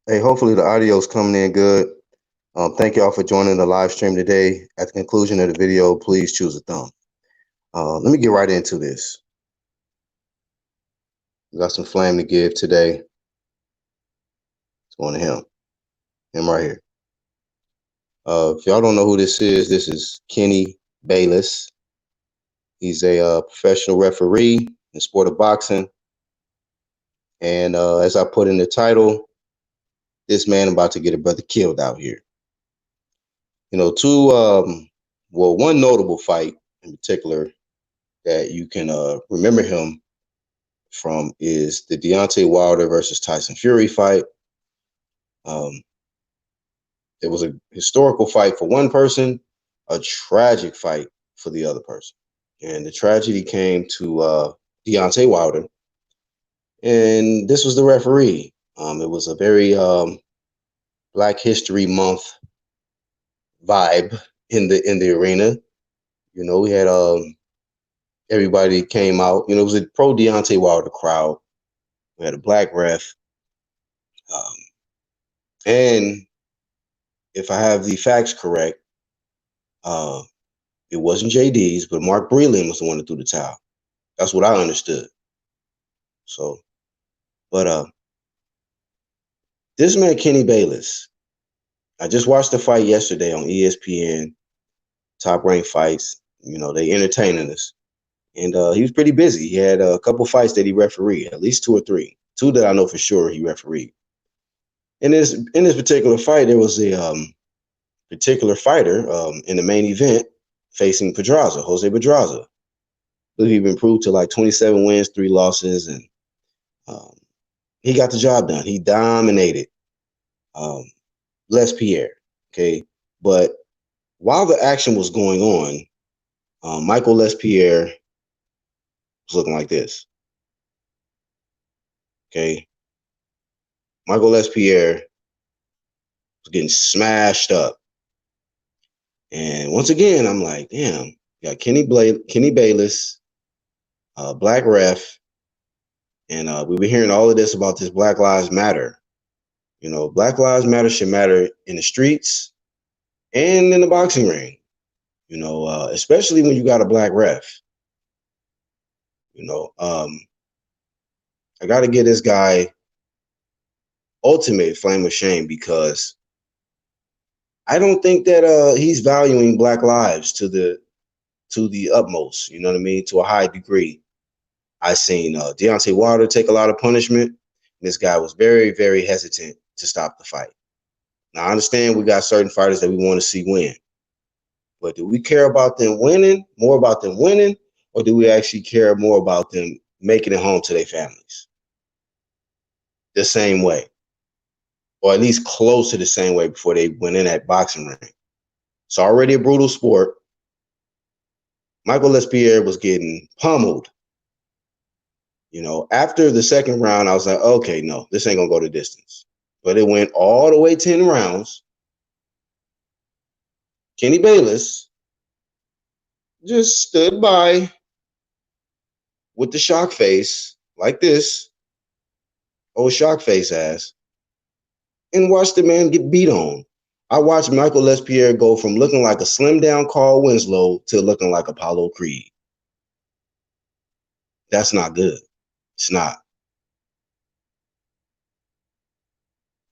Hey, hopefully the audio is coming in good. Thank y'all for joining the live stream today. At the conclusion of the video, please choose a thumb. Let me get right into this. We got some flame to give today. It's going to him right here. If y'all don't know who this is Kenny Bayless. He's a professional referee in the sport of boxing. And as I put in the title, this man about to get a brother killed out here. You know, one notable fight in particular that you can remember him from is the Deontay Wilder versus Tyson Fury fight. It was a historical fight for one person, a tragic fight for the other person. And the tragedy came to Deontay Wilder, and this was the referee. It was a very Black History Month vibe in the arena. You know, we had everybody came out. You know, it was a pro Deontay Wilder crowd. We had a black ref, and if I have the facts correct, it wasn't JD's, but Mark Breland was the one that threw the towel. That's what I understood. So, but this man Kenny Bayless, I just watched the fight yesterday on ESPN, Top Ranked Fights. You know, they entertaining us, and he was pretty busy. He had a couple fights that he refereed, at least two or three, two that I know for sure he refereed. In this particular fight, there was a particular fighter in the main event facing Pedraza, Jose Pedraza. I believe he'd improved to like 27 wins, 3 losses, and um, he got the job done. He dominated Les Pierre. Okay, but while the action was going on, Michael Les Pierre was looking like this. Okay, Michael Les Pierre was getting smashed up, and once again, I'm like, damn, you got Kenny Bayless, black ref, and we were hearing all of this about this Black Lives Matter. You know, Black Lives Matter should matter in the streets and in the boxing ring. You know, especially when you got a black ref. You know, I got to give this guy ultimate flame of shame because I don't think that he's valuing black lives to the utmost. You know what I mean? To a high degree. I seen Deontay Wilder take a lot of punishment. This guy was very, very hesitant to stop the fight. Now I understand we got certain fighters that we want to see win, but do we care about them winning, more about them winning, or do we actually care more about them making it home to their families the same way, or at least close to the same way before they went in that boxing ring? It's already a brutal sport. Michael Lespierre was getting pummeled. You know, after the second round, I was like, okay, no, this ain't gonna go the distance. But it went all the way 10 rounds. Kenny Bayless just stood by with the shock face, like this, old shock face ass, and watched the man get beat on. I watched Michael Lespierre go from looking like a slim down Carl Winslow to looking like Apollo Creed. That's not good. It's not.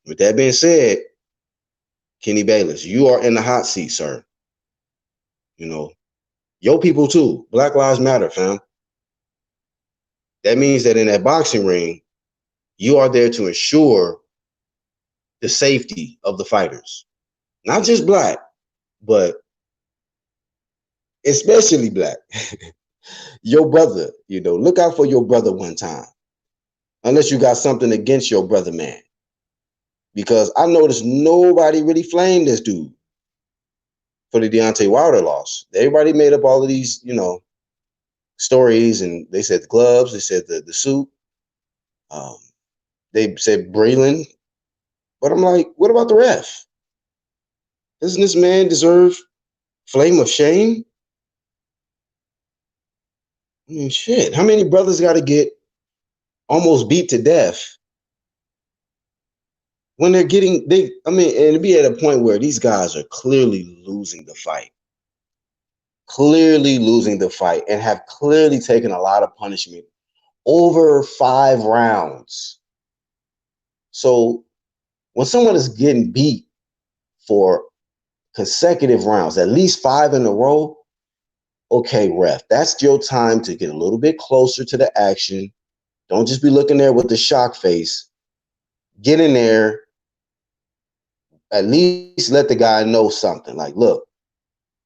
With that being said, Kenny Bayless, you are in the hot seat, sir. You know, your people too. Black Lives Matter, fam. That means that in that boxing ring, you are there to ensure the safety of the fighters. Not just black, but especially black. Your brother, you know, look out for your brother one time. Unless you got something against your brother, man. Because I noticed nobody really flamed this dude for the Deontay Wilder loss. Everybody made up all of these, you know, stories, and they said the gloves, they said the suit, um, they said Breland. But I'm like, what about the ref? Doesn't this man deserve flame of shame? I mean, shit. How many brothers got to get almost beat to death when they're getting I mean, and it'd be at a point where these guys are clearly losing the fight. Clearly losing the fight and have clearly taken a lot of punishment over 5 rounds. So when someone is getting beat for consecutive rounds, at least 5 in a row, okay, ref, that's your time to get a little bit closer to the action. Don't just be looking there with the shock face. Get in there. At least let the guy know something. Like, look,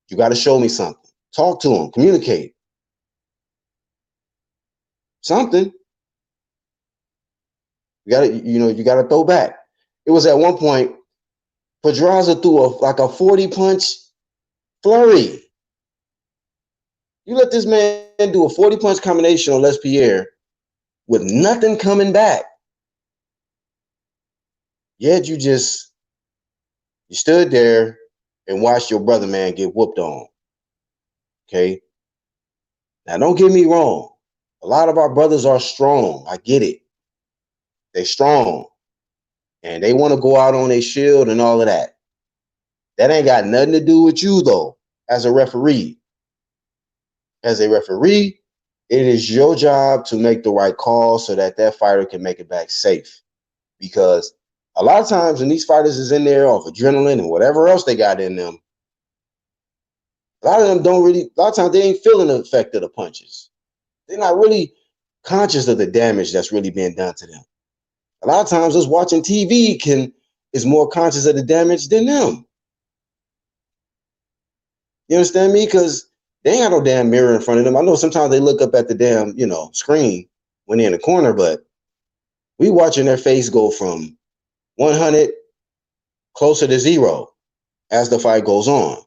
you got to show me something. Talk to him. Communicate. Something. You got to throw back. It was at one point, Pedraza threw like a 40-punch flurry. You let this man do a 40-punch combination on Les Pierre with nothing coming back. Yet you stood there and watched your brother man get whooped on. Okay? Now, don't get me wrong. A lot of our brothers are strong. I get it. They're strong. And they want to go out on their shield and all of that. That ain't got nothing to do with you, though, as a referee. As a referee, it is your job to make the right call so that that fighter can make it back safe. Because a lot of times when these fighters is in there off adrenaline and whatever else they got in them, a lot of times they ain't feeling the effect of the punches. They're not really conscious of the damage that's really being done to them. A lot of times us watching TV is more conscious of the damage than them. You understand me? Because they ain't got no damn mirror in front of them. I know sometimes they look up at the damn, screen when they're in the corner, but we watching their face go from 100 closer to 0 as the fight goes on.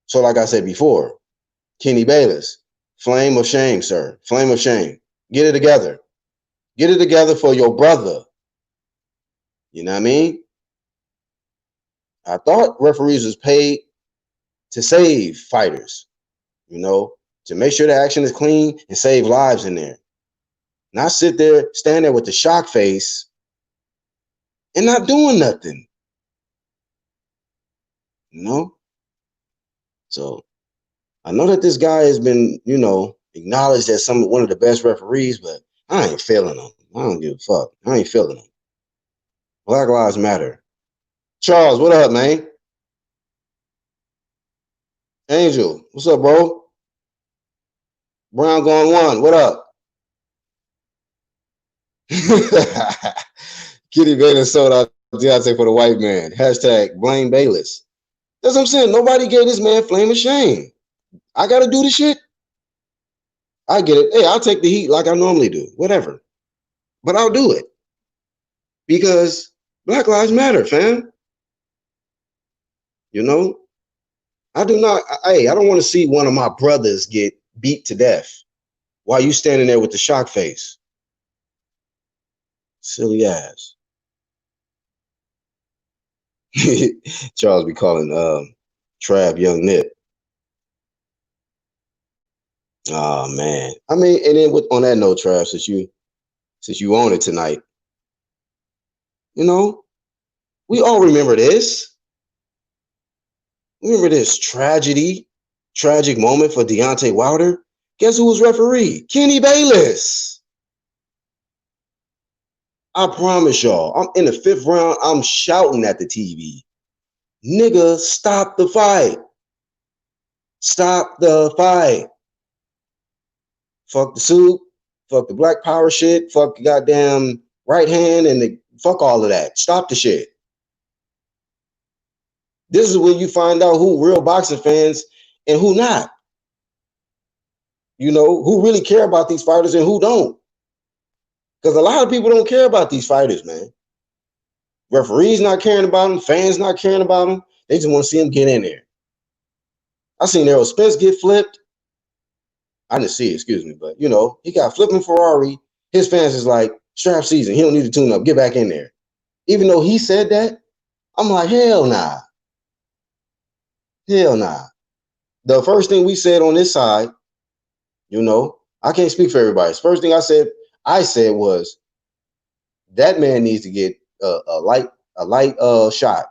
So like I said before, D Bayless, flame of shame, sir. Flame of shame. Get it together. Get it together for your brother. You know what I mean? I thought referees was paid to save fighters, to make sure the action is clean and save lives in there. Not stand there with the shock face and not doing nothing. So I know that this guy has been, acknowledged as one of the best referees, but I ain't feeling him. I don't give a fuck. I ain't feeling him. Black Lives Matter. Charles, what up, man? Angel, what's up, bro? Brown going 1, what up? Kitty Bayless sold out Deontay for the white man. Hashtag blame Bayless. That's what I'm saying. Nobody gave this man flame of shame. I got to do the shit. I get it. Hey, I'll take the heat like I normally do. Whatever. But I'll do it. Because Black Lives Matter, fam. I don't want to see one of my brothers get beat to death while you standing there with the shock face. Silly ass. Charles be calling Trav Young Nip. Oh man. I mean, and then on that note, Trav, since you own it tonight, we all remember this. Remember this tragic moment for Deontay Wilder? Guess who was referee? D Bayless. I promise y'all, I'm in the 5th round, I'm shouting at the TV. Nigga, stop the fight. Stop the fight. Fuck the suit. Fuck the black power shit. Fuck the goddamn right hand and fuck all of that. Stop the shit. This is where you find out who real boxing fans and who not. Who really care about these fighters and who don't. Because a lot of people don't care about these fighters, man. Referees not caring about them. Fans not caring about them. They just want to see them get in there. I seen Errol Spence get flipped. I didn't see it, excuse me. But, he got flipping Ferrari. His fans is like, strap season. He don't need to tune up. Get back in there. Even though he said that, I'm like, hell nah. Hell nah. The first thing we said on this side, I can't speak for everybody. The first thing I said was that man needs to get a light shot.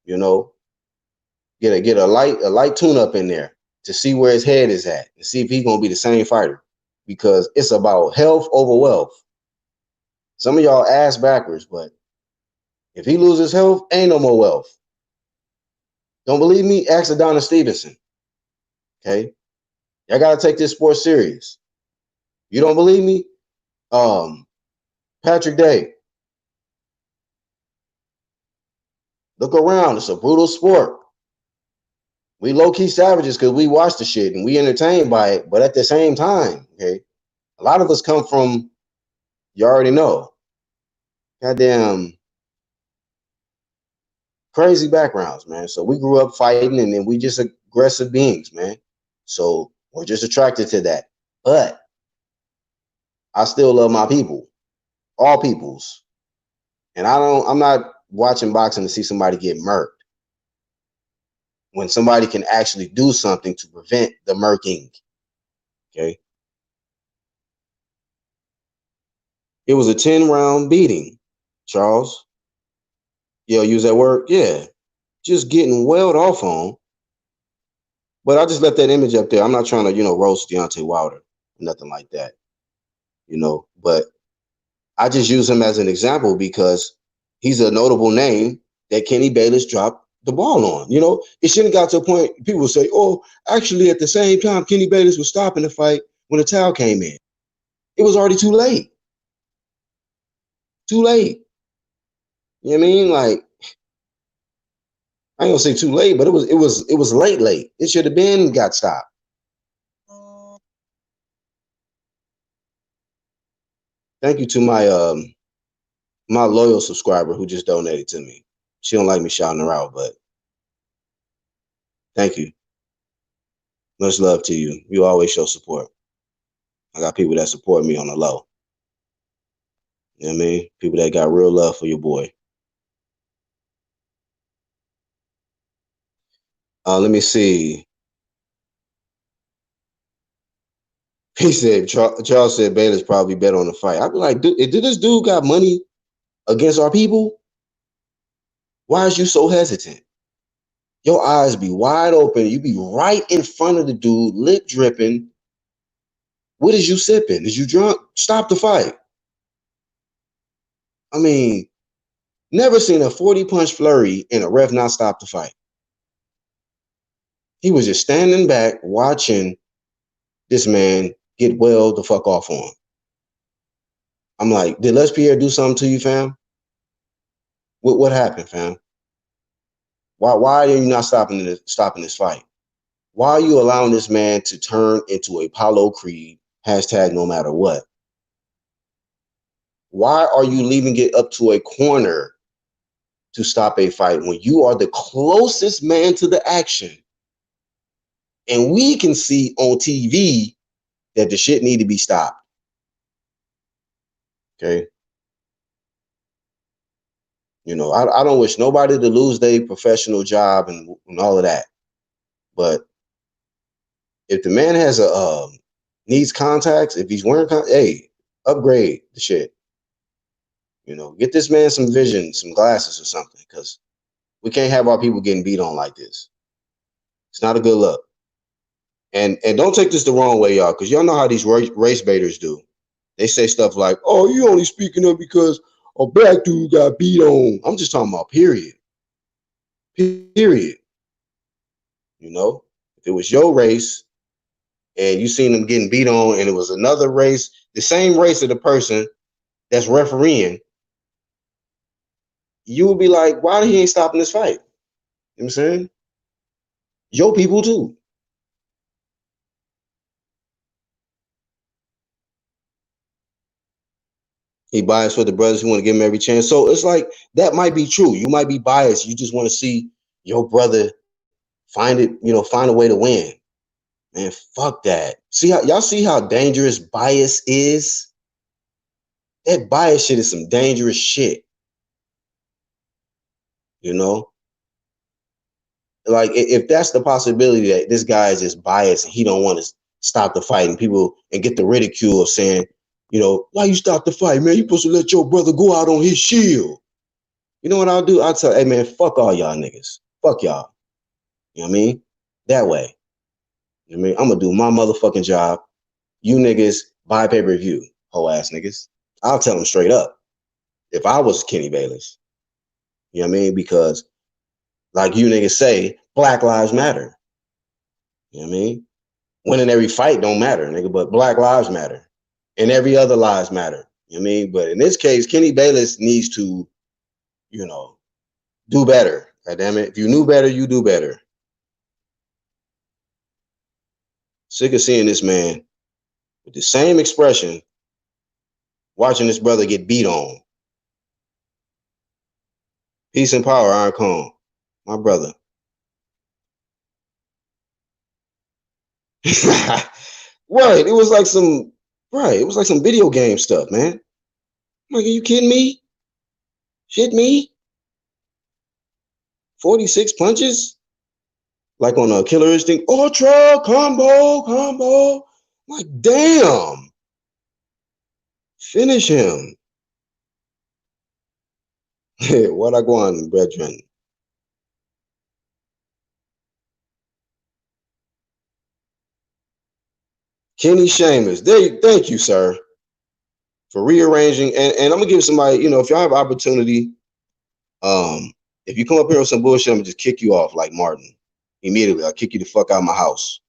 You know, get a light tune up in there to see where his head is at and see if he's gonna be the same fighter, because it's about health over wealth. Some of y'all ass backwards, but if he loses health, ain't no more wealth. Don't believe me? Ask Adonis Stevenson. Okay, y'all gotta take this sport serious. You don't believe me? Patrick Day. Look around. It's a brutal sport. We low-key savages because we watch the shit and we entertained by it. But at the same time, okay, a lot of us come from, you already know, goddamn crazy backgrounds, man. So we grew up fighting and then we just aggressive beings, man. So we're just attracted to that. But I still love my people, all peoples. And I'm not watching boxing to see somebody get murked, when somebody can actually do something to prevent the murking. Okay. It was a 10-round beating, Charles. Yo, use that word? Yeah. Just getting welled off on. But I just left that image up there. I'm not trying to, roast Deontay Wilder, nothing like that, but I just use him as an example because he's a notable name that Kenny Bayless dropped the ball on. It shouldn't have got to a point people say, oh, actually at the same time, Kenny Bayless was stopping the fight when the towel came in. It was already too late. Too late. You know what I mean? Like, I ain't gonna say too late, but it was late. It should have been got stopped. Thank you to my loyal subscriber who just donated to me. She don't like me shouting her out, but thank you. Much love to you. You always show support. I got people that support me on the low. You know what I mean? People that got real love for your boy. Let me see. He said, Charles said Bayless probably bet on the fight. I'd be like, did this dude got money against our people? Why is you so hesitant? Your eyes be wide open. You be right in front of the dude, lip dripping. What is you sipping? Is you drunk? Stop the fight. I mean, never seen a 40-punch flurry and a ref not stop the fight. He was just standing back watching this man get well the fuck off on. I'm like, did Les Pierre do something to you, fam? What happened, fam? Why are you not stopping this fight? Why are you allowing this man to turn into a Apollo Creed, #no matter what? Why are you leaving it up to a corner to stop a fight when you are the closest man to the action? And we can see on TV that the shit need to be stopped. Okay. I don't wish nobody to lose their professional job and all of that. But if the man has needs contacts, if he's wearing hey, upgrade the shit. Get this man some vision, some glasses or something, because we can't have our people getting beat on like this. It's not a good look. And don't take this the wrong way, y'all, because y'all know how these race baiters do. They say stuff like, oh, you only speaking up because a black dude got beat on. I'm just talking about period. Period. If it was your race and you seen them getting beat on and it was another race, the same race of the person that's refereeing, you would be like, why he ain't stopping this fight? You know what I'm saying? Your people too. He biased for the brothers who want to give him every chance. So it's like, that might be true. You might be biased. You just want to see your brother find a way to win. Man, fuck that. Y'all see how dangerous bias is? That bias shit is some dangerous shit. Like, if that's the possibility that this guy is just biased and he don't want to stop the fight and get the ridicule of saying, why you stop the fight, man? You supposed to let your brother go out on his shield. You know what I'll do? I'll tell, hey man, fuck all y'all niggas. Fuck y'all. You know what I mean? That way. You know what I mean? I'm gonna do my motherfucking job. You niggas buy pay-per-view, whole ass niggas. I'll tell them straight up. If I was Kenny Bayless, you know what I mean? Because like you niggas say, Black Lives Matter. You know what I mean? Winning every fight don't matter, nigga, but Black Lives matter. And every other lives matter. You know what I mean? But in this case, Kenny Bayless needs to, you know, do better. God damn it. If you knew better, you do better. Sick of seeing this man with the same expression, watching this brother get beat on. Peace and power, Iron Cone. My brother. Right. It was like some video game stuff, man. I'm like, are you kidding me? Shit me? 46 punches? Like on a Killer Instinct, Ultra combo. I'm like, damn. Finish him. What I go on, brethren? Kenny Sheamus. Thank you, sir, for rearranging. And I'm gonna give somebody, you know, if y'all have opportunity, if you come up here with some bullshit, I'm gonna just kick you off like Martin. Immediately. I'll kick you the fuck out of my house.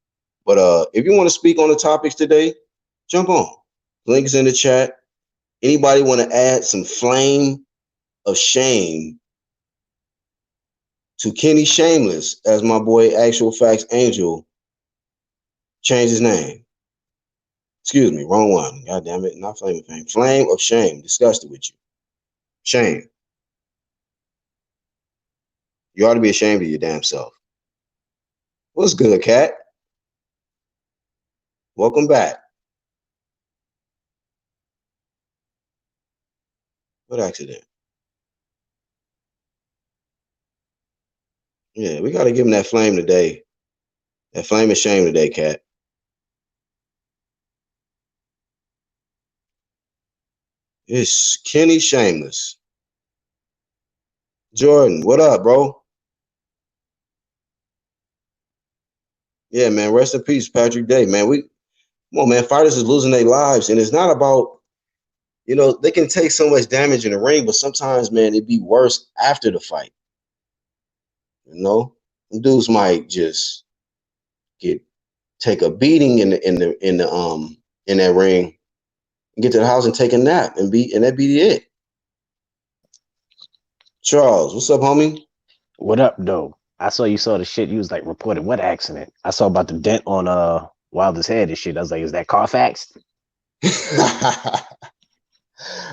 But if you want to speak on the topics today, jump on. Link is in the chat. Anybody want to add some flame of shame to Kenny Shameless, as my boy Actual Facts Angel changed his name? Excuse me, wrong one. God damn it, not flame of fame. Flame of shame. Discussed it with you. Shame. You ought to be ashamed of your damn self. What's good, cat? Welcome back. What accident? Yeah, we got to give him that flame today. That flame of shame today, cat. It's Kenny Shameless. Jordan, what up, bro? Yeah, man. Rest in peace, Patrick Day, man. Come on, man. Fighters is losing their lives, and it's not about, you know, they can take so much damage in the ring, but sometimes, man, it'd be worse after the fight. You know, dudes might just take a beating in that ring, and get to the house and take a nap, and that be it. Charles, what's up, homie? What up, though? I saw you saw the shit. You was like reported what accident? I saw about the dent on Wilder's head and shit. I was like, is that Carfax?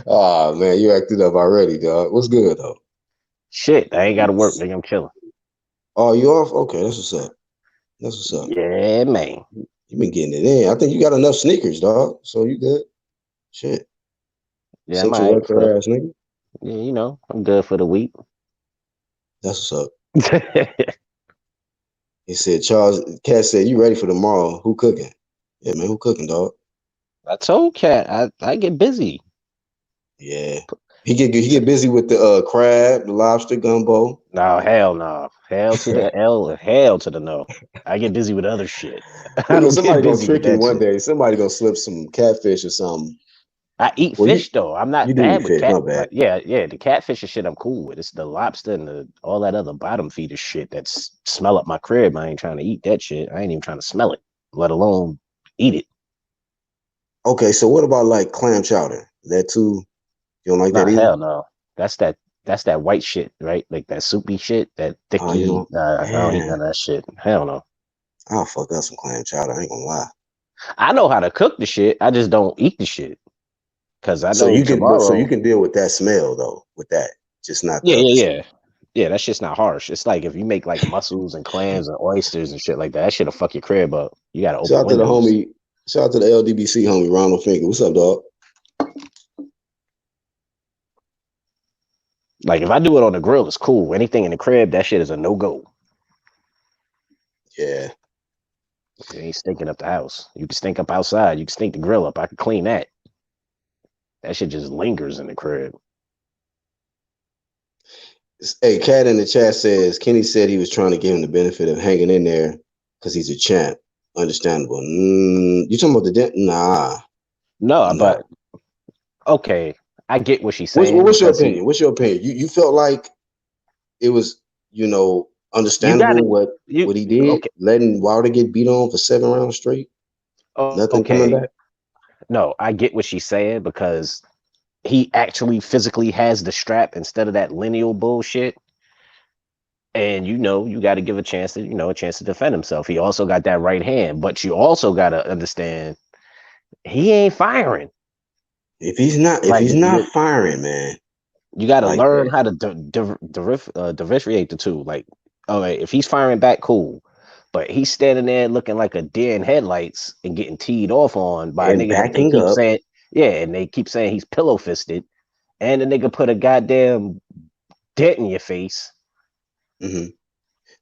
Oh man, you acted up already, dog. What's good though? Shit, I ain't got to work, nigga. I'm chilling. Oh, you off? Okay, that's what's up. That's what's up. Yeah, man. You been getting it in. I think you got enough sneakers, dog. So you good. Shit. Yeah, I'm Central alright for. record ass nigga. Yeah, you know, I'm good for the week. That's what's up. He said, Charles, Cat said, you ready for tomorrow? Who cooking? Yeah, man, who cooking, dog? I told Cat I get busy. Yeah. He get busy with the crab, the lobster gumbo. No, hell no. Hell to the L, hell to the no. I get busy with other shit. I Nigga, don't get somebody gonna busy with trick you that one shit. day. Somebody gonna slip some catfish or something. I eat Well, fish though. I'm you not do eat bad with fish, my cat. bad. Like, yeah, the catfish and shit I'm cool with. It's the lobster and all that other bottom feeder shit that's smell up my crib. I ain't trying to eat that shit. I ain't even trying to smell it, let alone eat it. Okay, so what about like clam chowder? That too? You don't like that Nah, either? hell no. That's that white shit, right? Like that soupy shit, that Oh, you thicky. don't? I don't eat Man, none of that shit. Hell no. I'll fuck up some clam chowder. I ain't gonna lie. I know how to cook the shit. I just don't eat the shit because I So know you can, but so you tomorrow. can deal with that smell though, with that, just not Yeah, the other yeah, shit. yeah. Yeah, that shit's not harsh. It's like if you make like mussels and clams and oysters and shit like that, that shit'll fuck your crib up. You gotta Shout open out to the windows. homie. Shout out to the LDBC homie Ronald Finger. What's up, dog? Like if I do it on the grill, it's cool. Anything in the crib, that shit is a no go. Yeah. It ain't stinking up the house. You can stink up outside. You can stink the grill up. I can clean that. That shit just lingers in the crib. Hey, Cat in the chat says Kenny said he was trying to give him the benefit of hanging in there because he's a champ. Understandable. You talking about the dent? Nah, No, nah. but okay, I get what she's What's, saying what's your because he, opinion? What's your opinion? You felt like it was, you got understandable to, what he did, okay, letting Wilder get beat on for 7 rounds straight, nothing coming okay. back. No, I get what she's saying because he actually physically has the strap instead of that lineal bullshit. And you got to give a chance to, a chance to defend himself. He also got that right hand, but you also got to understand he ain't firing. If Like he's not firing, man, you got to like learn that, how to differentiate the two. Like, okay, if he's firing back, cool. But he's standing there looking like a deer in headlights and getting teed off on by a and nigga that they backing keep up. saying, yeah, and they keep saying he's pillow fisted, and the nigga put a goddamn dent in your face. hmm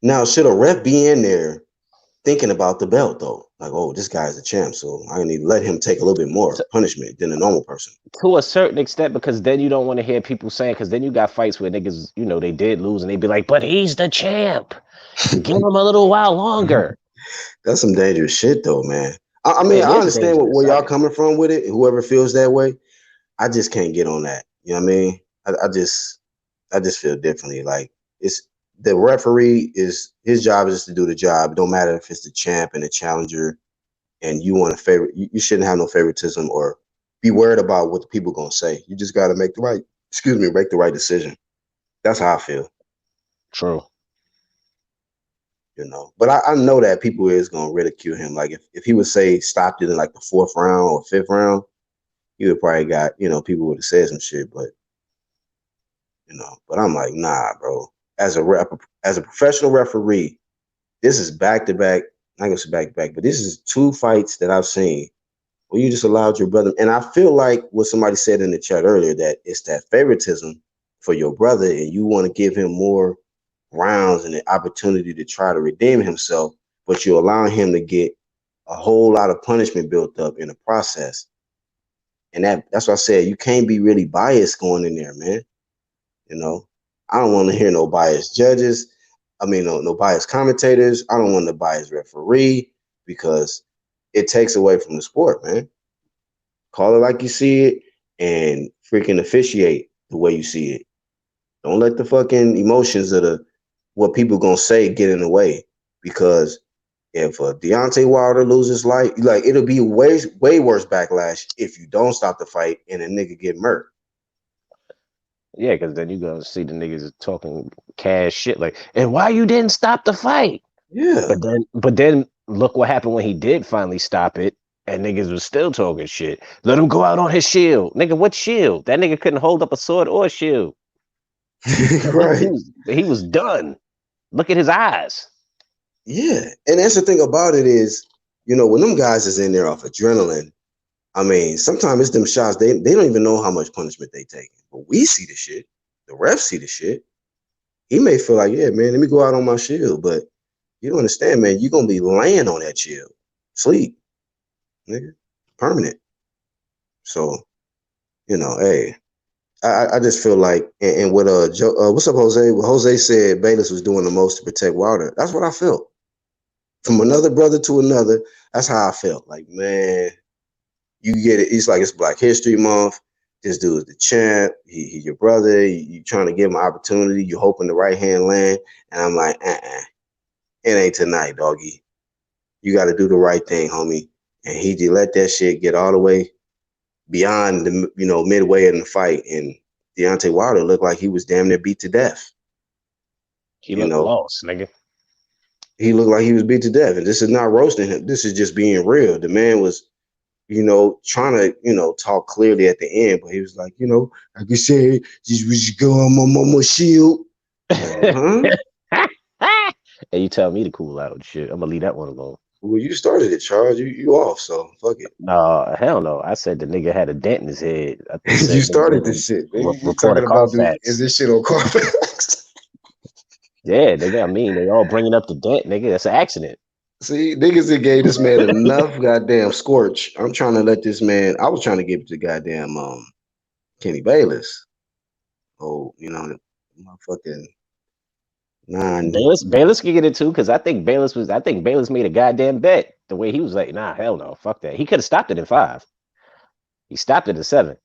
Now, should a ref be in there thinking about the belt though? Like, oh, this guy's a champ, so I need to let him take a little bit more To, punishment than a normal person. to a certain extent, because then you don't want to hear people saying, because then you got fights where niggas, they did lose, and they be like, but he's the champ. Give him a little while longer. That's some dangerous shit though, man. I mean, It I is understand dangerous. where y'all coming from with it. Whoever feels that way, I just can't get on that. You know what I mean? I just feel differently. Like it's the referee is his job is just to do the job. It don't matter if it's the champ and the challenger, and you want to favorite. You shouldn't have no favoritism or be worried about what the people gonna say. You just got to make the right decision. That's how I feel. True. But I know that people is gonna ridicule him. Like if he would say stopped it in like the fourth round or fifth round, he would probably got people would have said some shit. But I'm like, nah, bro. As a professional referee, this is back to back. Not gonna say back to back, but this is two fights that I've seen where you just allowed your brother. And I feel like what somebody said in the chat earlier that it's that favoritism for your brother, and you want to give him more rounds and the opportunity to try to redeem himself, but you're allowing him to get a whole lot of punishment built up in the process. And that's what I said. You can't be really biased going in there, man. You know, I don't want to hear no biased judges. I mean, no biased commentators. I don't want the biased referee because it takes away from the sport, man. Call it like you see it and freaking officiate the way you see it. Don't let the fucking emotions of what people gonna say get in the way. Because if Deontay Wilder loses life, like it'll be way worse backlash if you don't stop the fight and a nigga get murked. Yeah, because then you gonna see the niggas talking cash shit like, and why you didn't stop the fight? Yeah. But then look what happened when he did finally stop it, and niggas was still talking shit. Let him go out on his shield, nigga. What shield? That nigga couldn't hold up a sword or a shield. Like he Right. was he was done. Look at his eyes. Yeah. And that's the thing about it is, when them guys is in there off adrenaline, I mean, sometimes it's them shots, they don't even know how much punishment they take. But we see the shit. The refs see the shit. He may feel like, yeah, man, let me go out on my shield. But you don't understand, man, you're gonna be laying on that shield. Sleep, nigga. Permanent. So, hey, I just feel like, and what what's up, Jose? What Jose said Bayless was doing the most to protect Wilder. That's what I felt. From another brother to another, that's how I felt. Like, man, you get it. It's like it's Black History Month. This dude is the champ. He's your brother. You trying to give him an opportunity. You hoping the right hand land. And I'm like, it ain't tonight, doggy. You got to do the right thing, homie. And he just let that shit get all the way beyond the midway in the fight, and Deontay Wilder looked like he was damn near beat to death. He You looked know, lost, nigga. he looked like he was beat to death, and this is not roasting him. This is just being real. The man was, trying to, talk clearly at the end, but he was like, like you said, just we should go on my shield. Like, huh? And you tell me to cool out and shit. I'm gonna leave that one alone. Well, you started it, Charles. You off, so fuck it. No, hell no. I said the nigga had a dent in his head. I You said niggas started need this to shit. Man. You report a talking about, dude, is Carfax. this shit on Carfax? Yeah, nigga. I mean, they all bringing up the dent, nigga. That's an accident. See, niggas that gave this man enough goddamn scorch. I'm trying to let this man. I was trying to give it to goddamn Kenny Bayless. Oh, motherfucking 9. Bayless can get it too, because I think Bayless made a goddamn bet. The way he was like, nah, hell no, fuck that. He could have stopped it in 5. He stopped it at 7.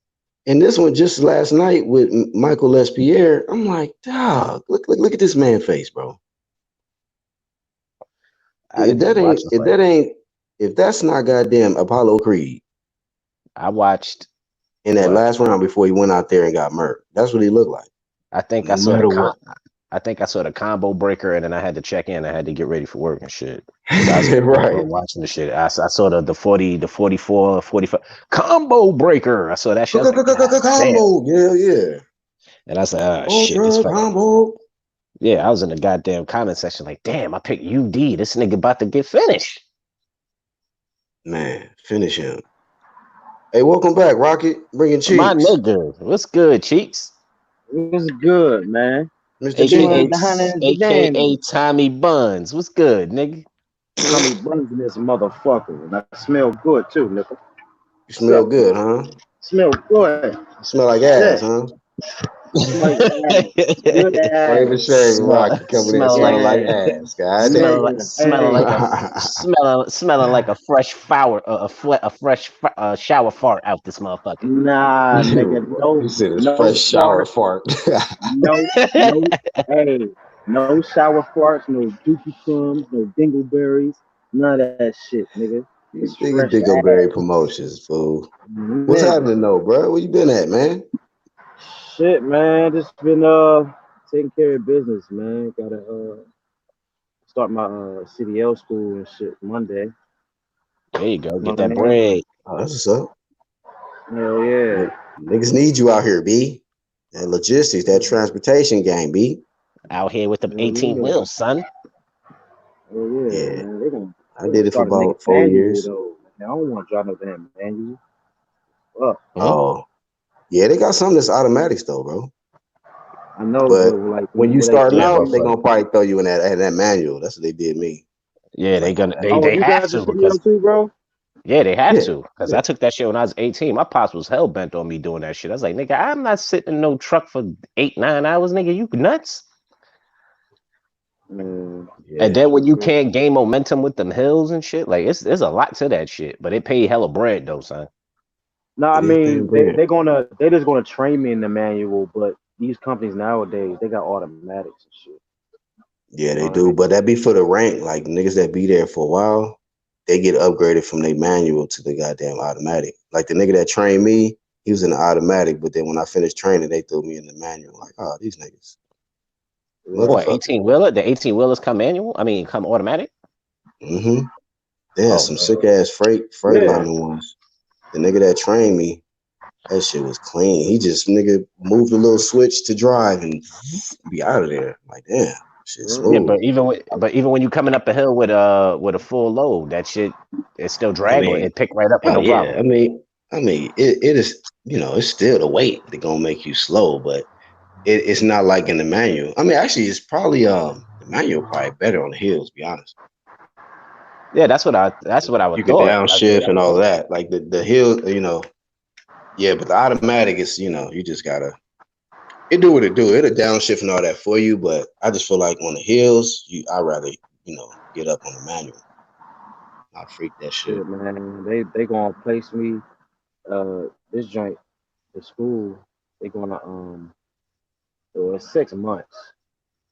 And this one just last night with Michael Lespierre, I'm like, dog, look at this man face, bro. I didn't watch the fight. If that's not goddamn Apollo Creed I watched in that what? last round before he went out there and got murked, that's what he looked like. I think No matter what. I think I saw the combo breaker, and then I had to check in. I had to get ready for work and shit. I spent Right. watching the shit. I saw the 40, the 44, 45 combo breaker. I saw that shit. I was like, God damn. Combo. Yeah. And I was like, oh shit, this Ultra fucking. combo. Yeah, I was in the goddamn comment section like, damn, I picked UD. This nigga about to get finished. Man, finish him. Hey, welcome back, Rocket. Bringing cheeks. My nigga, what's good, cheeks? What's good, man? Mr. Cheeks. AKA Tommy Buns. What's good, nigga? Tommy Buns in this motherfucker. And I smell good too, nigga. You smell good, huh? Smell good. You smell like ass, huh? Smell like ass. Good ass. Flavor Shave Rocket coming in smelling like ass. God damn. Smelling like a fresh shower fart out this motherfucker. Nah, nigga, You said it's fresh shower fart. no, no shower farts, no dookie crumbs, no dingleberries, none of that shit, nigga. These nigga dingleberry promotions, fool. What's happening though, bro? Where you been at, man? Shit, man, just been taking care of business, man. Gotta start my CDL school and shit Monday. There you go, get that bread. Oh, that's what's up. Hell yeah. Niggas need you out here, B. That logistics, that transportation game, B. Out here with the 18 wheels, son. Oh yeah. Man. I did it for about 4 years. Though. I don't want to drive no damn manual. Oh. Yeah, they got something that's automatics though, bro. I know, but like when you starting out, they gonna probably throw you in that manual. That's what they did me. Yeah, they have to because too, bro. Yeah, they have to because I took that shit when I was 18. My pops was hell bent on me doing that shit. I was like, nigga, I'm not sitting in no truck for 8-9 hours, nigga. You nuts? And then when you can't gain momentum with them hills and shit, like there's a lot to that shit. But it paid hella bread though, son. No, I mean they're just gonna train me in the manual, but these companies nowadays they got automatics and shit. Yeah, they do, but that be for the rank. Like niggas that be there for a while, they get upgraded from their manual to the goddamn automatic. Like the nigga that trained me, he was in the automatic, but then when I finished training, they threw me in the manual. Like, oh, these niggas. What 18-wheeler? The 18-wheelers come manual? I mean, come automatic? Mm-hmm. They had some sick ass Freightliner ones. The nigga that trained me, that shit was clean. He just moved a little switch to drive and be out of there. Like, damn, shit smooth. Yeah, but even when you coming up a hill with a full load, that shit it's still dragging. It pick right up with no problem. I mean, it is, it's still the weight that gonna make you slow, but it's not like in the manual. I mean, actually, it's probably the manual probably better on the hills, to be honest. Yeah, that's what I would you could downshift and all that. Like the hill, yeah, but the automatic is, you just gotta it do what it do. It'll downshift and all that for you, but I just feel like on the hills, I'd rather, get up on the manual. I freak that shit. Man, they gonna place me this joint, the school, they gonna so it's 6 months.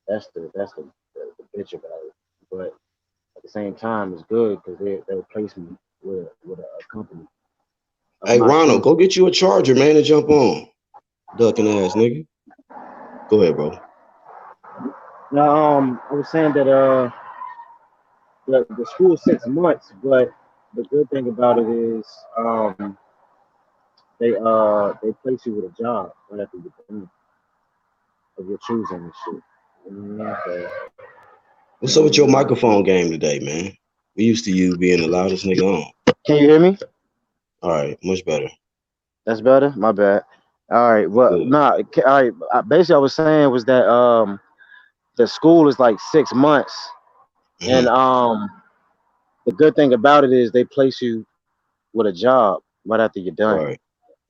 That's the bitch about it. But at the same time, it's good because they'll place me with a company. Hey, Ronald, go get you a charger, man, and jump on. Ducking ass nigga. Go ahead, bro. No, I was saying that the school is 6 months, but the good thing about it is they place you with a job right after you're done of your choosing and shit. What's up with your microphone game today, man? We used to you being the loudest nigga on. Can you hear me? All right, much better. That's better? My bad. All right. Well, all right. Basically, I was saying was that the school is like 6 months, and the good thing about it is they place you with a job right after you're done,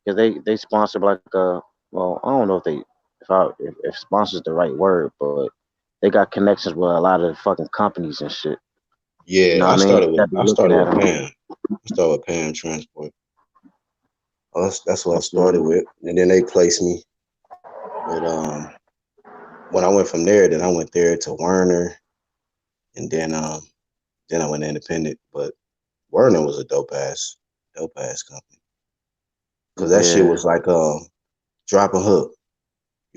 because they sponsor like well, I don't know if if sponsors the right word, but they got connections with a lot of fucking companies and shit. Yeah, You know I what I mean? started with That be looking at them. Pam. I started with Pam Transport. That's what I started Okay. with, and then they placed me. But when I went from there, then I went there to Werner, and then I went independent. But Werner was a dope ass company because that shit Yeah. was like drop a hook.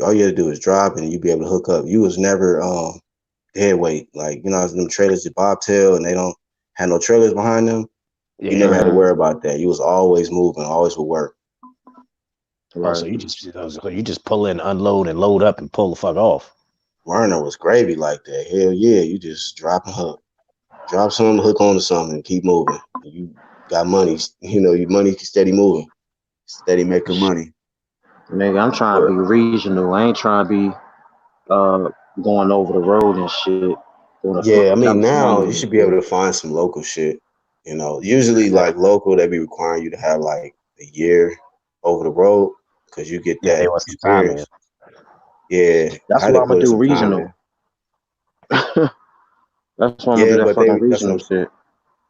All you had to do is drop, and you be able to hook up. You was never dead weight, like them trailers that bobtail, and they don't have no trailers behind them. You Yeah. never had to worry about that. You was always moving, always would work. Oh, Right. so you just pull in, unload, and load up and pull the fuck off. Werner was gravy like that. Hell yeah, you just drop a hook, drop something, hook onto something, and keep moving. You got money, your money steady moving, steady making money. Nigga, I'm trying to be regional. I ain't trying to be uh going over the road and shit. Going to Yeah, I mean Florida now money you and should be able shit. to find some local shit. Usually like local, they be requiring you to have like a year over the road because you get Yeah, they that want some time in. experience. Yeah, I That's had why to I'm gonna put do some time in. regional. That's why I'm gonna Yeah, do that but fucking that's regional shit.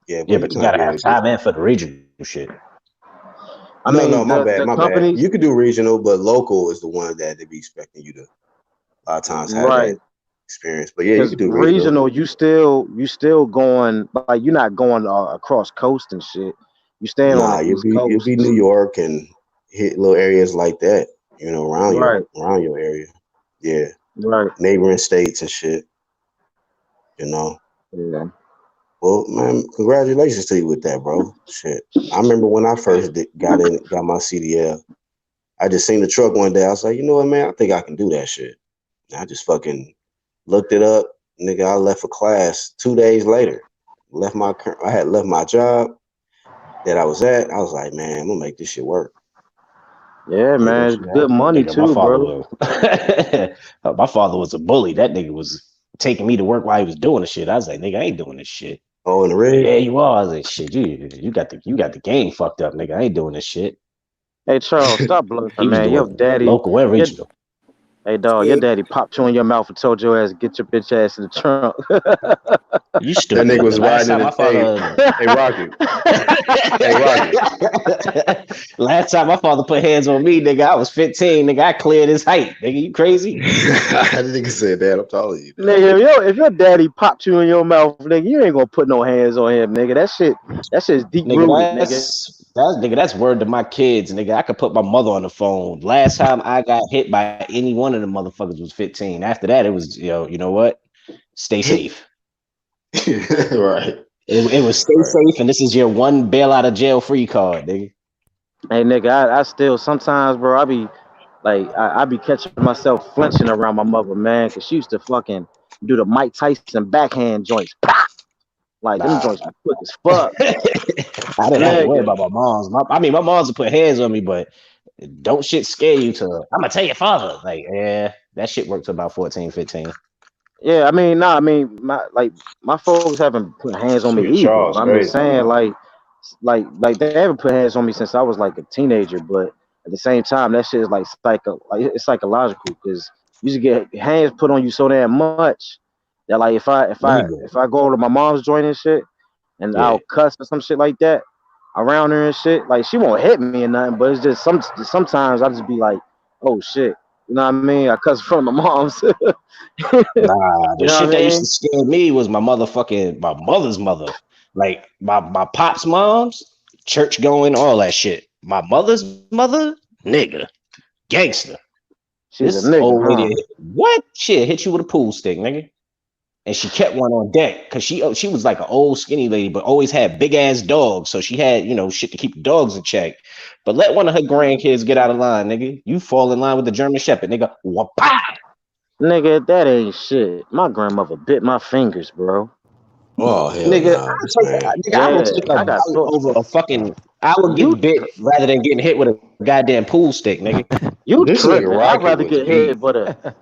yeah, Yeah, but but you're you not gotta be able have to get. time in for the regional shit. I No, mean, my bad, the my bad. companies, You could do regional, but local is the one that they be expecting you to a lot of times have right? that experience. But yeah, you Because could do regional. regional, you still going like you're not going across coast and shit. You staying on Nah, the East you'll be Coast, New York and hit little areas like that. right? Around your area. Yeah, Right. neighboring states and shit. You know. Yeah. Well, man, congratulations to you with that, bro. Shit, I remember when I first got my CDL. I just seen the truck one day. I was like, you know what, man? I think I can do that shit. I just fucking looked it up, nigga. I left for class 2 days later. I had left my job that I was at. I was like, man, I'm gonna make this shit work. Yeah, Make man. this It's shit good happen. money Nigga, my too, father bro. was my father was a bully. That nigga was taking me to work while he was doing the shit. I was like, nigga, I ain't doing this shit. Oh, in the Like, rig? yeah, you are. I was like, shit, you got the game fucked up, nigga. I ain't doing this shit. Hey, Charles, stop He bluffing, was man. Your doing daddy, local and your regional. hey dog, your daddy popped you in your mouth and told your ass get your bitch ass in the trunk. You That stupid, nigga nigga. was Last riding time in my it. Hey, father hey, Rocket. Hey, Rocket. last time my father put hands on me, nigga, I was 15, nigga. I cleared his height. Nigga, you crazy? That nigga said that. I'm telling you. Nigga, if your daddy popped you in your mouth, nigga, you ain't gonna put no hands on him, nigga. That shit's deep rooted, Nigga, nigga. that's word to my kids, nigga. I could put my mother on the phone. Last time I got hit by any one of the motherfuckers was 15. After that, it was you know what? Stay safe. Right. It was stay Right. safe, and this is your one bail out of jail free card, nigga. Hey, nigga, I still sometimes, bro. I be catching myself flinching around my mother, man, because she used to fucking do the Mike Tyson backhand joints. Like them Nah. joints be quick as fuck, I didn't have to worry nigga. about my mom's. My mom's would put hands on me, but don't shit scare you to I'm gonna tell your father. Like, yeah, that shit worked to about 14, 15. Yeah, I mean, nah, I mean, my folks haven't put hands on me Shit, either. Charles, But I'm just crazy. saying, like they haven't put hands on me since I was like a teenager. But at the same time, that shit is like it's psychological because you just get hands put on you so damn much that like Legal. if I go over to my mom's joint and shit and Yeah. I'll cuss or some shit like that around her and shit, like she won't hit me or nothing. But it's just sometimes I just be like, oh shit, you know what I mean? I cuss in front of my mom's. Nah, You the know shit what I that used to mean? scare me was my mother's mother. Like my pop's mom's, church going, all that shit. My mother's mother, nigga, gangster. She's a This nigga, old huh? lady, what? Shit, hit you with a pool stick, nigga. And she kept one on deck because she was like an old skinny lady, but always had big ass dogs. So she had shit to keep the dogs in check. But let one of her grandkids get out of line, nigga. You fall in line with the German Shepherd, nigga. Wha-pow! Nigga, that ain't shit. My grandmother bit my fingers, bro. Oh hell Nigga, no, this man. I will Yeah, take a I got bite taught. over a fucking. I would You get bit rather than getting hit with a goddamn pool stick, nigga. you This nigga tripping? Rocket was beat.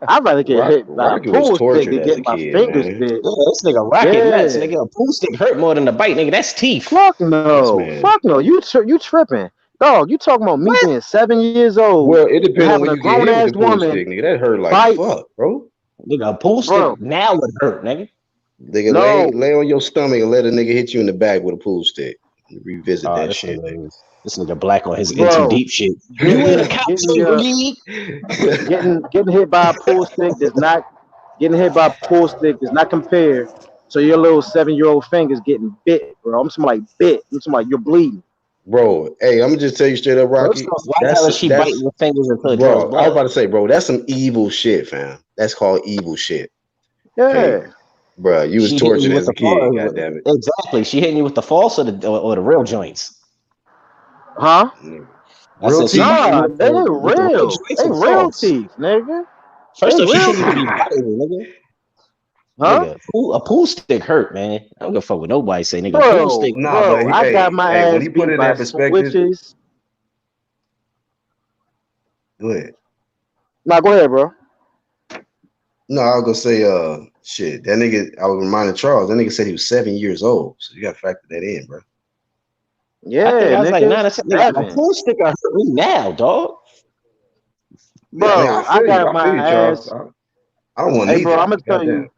I'd rather get hit by a Rocket was pool stick tortured than as get a my kid, fingers man. bit. Yeah, this nigga rocket nuts, Yeah. nigga. A pool stick hurt more than a bite, nigga. That's teeth. Fuck This no. man. Fuck no. You tripping. Dog, you talking about me What? being 7 years old Well, it and depends on having when a you get grown hit with ass the pool woman stick, nigga. That hurt like bite, fuck, bro. Nigga, a pool bro? stick now would hurt, nigga. Nigga, No, lay on your stomach and let a nigga hit you in the back with a pool stick. Revisit that shit, This nigga black on his in too bro. deep shit. You ain't a Getting cop, getting so your bleed. getting hit by a pool stick does not getting hit by a pool stick does not compare to your little 7-year-old fingers getting bit, bro. I'm talking like bit. I'm talking like you're bleeding. Bro, hey, I'm gonna just tell you straight up, First Rocky. off, why the hell is she biting That's your fingers until it draws bro. I was blood? about to say, bro, that's some evil shit, fam. That's called evil shit. Okay, Yeah. bro, you was She hitting tortured you with as a the kid. God false. damn it. Exactly. She hitting you with the false or the real joints. Huh? I Real said she teeth. biting you Nah, they with the real real. joints They or the real false. teeth, nigga. First They off, she real shouldn't even be teeth. biting you, nigga. Huh? Nigga, a pool stick hurt, man. I don't give a fuck what nobody say, nigga. A pool stick. Nah, but Bro, I got hey, my hey, when ass he put it beat in by that perspective, switches. go ahead. Nah, go ahead, bro. No, I was gonna say, shit. That nigga, I was reminding Charles. That nigga said he was 7 years old, so you gotta factor that in, bro. I think Yeah, I was like, nigga. nah, that's nigga. A 7. pool stick hurt me now, dog. Yeah, I mean, I Bro, I feel you. got I feel my you, Charles. ass. I don't want Hey, bro, neither. I'm gonna tell Goddamn. you.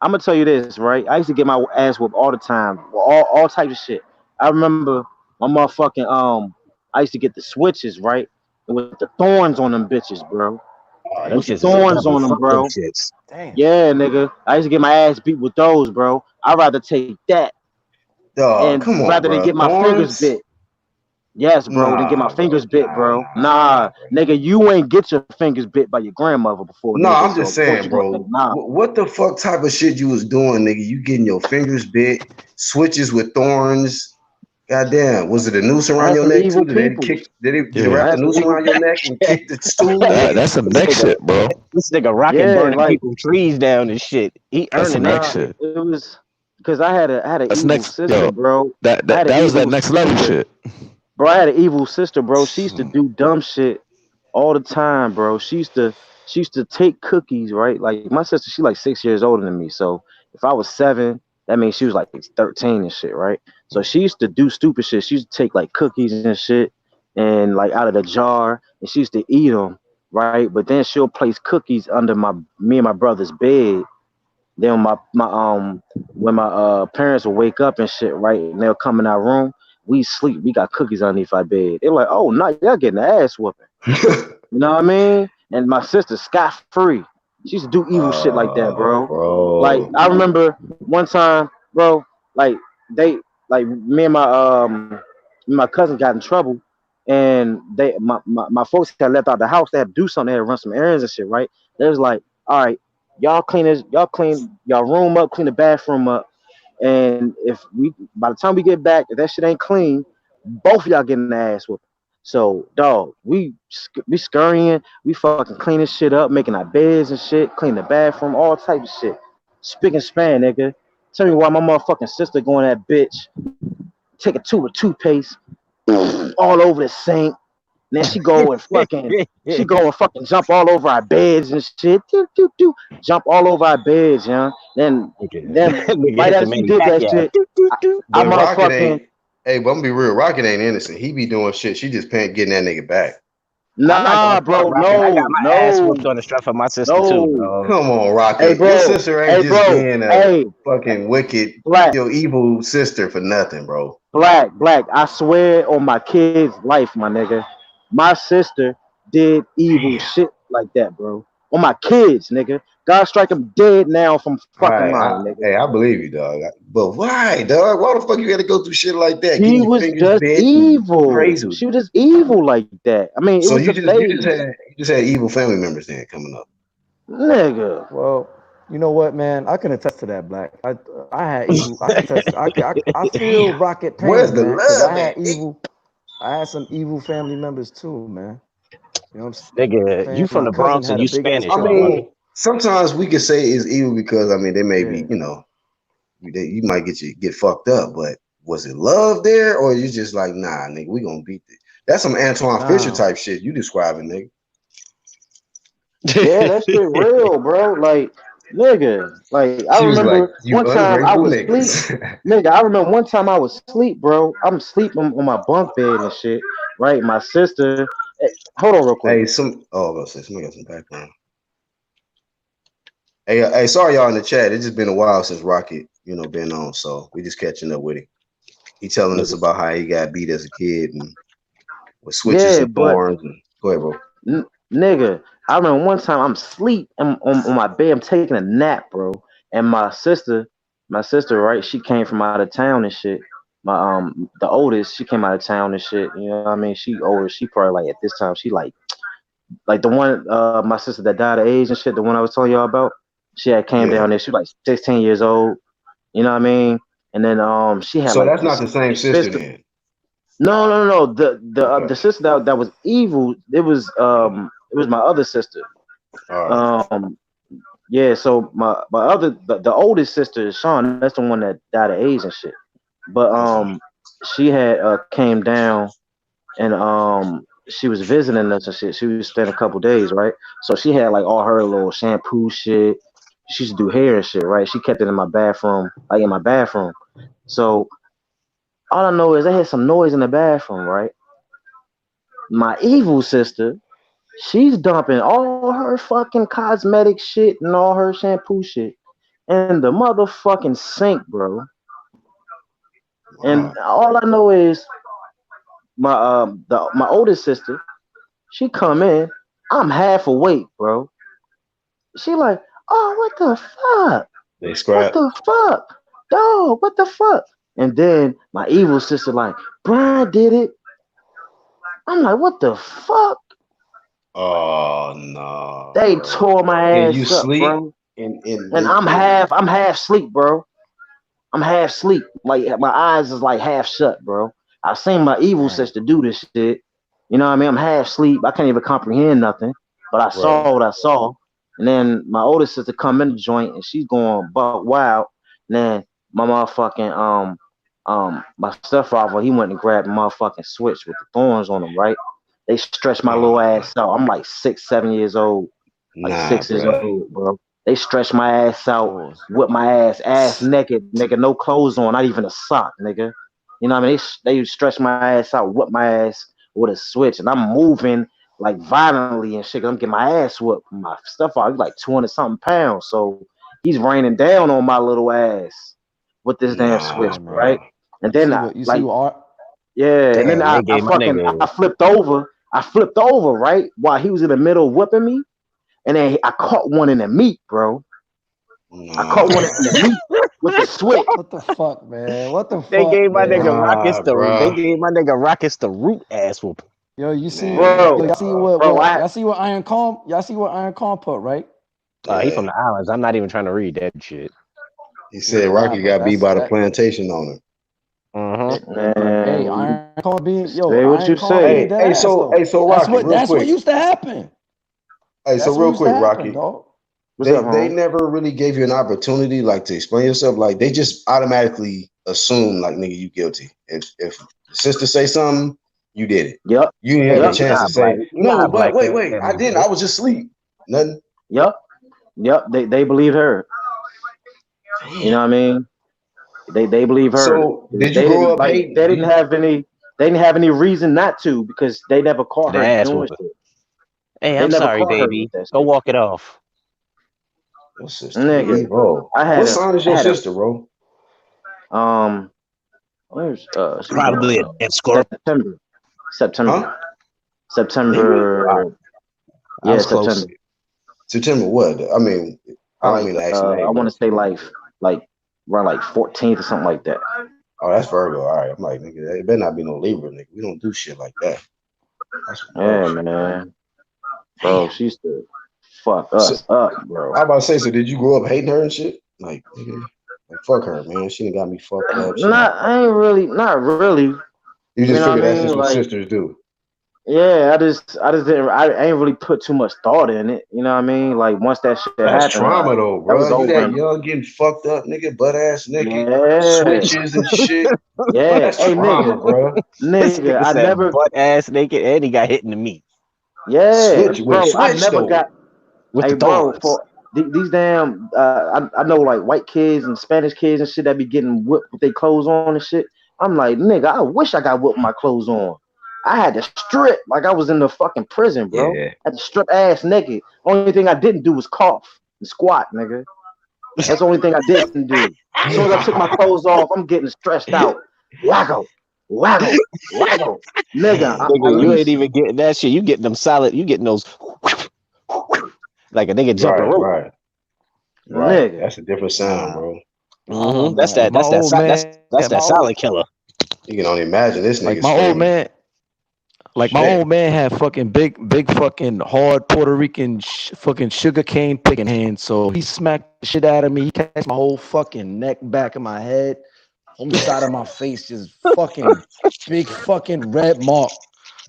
I'm gonna tell you this, right? I used to get my ass whooped all the time, all types of shit. I remember my motherfucking I used to get the switches, right, with the thorns on them bitches, bro. Oh, them With the shits is a thorns double. on them, Fuck them bro. shits. Damn. Yeah, nigga. I used to get my ass beat with those, bro. I'd rather take that Dog, and come on, rather than bro. get my fingers Thorns? bit. Yes, bro, than get my Nah, fingers bro. bit, Nah, bro. nah, nah, nah, Nah, bro. nigga, you ain't get your fingers bit by your grandmother before, No, nigga. I'm So just of course saying, you gonna say bro. nah. What the fuck type of shit you was doing, nigga? You getting your fingers bit, switches with thorns. Goddamn, was it a noose I around had your some neck too? evil Did they peoples. kick? Did it Yeah. I wrap the had some noose evil. around your neck and kick the stool, nigga? That's some This next nigga, shit, bro. this nigga Rocket Yeah, burning like people trees down and shit. He That's some earning that next nah, shit. shit. it was because I had an That's evil next, sister, yo. bro. That I that had an that was that evil next level sister, shit. bro. I had an evil sister, bro. She used to do dumb shit all the time, bro. She used to take cookies, right? Like my sister, she like 6 years older than me. So if I was 7, that means she was like 13 and shit, right? So she used to do stupid shit. She used to take like cookies and shit and like out of the jar, and she used to eat them, right? But then she'll place cookies under me and my brother's bed. Then when my parents will wake up and shit, right, and they'll come in our room, we sleep. We got cookies underneath our bed. They're like, oh, no, y'all getting the ass whooping. You know what I mean? And my sister scot free. She used to do evil shit like that, bro. Like Bro. I remember one time, bro. Like they, like me and my cousin got in trouble, and my folks had left out the house. They had to do something. They had to run some errands and shit, right? They was like, all right, y'all clean y'all room up, clean the bathroom up, and if we by the time we get back, if that shit ain't clean, both of y'all getting the ass whooping. So, dog, we scurrying, we fucking cleaning shit up, making our beds and shit, clean the bathroom, all types of shit. Spick and span, nigga. Tell me why my motherfucking sister going that bitch, take a tube of toothpaste all over the sink. And then she go and fucking jump all over our beds and shit. Doo, doo, doo. Jump all over our beds, yeah. Then Nigga right hit the after she did maniac, that yeah. shit, Doot, doot, I, doot. I But Rocket motherfucking ain't. Hey, but I'm gonna be real. Rocket ain't innocent. He be doing shit. She just paying getting that nigga back. I'm not gonna nah, front bro, Rocket. I got no, my ass whooped no, on the strength of my sister too, no. dog. Come on, Hey, Rocket. Your bro, sister ain't hey, just bro, being a hey, fucking wicked, black, your evil sister for nothing, bro. black. I swear on my kid's life, my nigga. My sister did evil Damn. shit like that, bro. On my kids, nigga. God strike him dead now from All fucking right, lying, nigga. hey, I believe you, dog. But why, dog? Why the fuck you got to go through shit like that? She Getting your was fingers just bent and evil. crazy. She was just evil like that. I mean, it So was a phase, you just had evil family members then coming up. nigga. Well, you know what, man? I can attest to that, Black. I had evil. I can attest. I feel Damn. Rocket Where's pain, the man, because love I at, had nigga? evil. I had some evil family members too, man. You know what I'm Nigga, you saying? from My the cousin Bronx had and a you big ass Spanish, I huh, car. Rocket? mean, sometimes we could say it's evil because I mean they may be, Yeah. you might get fucked up, but was it love there or you just like nah, nigga, we gonna beat this? That's some Antoine Fisher Nah. type shit you describing, nigga. Yeah, that shit real, bro. Like, nigga. Like, I She was like, remember you one time I ungrateful was asleep. niggas. Nigga, I remember one time I was asleep, bro. I'm sleeping on my bunk bed and shit. right? My sister. Hold on, real quick. Hey, let's say somebody got some background. Hey, sorry y'all in the chat. It's just been a while since Rocket, been on, so we just catching up with him. He telling us about how he got beat as a kid and with switches and But thorns. Go ahead, bro. nigga, I remember one time I'm asleep on my bed. I'm taking a nap, bro. And my sister, right? She came from out of town and shit. My the oldest, she came out of town and shit. You know what I mean? She older. She probably like at this time she like the one my sister that died of age and shit. The one I was telling y'all about. She had came down there. She was like 16 years old. You know what I mean? And then she had So like that's not the same sister then. No. The sister that was evil. It was my other sister. All right. Yeah. So my other the oldest sister is Sean. That's the one that died of AIDS and shit. But she had came down and she was visiting us and shit. She was spending a couple days, right? So she had like all her little shampoo shit. She used to do hair and shit, right? She kept it in my bathroom, like in my bathroom. So all I know is I had some noise in the bathroom, right? My evil sister, she's dumping all her fucking cosmetic shit and all her shampoo shit in the motherfucking sink, bro. And all I know is my oldest sister, she come in, I'm half awake, bro. She like, oh, what the fuck? They scrap. What the fuck? Dog, what the fuck? And then my evil sister like, Brian did it. I'm like, what the fuck? Oh no. They tore my ass up, sleep? bro. And I'm half sleep, bro. I'm half sleep. Like my eyes is like half shut, bro. I've seen my evil sister do this shit. You know what I mean? I'm half sleep. I can't even comprehend nothing. But I saw what I saw. And then my oldest sister come in the joint and she's going buck wild. And then my motherfucking my stepfather, he went and grabbed a motherfucking switch with the thorns on him, right? They stretched my little ass out. I'm like 6, 7 years old. Like 6 years old, bro. They stretched my ass out, whipped my ass naked, nigga, no clothes on, not even a sock, nigga. You know what I mean? They stretched my ass out, whipped my ass with a switch, and I'm moving like violently and shit. 'Cause I'm getting my ass whooped. My stuff out, he's like 200 something pounds, so he's raining down on my little ass with this damn switch, right? And then you see what yeah, and then I flipped over. I flipped over, right, while he was in the middle whipping me. And then I caught one in the meat, bro. I caught one in the meat with the switch. What the fuck, man? What the fuck? They gave my man? nigga Rockets the root ass whoop. Yo, you see, bro, y'all see what y'all see what Iron Calm put, right? He from the islands. I'm not even trying to read that shit. He said Rocky got beat by the plantation owner. Hey, Iron Calm being so Rocky, that's what used to happen. Hey, so real quick, Rocky, they never really gave you an opportunity like to explain yourself. Like they just automatically assume like nigga you guilty. If the sister say something, you did it. Yep. You didn't have a chance to say no. But wait, I didn't. I was just asleep. Nothing. Yep. They believe her. You know what I mean? They believe her. So did you grow up hating? They didn't have any reason not to because they never caught her doing shit. Hey, I'm sorry, baby. Go walk it off. Your sister, nigga, bro. What sign is your sister, bro? Where's probably at Scorpio. September. Yeah, September. September what? I mean, I don't mean to ask you. I want to say like around like 14th or something like that. Oh, that's Virgo. All right. I'm like, nigga, it better not be no Libra, nigga. We don't do shit like that. Yeah, man. Bro, she used to fuck us up, bro. I was about to say, so did you grow up hating her and shit? Like, nigga, like fuck her, man. She done got me fucked up. Not really. You just figured that's just what sisters do. Yeah, I ain't really put too much thought in it. You know what I mean? Like once that shit happened. That's trauma though, bro. You that young getting fucked up, nigga, butt ass nigga, switches and shit. Yeah, that's trauma, bro. Nigga, I never butt ass naked and he got hit in the meat. Yeah, bro, I never got. With the thorns. For these damn, I know like white kids and Spanish kids and shit that be getting whipped with their clothes on and shit. I'm like, nigga, I wish I got whipped with my clothes on. I had to strip like I was in the fucking prison, bro. Yeah. I had to strip ass naked. Only thing I didn't do was cough and squat, nigga. That's the only thing I didn't do. As soon as I took my clothes off, I'm getting stressed out. Waggle, waggle, waggle. Nigga, I Nigga, you ain't used even getting that shit. You getting them solid. You getting those like a nigga jumping Right, rope. right, right. nigga. That's a different sound, Nah, bro. I don't know, That's man. that. My That's that. old man, That's that silent killer. You can only imagine this like nigga my old screaming. man, like my Shit. old man had fucking big fucking hard Puerto Rican fucking sugar cane picking hands. So he smacked the shit out of me. He catch my whole fucking neck, back of my head, whole side of my face, just fucking big fucking red mark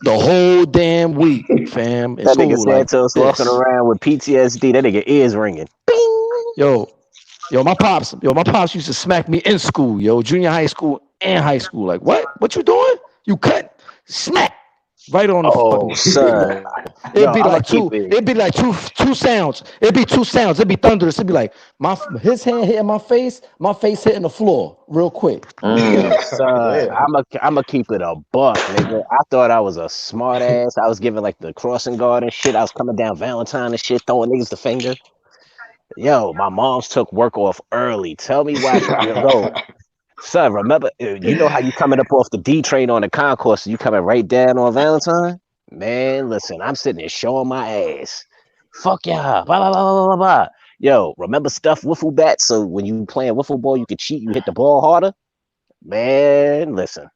the whole damn week, fam. In That nigga school like Santos walking this. around with PTSD. That nigga ears ringing. Bing! Yo, my pops used to smack me in school, yo, junior high school and high school. Like, what you doing? You cut, smack, right on the Oh, fucking son. forehead. Yo, It'd be I'ma like keep two. it. It'd be like two sounds. It'd be two sounds. It'd be thunderous. It'd be like his hand hitting my face hitting the floor real quick. Mm. Son, Damn. I'ma keep it a buck, nigga. I thought I was a smart ass. I was giving like the crossing guard and shit. I was coming down Valentine and shit, throwing niggas the finger. Yo, my mom's took work off early. Tell me why she yo, son, remember you know how you coming up off the D train on the concourse and you coming right down on Valentine? Man, listen, I'm sitting there showing my ass. Fuck yeah. Blah, blah, blah, blah, blah, blah. Yo, remember stuff wiffle bats? So when you playing wiffle ball, you could cheat, you hit the ball harder? Man, listen.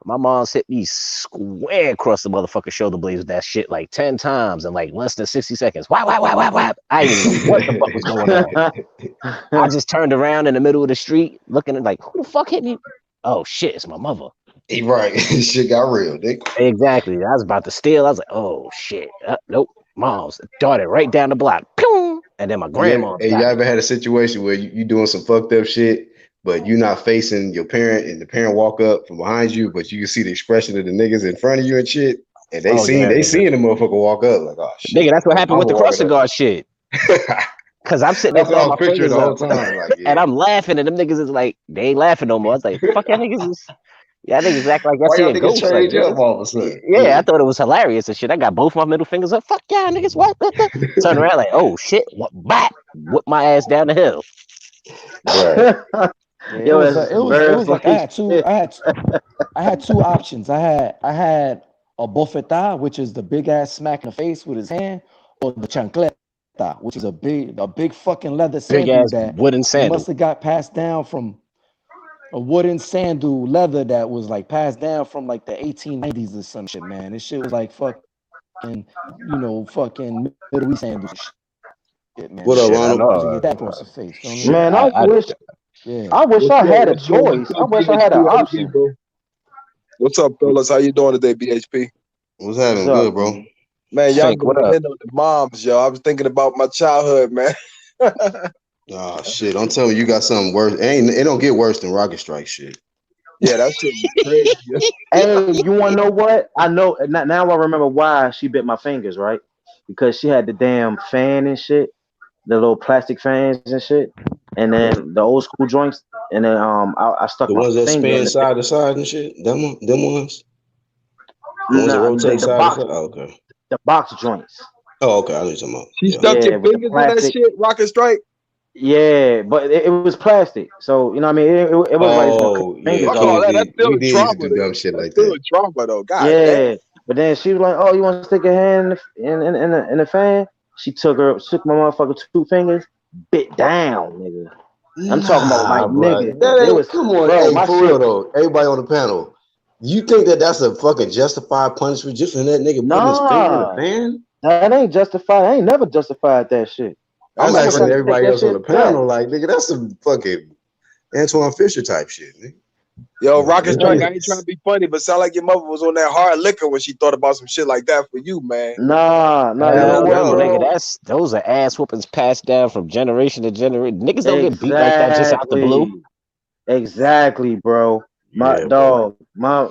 My mom's hit me square across the motherfucking shoulder blades with that shit like 10 times in like less than 60 seconds. Whap, whap, whap, whap, whap. I didn't even know what the fuck was going on. I just turned around in the middle of the street looking at like, who the fuck hit me? Oh shit, it's my mother. He right. Shit got real, nigga. Exactly. I was about to steal. I was like, oh shit. Nope. Mom's darted right down the block. Pew! And then my grandma Hey, you ever had a situation where you doing some fucked up shit, but you're not facing your parent, and the parent walk up from behind you, but you can see the expression of the niggas in front of you and shit, and they Oh, yeah, nigga. seeing the motherfucker walk up like, oh shit. Nigga, that's what happened with the Mama walking crossing up. guard shit. Cause I'm sitting there That's what I throwing was my picturing fingers the whole up, time. Like, yeah. and I'm laughing, and them niggas is like, they ain't laughing no more. I was like, fuck y'all niggas is, y'all niggas act like y'all Why y'all seeing niggas ghosts. Like, change up all of a sudden? yeah, I thought it was hilarious and shit. I got both my middle fingers up. Fuck y'all niggas, what? Turn around like, oh shit, what? Back, whip my ass down the hill. Right. Yeah, Yo, it was like I had two options. I had a bofetada, which is the big ass smack in the face with his hand, or the chancleta, which is a big fucking leather Big sandal ass that wooden he sandal. must have got passed down from a wooden sandal leather that was like passed down from like the 1890s or some shit, man. This shit was like fucking Middle East sandals and shit, man. What up, Shit, I Ronald? To get know. that across the face. You know what I mean? Shit, Man, Yeah. I wish I had a What's good? choice. I wish I had an option. Bro? What's up, fellas? How you doing today, BHP? What's happening? What's up? Good, bro. Man, y'all Fink, what going up? in on the moms, yo. I was thinking about my childhood, man. Oh shit! Don't tell me you got something worse. It don't get worse than Rocket Strike shit. Yeah, that shit was crazy. yo. Hey, you want to know what? I know now. I remember why she bit my fingers, right? Because she had the damn fan and shit, the little plastic fans and shit, and then the old school joints, and then I stuck The my ones that finger spin in side to side and shit. Them ones. The ones that nah, rotate the side to box, side. Oh, okay. the box joints. Oh, okay. I know what you're talking about. She Yeah. stuck Yeah, your with the fingers in that plastic. shit, Rocket Strike. Yeah, but it was plastic, so you know what I mean. It wasn't like it's gonna cut Oh, your yeah. fingers Fuck off. all that. That's still We a did used to trauma, do though. dumb shit That's like still that. a trauma, though. God damn. Yeah, but then she was like, "Oh, you want to stick your hand in the fan?" She took my motherfucker 2 fingers, bit down, nigga. I'm talking about like Nah, bro. nigga. That It ain't. was Come on, bro. hey, My for real shit. though. Everybody on the panel. You think that that's a fucking justified punishment just for that nigga putting his finger in the Nah, fan? that ain't justified. I ain't never justified that shit. I'm That's I wish asking I crazy. could take everybody that else on shit the back. panel, like, nigga, that's some fucking Antoine Fisher type shit, nigga. Yo, Like, Rocket Strike, I ain't trying yes. to be funny, but sound like your mother was on that hard liquor when she thought about some shit like that for you, man. Nah. You know Hell what, no, nigga. bro? Those are ass whoopings passed down from generation to generation. Niggas don't get beat like that just out the blue. Exactly, bro. My Yeah, bro. dog, my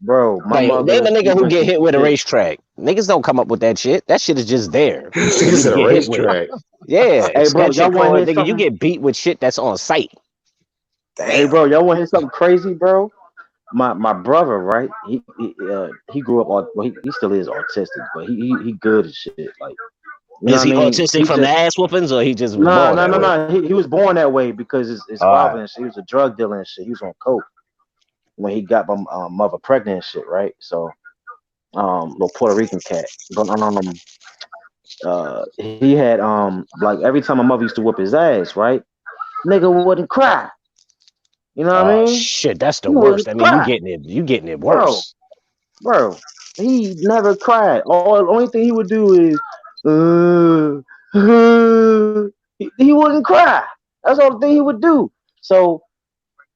bro, my Like, name a mother, nigga who when get she hit with a did, racetrack. Niggas don't come up with that shit. That shit is just there This for you nigga's to at a get hit with. racetrack. Yeah, hey, bro, extension y'all want to cord, hear nigga. You something? get beat with shit that's on site. Hey, Damn. bro, y'all want to hear something crazy, bro? my brother, right? He grew up well, he still is autistic, but he good as shit. Like, you know what Is I he mean? autistic He from the just ass whoopings, or he just was nah born nah that nah way? nah. He was born that way because his All father right. and shit, he was a drug dealer and shit. He was on coke when he got my mother pregnant and shit, right? So little Puerto Rican cat, but he had like every time my mother used to whip his ass, right? Nigga wouldn't cry. You know what I Oh mean? shit, that's the He wouldn't worst. I mean, cry, you getting it bro. worse. Bro, he never cried. All the only thing he would do is, he wouldn't cry. That's all the thing he would do. So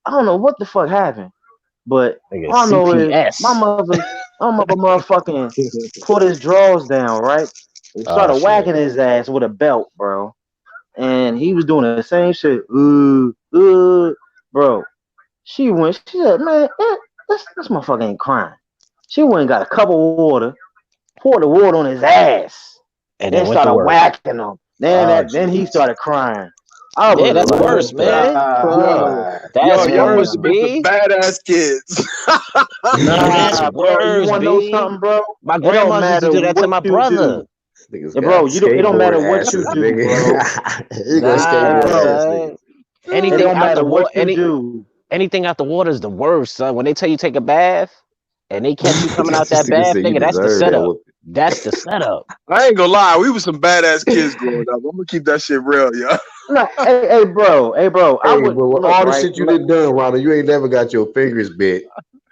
I don't know what the fuck happened, but Nigga, all I know is CPS. my mother motherfucking put his drawers down, right? And Oh started shit. whacking his ass with a belt, bro. And he was doing the same shit. Bro. She went. She said, "Man, this motherfucker ain't crying." She went and got a cup of water, poured the water on his ass, And then then went to started work. whacking him. Oh Then he jeez. started crying. I Yeah, was that's like, worse, What the man. Yo, fuck? That's yo, y'all must worse, have been damn. some B. badass kids. That's Nah, bro. You worse, want to know B. something, bro? My It don't grandmas used to matter do that to what my you brother. do. Niggas Yeah, bro. got You don't. It don't skateboard matter what you asses, do, bro. nigga. You go Hey, skateboard Nah, bro. ass son. niggas. It Anything don't out the matter water, what you do. anything out the water is the worst, son. When they tell you take a bath and they catch you coming out This that nigga bath, said you nigga, that's the deserve that setup. whooping. That's the setup. I ain't gonna lie, we was some badass kids growing up. I'm gonna keep that shit real, yo. Nah, hey, bro. I Hey, would but with look all the right, shit you done done, Ronald, you ain't never got your fingers bit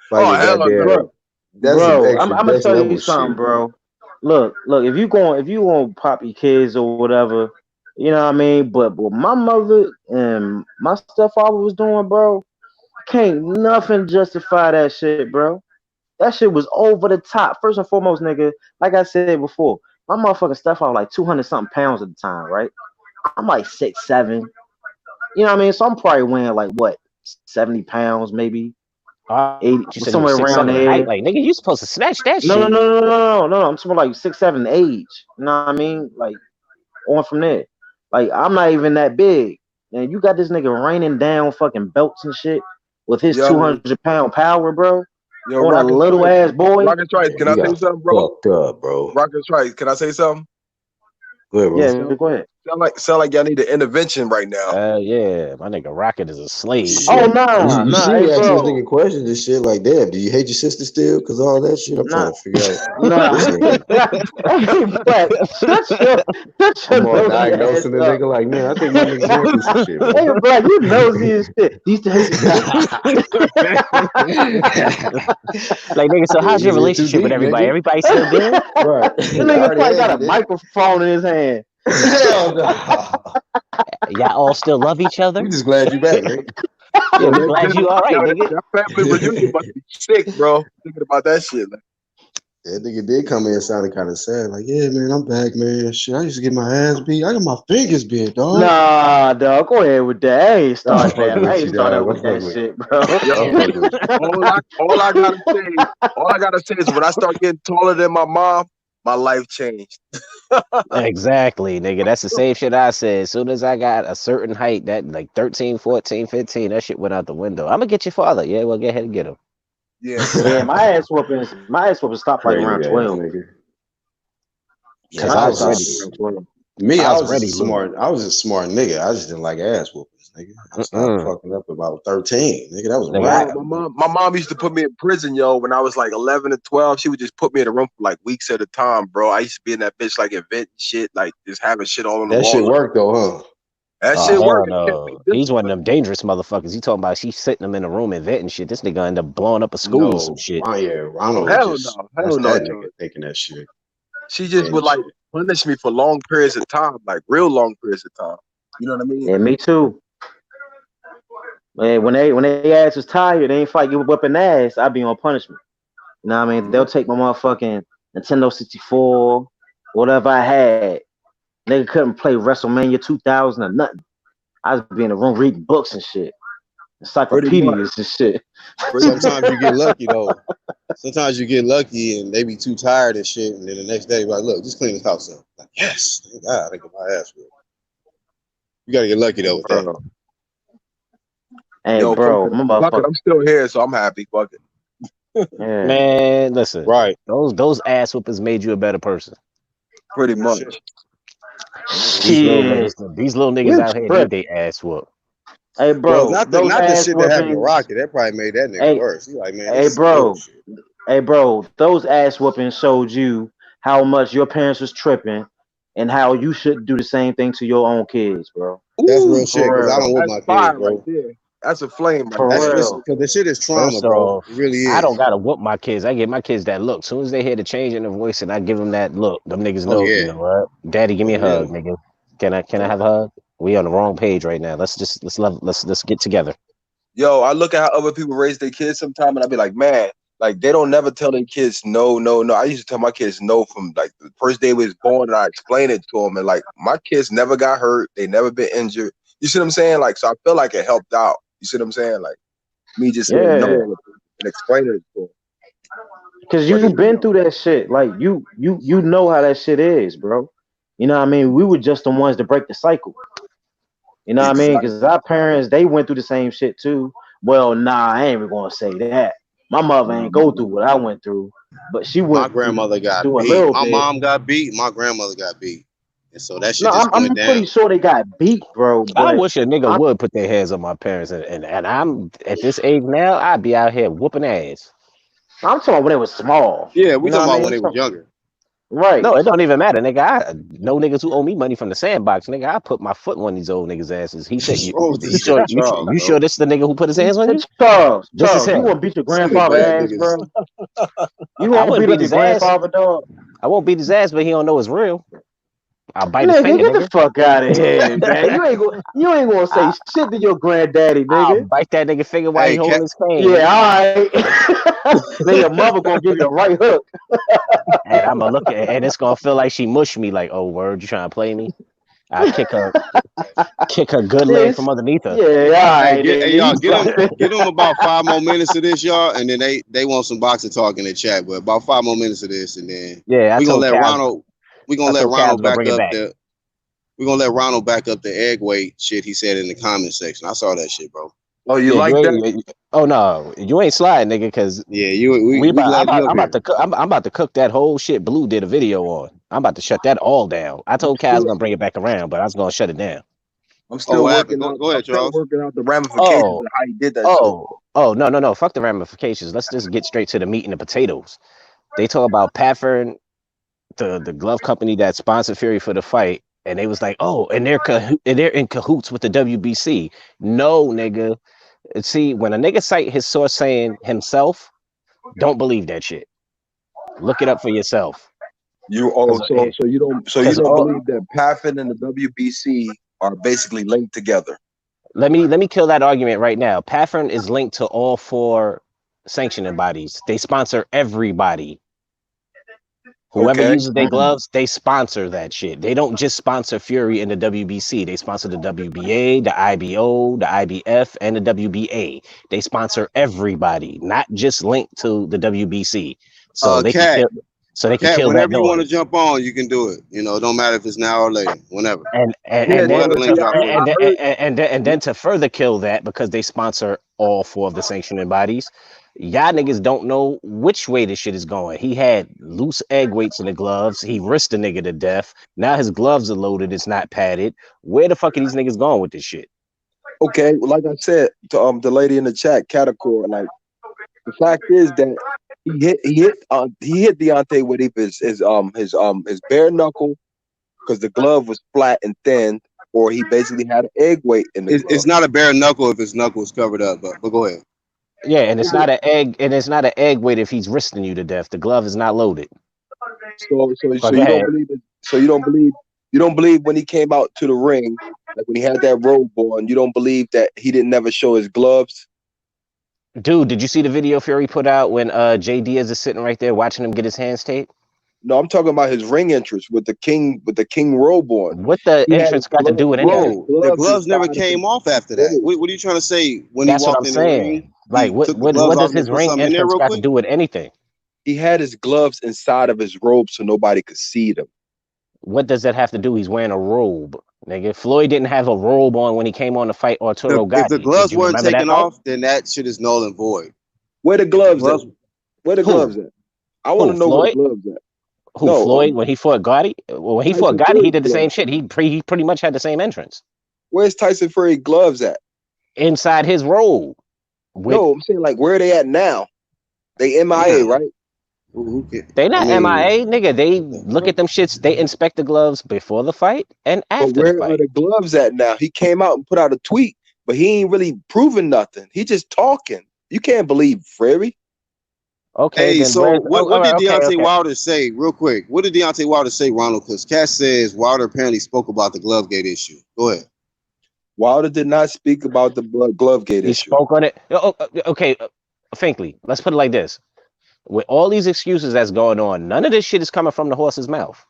by Oh your hell no. bro. goddamn. That's some Bro, extra I'm gonna next tell you level something, shit. bro. Look, if you going pop your kids or whatever, you know what I mean. But what my mother and my stepfather was doing, bro, can't nothing justify that shit, bro. That shit was over the top. First and foremost, nigga, like I said before, my motherfucking stepfather like 200 something pounds at the time, right? I'm like 6'7". You know what I mean? So I'm probably weighing like what 70 pounds, maybe You 80, said you were somewhere around 6'7" height. there. Like, nigga, you supposed to snatch that No, no, shit. no, no, no, no, no. I'm talking like 6'7" age. You know what I mean? Like on from there. Like I'm not even that big. And you got this nigga raining down fucking belts and shit with his Yo, 200-pound power, bro, yo, on a Rocket little Strike. ass boy. Rocket Strike, Yeah, can he I say got something, bro? fucked up, bro. Rocket Strike, can I say something? Go ahead, bro. Yeah, Sound, go ahead. sound like y'all need an intervention right now. Yeah, my nigga Rocket is a slave. Oh Shit. nah, You nah, see hey me asking this bro, nigga questions and shit like, damn, do you hate your sister still? Because all that shit, I'm nah, trying to figure out nah. this nigga. Hey, Black, shut I'm your all nosy ass diagnosing the up. nigga like, man, I think my nigga going through some shit, man. Hey, Black, you nosy as shit. You used to hate your sister. Like, nigga, so Yeah, how's your you in too relationship with deep, everybody? nigga. Everybody still good? Right. The I nigga already probably had got you, a nigga. microphone in his hand. Hell no. Y'all all still love each We other? just glad you back, nigga. Yeah, Yo, we glad you all right, nigga. that family reunion must be sick, bro. Thinking about that shit. Like, That nigga did come in sounding kind of sad. Like, yeah, man, I'm back, man. Shit, I used to get my ass beat. I got my fingers bit, dog. Nah, dog, go ahead with that. I ain't Nah, I'm start fucking that. I with ain't you, start dog. out I'm with that fucking with shit, bro. yo, you. I'm fucking with you. all I gotta say is when I start getting taller than my mom, my life changed. Exactly, nigga. That's the same shit I said. As soon as I got a certain height, that like 13, 14, 15, that shit went out the window. I'm gonna get your father. Yeah, well, go ahead and get him. Yeah, Yeah, exactly. my ass whooping stopped like around Crazy ass 12. nigga. Cause Yeah, My I shit I was was stopped ready. around just 12. me. I I was was ready, just Lou. smart. I was a smart nigga. I just didn't like ass whoopings, nigga. I stopped Mm-mm. fucking up about 13, nigga. That was a Nigga, wrap. Yo, my mom used to put me in prison, yo, when I was like 11 and 12. She would just put me in a room for like weeks at a time, bro. I used to be in that bitch like inventing shit, like just having shit all on the That wall. shit worked though, huh? That oh shit hell worked. It kept me no. He's one of disciplined. them dangerous motherfuckers. You talking about she sitting him in a room inventing shit. This nigga end up blowing up a school or some No, shit. Ronald was Hell just no. that's Hell no, that John. nigga thinking that shit. She just would And like shit. punish me for long periods of time, like real long periods of time. You know what I mean? Yeah, me too. Man, when they ass was tired, they ain't fight you whipping ass. I be on punishment. You know what I mean? They'll take my motherfucking Nintendo 64, whatever I had. Nigga couldn't play WrestleMania 2000 or nothing. I was be in the room reading books and shit, Pretty much. encyclopedias and shit. Pretty much. Sometimes you get lucky though. Sometimes you get lucky and they be too tired and shit, and then the next day you're like, look, just clean this house up. Like, yes, thank God, I get my ass whipped. You gotta get lucky though with that. Bro. Hey, Yo, fuck bro, it. my Fuck it. motherfucker. I'm still here, so I'm happy. Fuck it. Yeah. Man, listen, Right. those ass whoopers made you a better person. Pretty For sure. much. These little Shit. niggas, these little niggas You out here need trip. they ass whooped. Hey, Well, bro, those not the ass shit that happened to whoopings. Rocky. That probably made that nigga Hey, worse. He like, man, hey, this is bro. bullshit. Hey, bro. Those ass whoopings showed you how much your parents was tripping, and how you should do the same thing to your own kids, bro. That's real Ooh, shit. Cause For I real. don't whoop that's my kids, fire right bro. there. That's a flame right For That's there. it's real. because the shit is trauma, First bro. off, It really I don't is. gotta whoop my kids. I give my kids that look. As soon as they hear the change in the voice and I give them that look, them niggas Oh know, you yeah. know what? Daddy, give me Oh a yeah. hug, nigga. Can I have a hug? We on the wrong page right now. Let's get together. Yo, I look at how other people raise their kids sometimes, and I be like, man, like they don't never tell their kids no, no, no. I used to tell my kids no from like the first day they was born, and I explained it to them, and like my kids never got hurt, they never been injured. You see what I'm saying? Like, so I feel like it helped out. You see what I'm saying? Like me just saying no Yeah. and explaining it to them. Cause But you've been through that shit. Like you know how that shit is, bro. You know what I mean? We were just the ones to break the cycle. You know what I mean? exactly. Because our parents, they went through the same shit too. Well, nah, I ain't even gonna say that. My mother ain't go through what I went through, but she My went grandmother got through a beat. little My bit. mom got beat. My grandmother got beat. And so that No, shit just went I'm pretty down. sure they got beat, bro. I But wish a nigga I'm would put their hands on my parents, and I'm at this age now. I'd be out here whooping ass. I'm talking about when they was small. Yeah, we You know talking what I about when mean? they was So, younger. right. No, it don't even matter, nigga. I know niggas who owe me money from the sandbox, nigga. I put my foot in one of these old niggas' asses. He said, What's wrong with you this sure, nigga Charles, you sure bro? this the nigga who put his hands on Hey, you? This is Charles, you him. gonna beat your This nigga grandfather bad ass, niggas. bro? You I gonna wouldn't beat up beat your his ass. grandfather, dog? I won't beat his ass, but he don't know it's real. I'll bite his Nigga, finger, get the nigga. fuck out of here, man. You ain't gonna say I, shit to your granddaddy, I'll nigga. bite that nigga finger while he Hey, holding cat. his cane, Yeah, nigga. all right. Then your mother gonna give you a right hook. And I'm gonna look at, and it's gonna feel like she mushed me, like, oh word, you trying to play me? I kick her good leg This, from underneath her. yeah, all Hey, right, hey then y'all, you got it. get them about 5 more minutes of this, y'all, and then they want some boxing talk in the chat. But about 5 more minutes of this, and then Yeah, we gonna let Ronald I told Kaz gonna back bring it up back. the we gonna let Ronald back up the egg weight shit he said in the comment section. I saw that shit, bro. Oh, you Yeah, like that? oh no, you ain't sliding, nigga, because Yeah, we glad you up I'm about here. to cook. I'm about to cook that whole shit. Blue did a video on. I'm about to shut that all down. I I'm told Kaz still gonna bring it back around, but I was gonna shut it down. I'm Oh, still what happened? working out. Go I'm ahead, still Charles. working out the ramifications Oh, of how he did that shit. no, no. Fuck the ramifications. Let's just get straight to the meat and the potatoes. They talk about Paffern, the glove company that sponsored Fury for the fight, and they was like, oh, and they're in cahoots with the WBC. No, nigga. See, when a nigga cite his source saying himself, don't believe that shit. Look it up for yourself. Cause, So you cause don't all believe that Paffin and the WBC are basically linked together. let me kill that argument right now. Paffern is linked to all four sanctioning bodies. They sponsor everybody. Whoever Okay. uses their gloves, they sponsor that shit. They don't just sponsor Fury and the WBC. They sponsor the WBA, the IBO, the IBF, and the WBA. They sponsor everybody, not just linked to the WBC. So they can Cat, kill. So they can kill that whenever you want to noise. jump on, you can do it. You know, it don't matter if it's now or later. Whenever. And and, Yeah, and We'll let then the so link to, yeah, drop for you. and, I then- heard. and then to further kill that, because they sponsor all four of the sanctioning bodies, y'all niggas don't know which way this shit is going. He had loose egg weights in the gloves. He risked the nigga to death. Now his gloves are loaded. It's not padded. Where the fuck are these niggas going with this shit? Okay, well, like I said to the lady in the chat, Catacor, like the fact is that he hit Deontay with his bare knuckle because the glove was flat and thin, or he basically had an egg weight in the It's glove. not a bare knuckle if his knuckle is covered up, but go ahead. Yeah, and it's not an egg weight if he's risking you to death. The glove is not loaded. So But go you don't ahead. believe it. So you don't believe when he came out to the ring, like when he had that robe on, you don't believe that he didn't never show his gloves. Dude, did you see the video Fury put out when J Diaz is sitting right there watching him get his hands taped? No, I'm talking about his ring entrance with the king robe on. What the He had his entrance got to do with he had his anything? Bro, the gloves gloves never inside of his came off after that. robe. What are you trying to say? When he That's what walked I'm in the ring, saying. Like, he what took the what gloves what off does and then his put ring something in there entrance real got to quick? do with anything? He had his gloves inside of his robe so nobody could see them. What does that have to do? He's wearing a robe, nigga. Floyd didn't have a robe on when he came on to fight Arturo If the Gatti. Did gloves you weren't remember that taken fight? off, then that shit is null and void. Where the If the gloves at? gloves Where the Who? gloves at? I want Who? to know where the Floyd? gloves at. Who? No, Floyd when he fought Gotti? Well, when he fought Tyson Gotti, he Fury did the same gloves. shit. He pretty much had the same entrance Where's Tyson Fury gloves at? inside his robe. With No, I'm saying like where are they at now? They MIA, Yeah. right? Who can, they I not mean, MIA, nigga. They look at them shits. They inspect the gloves before the fight and But after the where are fight. the gloves at now? He came out and put out a tweet, but he ain't really proving nothing. He just talking. You can't believe Fury. Okay, hey, then so where's? Oh, what all right, did okay, Deontay okay. Wilder say? Real quick, what did Deontay Wilder say, Ronald? Because Cass says Wilder apparently spoke about the glove gate issue. Go ahead. Wilder did not speak about the glove gate He issue. spoke on it. Okay, Finkley. Let's put it like this: with all these excuses that's going on, none of this shit is coming from the horse's mouth.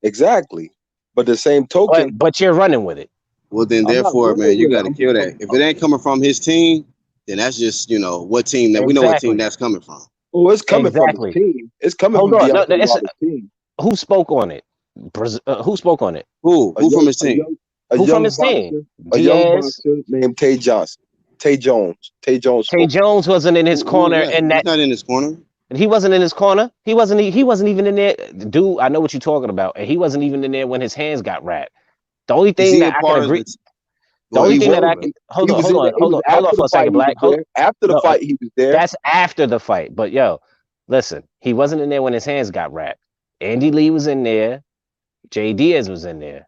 Exactly. But the same token, But you're running with it. Well, then, I'm not therefore, man, running you with it. got to kill that. If it ain't coming from his team, then that's just what team that we know what team Exactly. that's coming from. Oh, it's coming from his Exactly. team. It's coming Hold from on. No, Deontay Wilder's team. who spoke on it? Who spoke on it? Who from his team? Who from his team? A young Diaz. boxer named Tay Johnson. Tay Jones. Tay Jones. Tay Jones wasn't in his Who is corner, that? and He's not in his corner. he wasn't in his corner. He wasn't even in there. Dude, I know what you're talking about, and he wasn't even in there when his hands got wrapped. The only Is thing he a that I can part of agree. it? The Well, only he thing that was. I can He was hold on after for the a second, fight. He Black. was there. After the fight, he was there. That's after the fight. But yo, listen, he wasn't in there when his hands got wrapped. Andy Lee was in there. Jay Diaz was in there.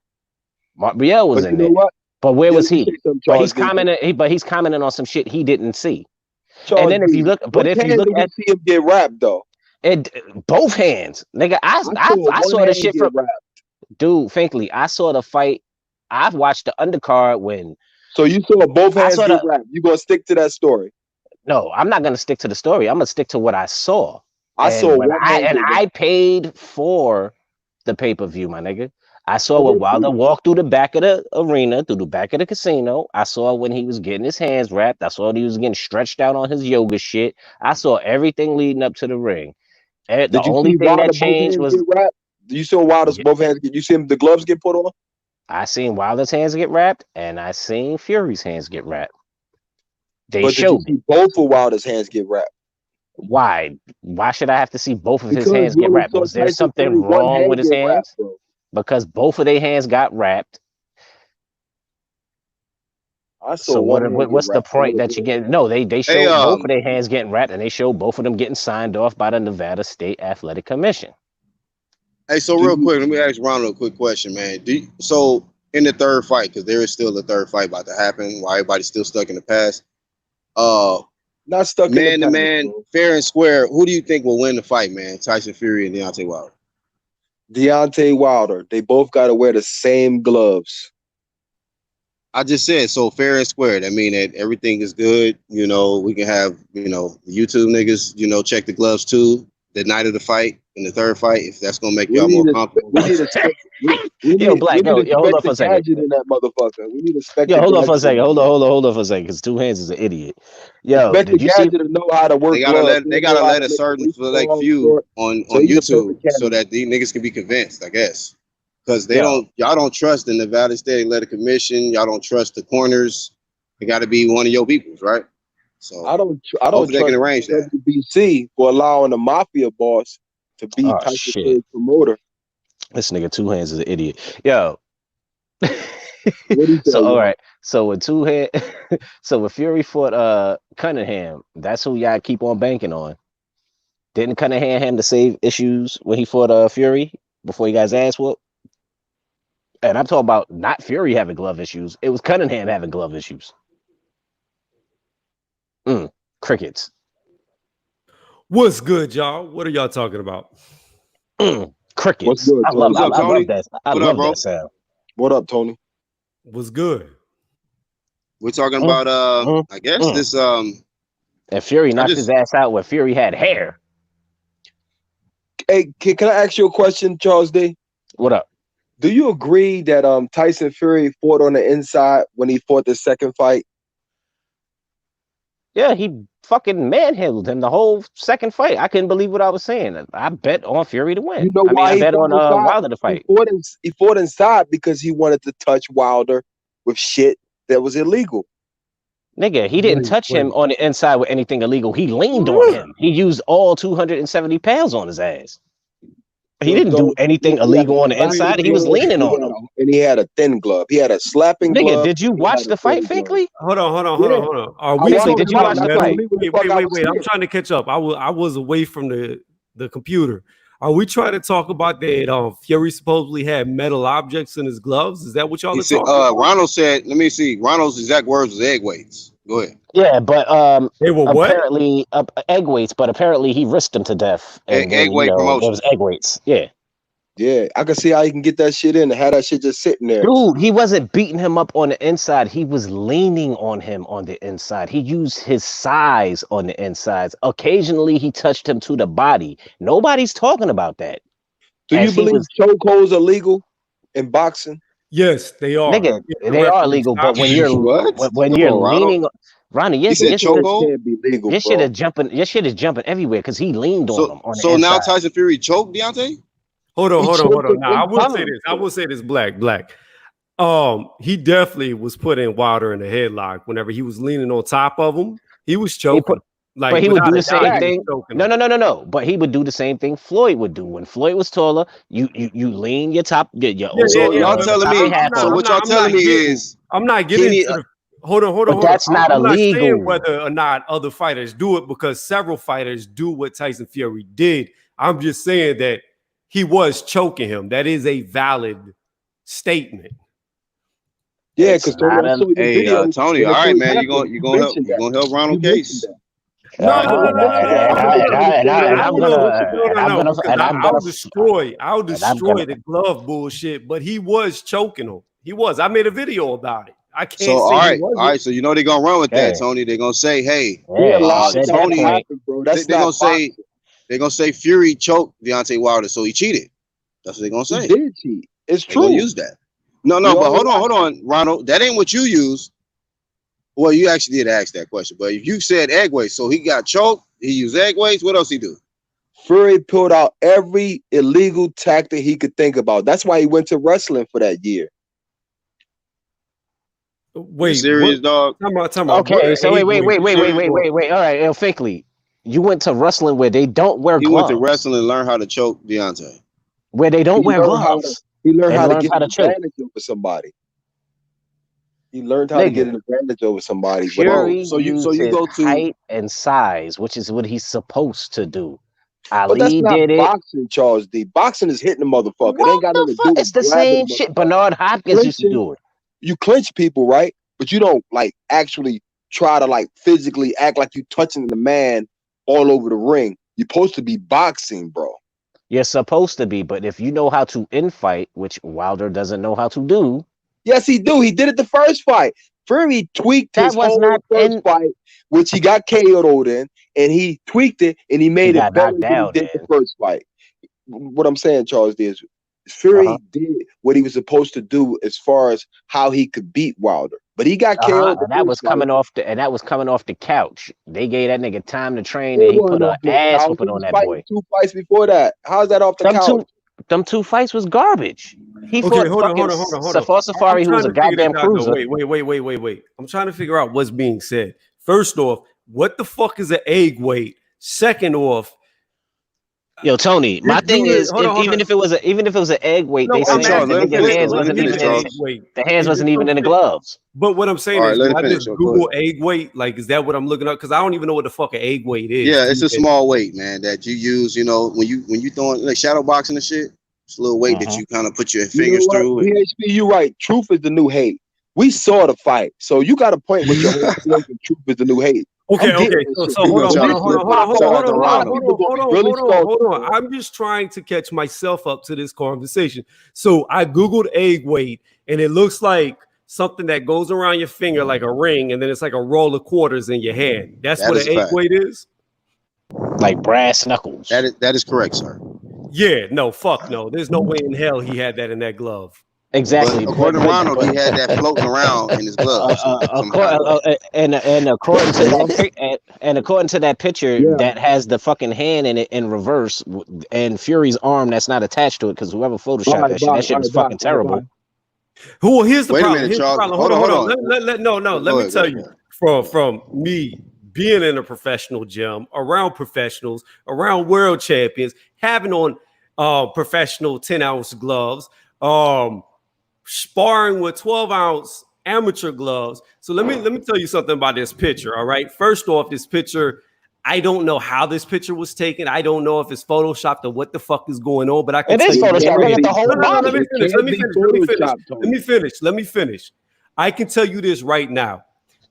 Mark Brielle was But in you know there. what? But where Yeah, was let me he? say something, But Charles he's D. commenting. He's commenting on some shit he didn't see. And Charles then if you D. look, but What if you hand look did we at see him get wrapped though? it, both hands, nigga. I saw I one saw the hand shit get from wrapped. dude. Finkley, I saw the fight. I've watched the undercard when So you saw both I hands saw get the. wrapped. You gonna stick to that story? No, I'm not gonna stick to the story. I'm gonna stick to what I saw. I saw And when one hand get I wrapped. paid for the pay-per-view, my nigga. I saw I what did Wilder too. walked through the back of the arena, through the back of the casino. I saw when he was getting his hands wrapped. I saw when he was getting stretched out on his yoga shit. I saw everything leading up to the ring. The Did you only see thing that Wilder both changed hands was get wrapped? You saw Wilder's both hands get. You see him the gloves get put on? I seen Wilder's hands get wrapped, and I seen Fury's hands get wrapped. They But did you showed see me. both of Wilder's hands get wrapped? Why? Why should I have to see both of his Because hands you get only wrapped? saw Was there Tyson something Fury one wrong with hand his get wrapped, hands? bro. Because both of their hands got wrapped. I saw So one hand get what's the wrapped. So point that you get? No, they Hey, showed both of their hands getting wrapped, and they showed both of them getting signed off by the Nevada State Athletic Commission. so real quick, let me ask Ronald a quick question, man. So in the third fight, because there is still a third fight about to happen, while everybody's still stuck in the past. Not stuck in the Man to past, man, bro. fair and square. Who do you think will win the fight, man? Tyson Fury and Deontay Wilder. Deontay Wilder. They both got to wear the same gloves. I just said so fair and square. That mean that everything is good. We can have YouTube niggas. Check the gloves too. The night of the fight in the third fight, if that's gonna make y'all more comfortable. We need a Yo, Black, we need yo, hold on for a second. gadget in that motherfucker. We need a spec. Yo, hold on for a second. Hold on for a second, because Two Hands is an idiot. Yo, Spec the did you see? gadget to know how to work They gotta gloves. let a certain select few on YouTube so that these niggas can be convinced, I guess. Because y'all don't trust the Nevada State Athletic Commission. Y'all don't trust the corners. It got to be one of your peoples, right? So I don't hopefully they trust can arrange that. WBC for allowing the mafia boss to be Tyson Fury's promoter. This nigga Two Hands is an idiot. Yo. What do you say, So all right. So with so when Fury fought Cunningham, that's who y'all keep on banking on. Didn't Cunningham have to save issues when he fought Fury before he got his ass whooped? And I'm talking about not Fury having glove issues. It was Cunningham having glove issues. Crickets. What's good, y'all? What are y'all talking about? Crickets. What's good, I love Tony? I love that sound. What up, Tony? What's good? We're talking about I guess this And Fury knocked his ass out where Fury had hair. Hey, can I ask you a question, Charles D? What up? Do you agree that Tyson Fury fought on the inside when he fought the second fight? Yeah, he fucking manhandled him the whole second fight. I couldn't believe what I was saying. I bet on Fury to win. You know why I bet fought on Wilder to fight. He fought inside because he wanted to touch Wilder with shit that was illegal. Nigga, he didn't touch him on the inside with anything illegal. He leaned on him. He used all 270 pounds on his ass. He didn't do anything illegal on the inside. He was leaning on him. And he had a thin glove. He had a slapping glove. Nigga, did you watch the fight, Finkley? Hold on. Are we Finkley, did you watch the fight? Wait. I'm trying to catch up. I was away from the computer. Are we trying to talk about that Fury supposedly had metal objects in his gloves? Is that what y'all are talking about? Ronald said, let me see. Ronald's exact words was egg weights. Go ahead. Yeah, but they were apparently egg weights, but apparently he risked him to death. Egg weight promotion. It was egg weights. Yeah. Yeah, I can see how you can get that shit in and have that shit just sitting there. Dude, he wasn't beating him up on the inside. He was leaning on him on the inside. He used his size on the insides. Occasionally, he touched him to the body. Nobody's talking about that. Do you believe chokeholds are legal in boxing? Yes, they are. Nigga, they are legal, but when you're leaning, Ronnie, yes, your shit is jumping everywhere because he leaned on him. So now Tyson Fury choked Deontay? Hold on. Now I will say this, Black. He definitely was putting Wilder in the headlock whenever he was leaning on top of him. He was choking. But he would do the same thing. No. But he would do the same thing Floyd would do. When Floyd was taller, you lean your top. So y'all telling me? So what y'all telling me is I'm not getting into the. Hold on. That's not illegal. I'm not saying whether or not other fighters do it because several fighters do what Tyson Fury did. I'm just saying that he was choking him. That is a valid statement. Yeah, because Tony, all right, man, you gonna help Ronald Case. I'll destroy the glove bullshit, but he was choking him. He was. I made a video about it. I can't say all right. So you know they're gonna run with that, Tony. They're gonna say, hey, Tony, they're gonna say Fury choked Deontay Wilder, so he cheated. That's what they're gonna say. He did cheat. It's true. Use that. No, but hold on, Ronald. That ain't what you use. Well, you actually did ask that question, but if you said egg weights, so he got choked, he used egg weights. What else he do? Fury pulled out every illegal tactic he could think about. That's why he went to wrestling for that year. Wait, serious dog? Time out. Okay, so wait. All right, Finkley, you went to wrestling where they don't wear gloves. He went to wrestling and learn how to choke Deontay. Where they don't wear gloves. He learned how to get an advantage over somebody. He learned how to get an advantage over somebody. Fury so you go to height and size, which is what he's supposed to do. Ali that's not did boxing, Charles D. Boxing is hitting the motherfucker. It ain't got nothing to do with it's the same shit. Bernard Hopkins used to do it. You clinch people, right? But you don't like actually try to like physically act like you touching the man all over the ring. You're supposed to be boxing, bro. You're supposed to be, but if you know how to infight, which Wilder doesn't know how to do. Yes, he do. He did it the first fight. Fury tweaked his whole first fight, which he got KO'd in, and he tweaked it and he made it better than he did the first fight. What I'm saying, Charles, is Fury did what he was supposed to do as far as how he could beat Wilder, but he got KO'd. And that was coming off the couch. They gave that nigga time to train, and he put an ass whooping on that boy. 2 fights before that. How's that off the couch? Them 2 fights was garbage. He fought Safari, who was a goddamn cruiser. Wait. I'm trying to figure out what's being said. First off, what the fuck is an egg weight? Second off, yo, Tony, my thing is, even if it was an egg weight, they said the hands wasn't even in the gloves. But what I'm saying is, do I just Google egg weight? Like, is that what I'm looking up? Because I don't even know what the fuck an egg weight is. Yeah, it's a small weight, man, that you use. You know, when you throwing like shadow boxing and shit, it's a little weight that you kind of put your fingers through. PHP, you right. Truth is the new hate. We saw the fight, so you got a point with your whole truth is the new hate. Okay. So hold on. I'm just trying to catch myself up to this conversation. So I Googled egg weight, and it looks like something that goes around your finger like a ring, and then it's like a roll of quarters in your hand. That's what an egg weight is? Like brass knuckles. That is correct, sir. Yeah, no, fuck no. There's no way in hell he had that in that glove. Exactly. But according to Ronald, he had that floating around in his glove. And according to that picture that has the fucking hand in it in reverse, and Fury's arm that's not attached to it, because whoever photoshopped that shit was fucking terrible. Here's the problem. Wait a minute, Charles. Hold on. Let me tell you. from me being in a professional gym, around professionals, around world champions, having on professional 10-ounce gloves, sparring with 12-ounce amateur gloves. So let me tell you something about this picture. All right. First off, this picture, I don't know how this picture was taken. I don't know if it's photoshopped or what the fuck is going on, but I can It is tell you. Photoshop. Look at the whole body. Let me finish. I can tell you this right now.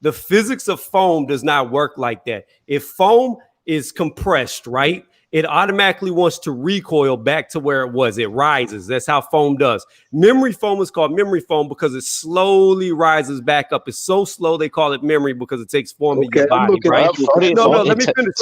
The physics of foam does not work like that. If foam is compressed, right, it automatically wants to recoil back to where it was. It rises. That's how foam does. Memory foam is called memory foam because it slowly rises back up. It's so slow they call it memory because it takes form in your body, right? Let me finish.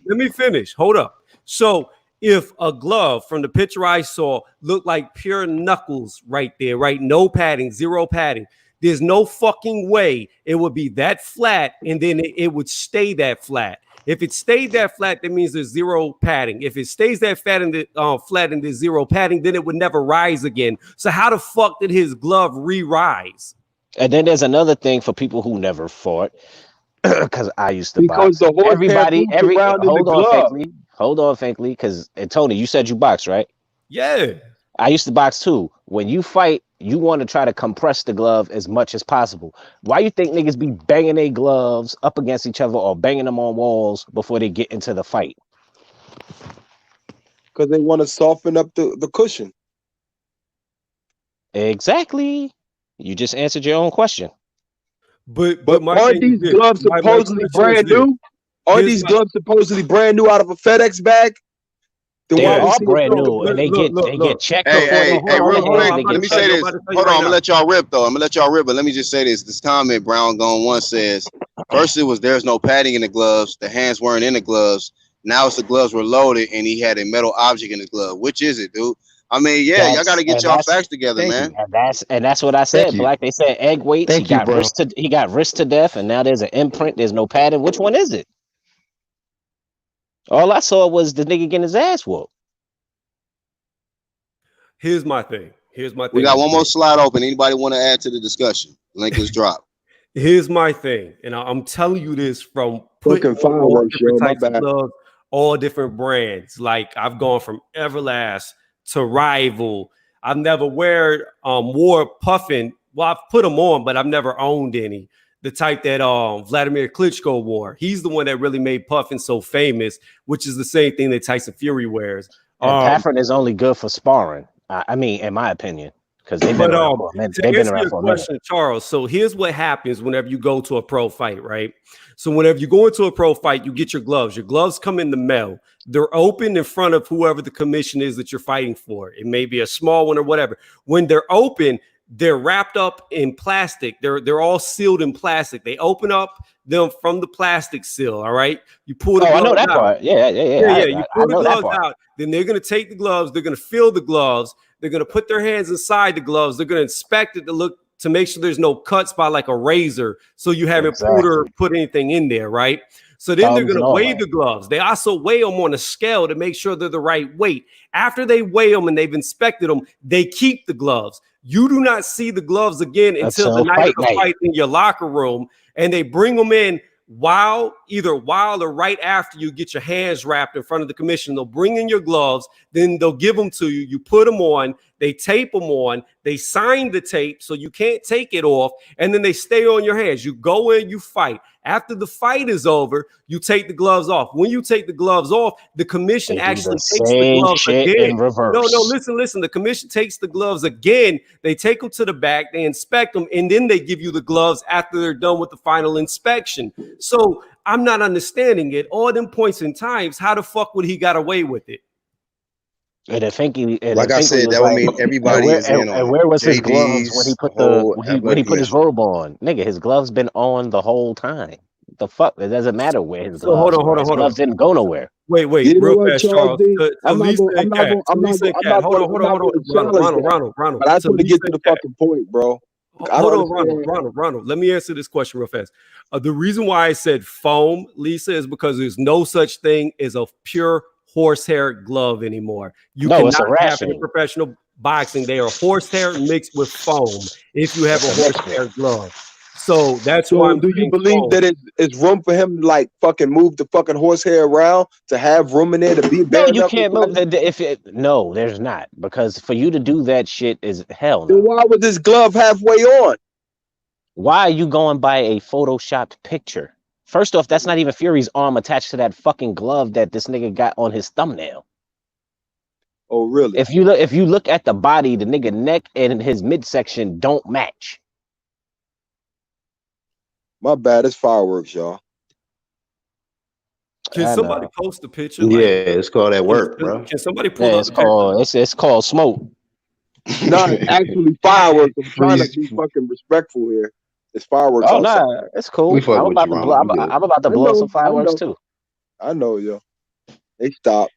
Let me finish. Hold up. So if a glove from the picture I saw looked like pure knuckles right there, right? No padding, zero padding. There's no fucking way it would be that flat and then it would stay that flat. If it stayed that flat, that means there's zero padding. If it stays that flat and there's zero padding, then it would never rise again. So how the fuck did his glove re-rise? And then there's another thing for people who never fought, because I used to box. The Hold on, Finkley, because Tony, you said you box, right? Yeah. I used to box too. When you fight, you want to try to compress the glove as much as possible. Why you think niggas be banging their gloves up against each other or banging them on walls before they get into the fight? Because they want to soften up the cushion. Exactly. You just answered your own question. But aren't these gloves supposedly brand new? Aren't these gloves supposedly brand new out of a FedEx bag? They are brand new, and they get checked. Hey, real quick, let me say this. Hold on, I'm gonna let y'all rip though. But let me just say this. This comment Brown Gone One says, first it was there's no padding in the gloves, the hands weren't in the gloves. Now it's the gloves were loaded and he had a metal object in his glove. Which is it, dude? I mean, yeah, y'all gotta get y'all facts together, man. And that's what I said. Black, they said egg weights. He got wrist to death, and now there's an imprint. There's no padding. Which one is it? All I saw was the nigga getting his ass whooped. Here's my thing. We got one more slide open. Anybody want to add to the discussion? Link is dropped. Here's my thing, and I'm telling you this from putting fireworks, different types of gloves, all different brands. Like I've gone from Everlast to Rival. I've never wore puffin. Well, I've put them on, but I've never owned any. The type that Vladimir Klitschko wore. He's the one that really made puffin so famous, which is the same thing that Tyson Fury wears. And puffin is only good for sparring. I mean, in my opinion, because they've been around for a minute. They've been around for a minute. Charles, so here's what happens whenever you go to a pro fight, right? So whenever you go into a pro fight, you get your gloves. Your gloves come in the mail. They're open in front of whoever the commission is that you're fighting for. It may be a small one or whatever. When they're open, they're wrapped up in plastic. They're all sealed in plastic. They open up them from the plastic seal. All right. You pull the gloves I know that out. Part. Yeah. You pull the gloves out. Then they're going to take the gloves. They're going to fill the gloves. They're going to put their hands inside the gloves. They're going to inspect it to make sure there's no cuts by like a razor. So you haven't put anything in there. Right. So then they're going to weigh the gloves. They also weigh them on a scale to make sure they're the right weight. After they weigh them and they've inspected them, they keep the gloves. You do not see the gloves again until the night of the fight in your locker room, and they bring them in either while or right after you get your hands wrapped in front of the commission. They'll bring in your gloves, then they'll give them to you. You put them on, they tape them on, they sign the tape so you can't take it off, and then they stay on your hands. You go in, you fight. After the fight is over, you take the gloves off. When you take the gloves off, the commission actually takes the gloves again. In reverse. No, listen. The commission takes the gloves again. They take them to the back, they inspect them, and then they give you the gloves after they're done with the final inspection. So I'm not understanding it. All them points in times, how the fuck would he got away with it? And I think I said, that would mean everybody is in on it. And where was his gloves when he put his robe on? Nigga, his gloves been on the whole time. The fuck? It doesn't matter where his gloves. Hold on. Gloves didn't go nowhere. Wait, real fast, Charles. Ronald. But I just want to get to the fucking point, bro. Hold on, Ronald. Let me answer this question real fast. The reason why I said foam, Lisa, is because there's no such thing as a pure horsehair glove anymore. You cannot have in professional boxing. They are horsehair mixed with foam if you have a horsehair glove. So that's So why I'm do you saying believe false. that it's room for him to like fucking move the fucking horsehair around to have room in there to be No, bare you enough? can't move. No, there's not, because for you to do that shit is hell Then no. why was this glove halfway on? Why are you going by a photoshopped picture? First off, that's not even Fury's arm attached to that fucking glove that this nigga got on his thumbnail. Oh, really? If you look at the body, the nigga neck and his midsection don't match. My bad. It's fireworks, y'all. Can I somebody know. post a picture? Yeah, Like, it's called at work, bro. can somebody pull Yeah, up it's the picture? called smoke. Not actually fireworks. I'm trying to Freeze. be fucking respectful here. It's fireworks Oh outside. nah, it's cool. We fuck I'm with about you, to blow. Ron. You good. I'm about to I blow some know, fireworks too. I know, yo. They stopped.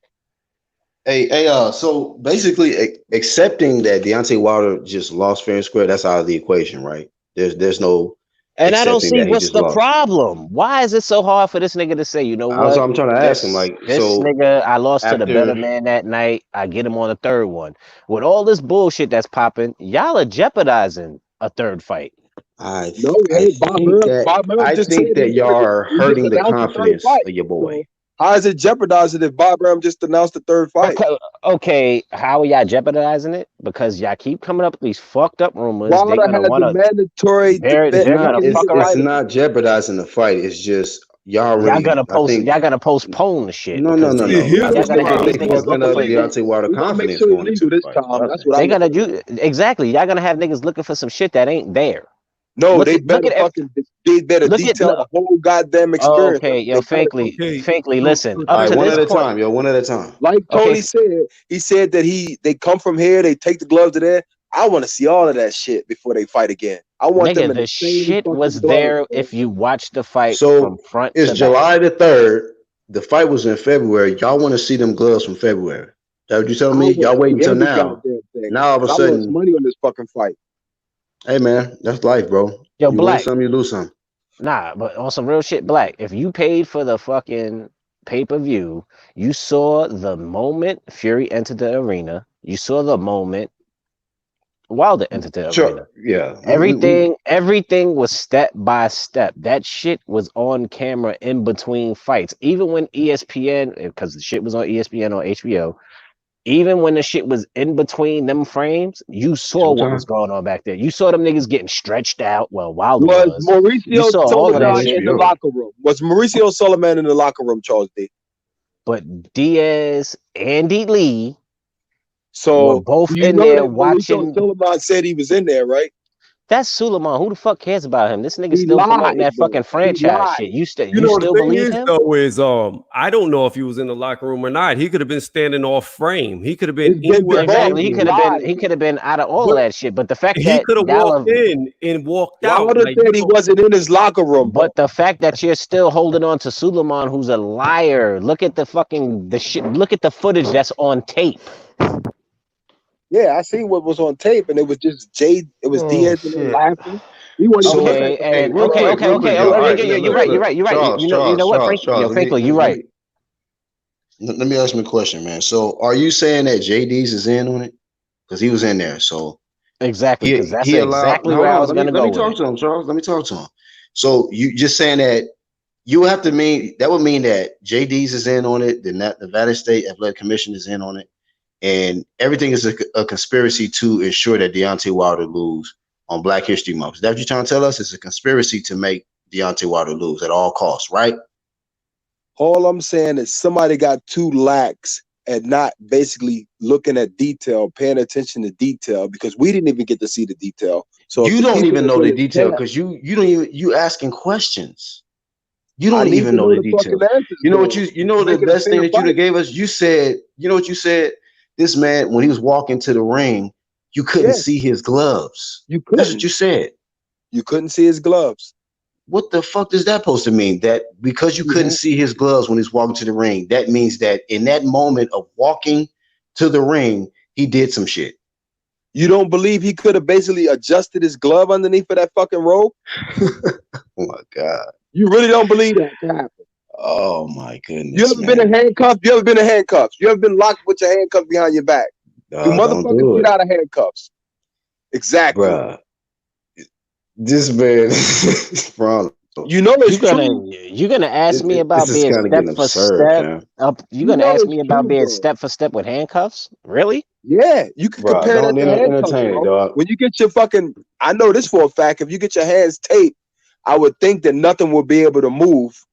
Hey, so basically accepting that Deontay Wilder just lost fair and square, that's out of the equation, right? There's no And I don't accepting see that he what's just the lost. problem. Why is it so hard for this nigga to say, you know Also, what? I'm trying to ask him, like, This so nigga, I lost to the better after man that night. I get him on a third one. With all this bullshit that's popping, y'all are jeopardizing a third fight. I No, I Bob Arum I just said think that y'all are he just hurting the announced the third confidence fight. of your boy. So how is it jeopardizing if Bob Arum just announced the third fight? Okay, how are y'all jeopardizing it? Because y'all keep coming up with these fucked up rumors. They're Wilder gonna has want a to. mandatory They're gonna making his fuck It's around. fight. not jeopardizing the fight. It's just y'all really. I think Y'all gonna postpone the shit no, no, because no, See, no. here's I the y'all just gonna think get that these they problem. niggas fucking looking up for. Deontay Wilder We're gonna make confidence sure it's going into legal the this fight. time. That's That's all. what They I'm gonna looking do exactly. Y'all gonna have niggas looking for some shit that ain't there. No, Look they at better look at. detail the whole goddamn experience. Okay, yo, They better Finkley, Okay, listen. so All Up right, to one this at a point, time, yo. One at a time. like okay, Tony said, he said that they come from here, they take the gloves to there. I want to see all of that shit before they fight again. I want them nigga, in the the same shit fucking was gloves, there bro. if you watch the fight from So front it's to back. July the 3rd. The fight was in February. Y'all want to see them gloves from February. That what you telling I me? want Y'all to wait see until every now. goddamn thing Now all of a because I lost sudden, money on this fucking fight. hey man, that's life, bro. Yo, You win Black, some, you lose some. nah, but on some real shit, Black. If you paid for the fucking pay-per-view, you saw the moment Fury entered the arena. You saw the moment Wilder entered the arena. Sure. Yeah. Everything was step by step. That shit was on camera in between fights. Even when ESPN, because the shit was on ESPN or HBO, even when the shit was in between them frames, you saw what was Showtime. going on back there. You saw them niggas getting stretched out. Well, Wilder Was was. You Mauricio saw all of That that on Sullivan shit. in the HBO. locker room? Was Mauricio Sullivan in the locker room, Charles D? But Diaz, Andy Lee were So both you in know there that Mauricio watching. Sullivan said he was in there, right? That's Suleiman. Who the fuck cares about him? This nigga He still promoting lied, that bro. fucking He franchise lied. shit. You you you know the still thing believe is him? though is I don't know if he was in the locker room or not. He could have been standing off frame. He could have been It's been anywhere before. damn Exactly. He near. lied. He could have been out of all of But that shit. But the fact he that could have y'all walked are, in and walked out. Wilder Like said you he know, wasn't in his locker room, but bro. the fact that you're still holding on to Suleiman, who's a liar. Look at the fucking the shit. Look at the footage that's on tape. Yeah, I seen what was on tape, and it was just Jade. It was Oh Diaz and them shit. laughing. He wasn't even looking So, at Okay, the hey, and fucking real gloves. quick, okay. yo. All Oh, right, you're look, right. You're look. right. You're right. Charles, You know what, Frank? Yo, Let me Franklin, you're right. let me ask him a question, man. So, are you saying that JD's is in on it? Because he was in there. So Exactly, because that's he allowed. exactly No, hold where I on. was gonna Let go me with talk it. to him, Charles. Let me talk to him. So you just saying that you have to mean that would mean that JD's is in on it. The Nevada State Athletic Commission is in on it, and everything is a conspiracy to ensure that Deontay Wilder lose on Black History Month. Is that what you're trying to tell us? It's a conspiracy to make Deontay Wilder lose at all costs, right? All I'm saying is somebody got too lax at not basically looking at detail, paying attention to detail, because we didn't even get to see the detail. So if You the don't people even are know going the to detail tell, because you don't even you asking questions. You I don't need even to know know the the fucking details. answers, You know what though, you know to the make it a best thing fair that you fight. gave us? You said, you know what you said? This man, when he was walking to the ring, you couldn't Yeah, see his gloves. you That's what couldn't. you said. You couldn't see his gloves. What the fuck does that supposed to mean? That because you couldn't Mhm. see his gloves when he's walking to the ring, that means that in that moment of walking to the ring, he did some shit. You don't believe he could have basically adjusted his glove underneath of that fucking robe? Oh my God. You really don't believe that can happen? Oh my You goodness, ever been in man. handcuffs? You ever been in handcuffs? You ever been locked with your handcuffs behind your back? Do Don't motherfuckers do get it. out of handcuffs? Exactly. Bruh. This man, Ronald. You know it's true. You're gonna ask me about This is being kind of step getting for absurd, step fam. up. You're You gonna know ask it's me about true, being bro. step for step with handcuffs? Really? Yeah, you can Bro, compare that don't to handcuffs, entertain it, bro. dog. When you get your fucking, I know this for a fact. If you get your hands taped, I would think that nothing will be able to move.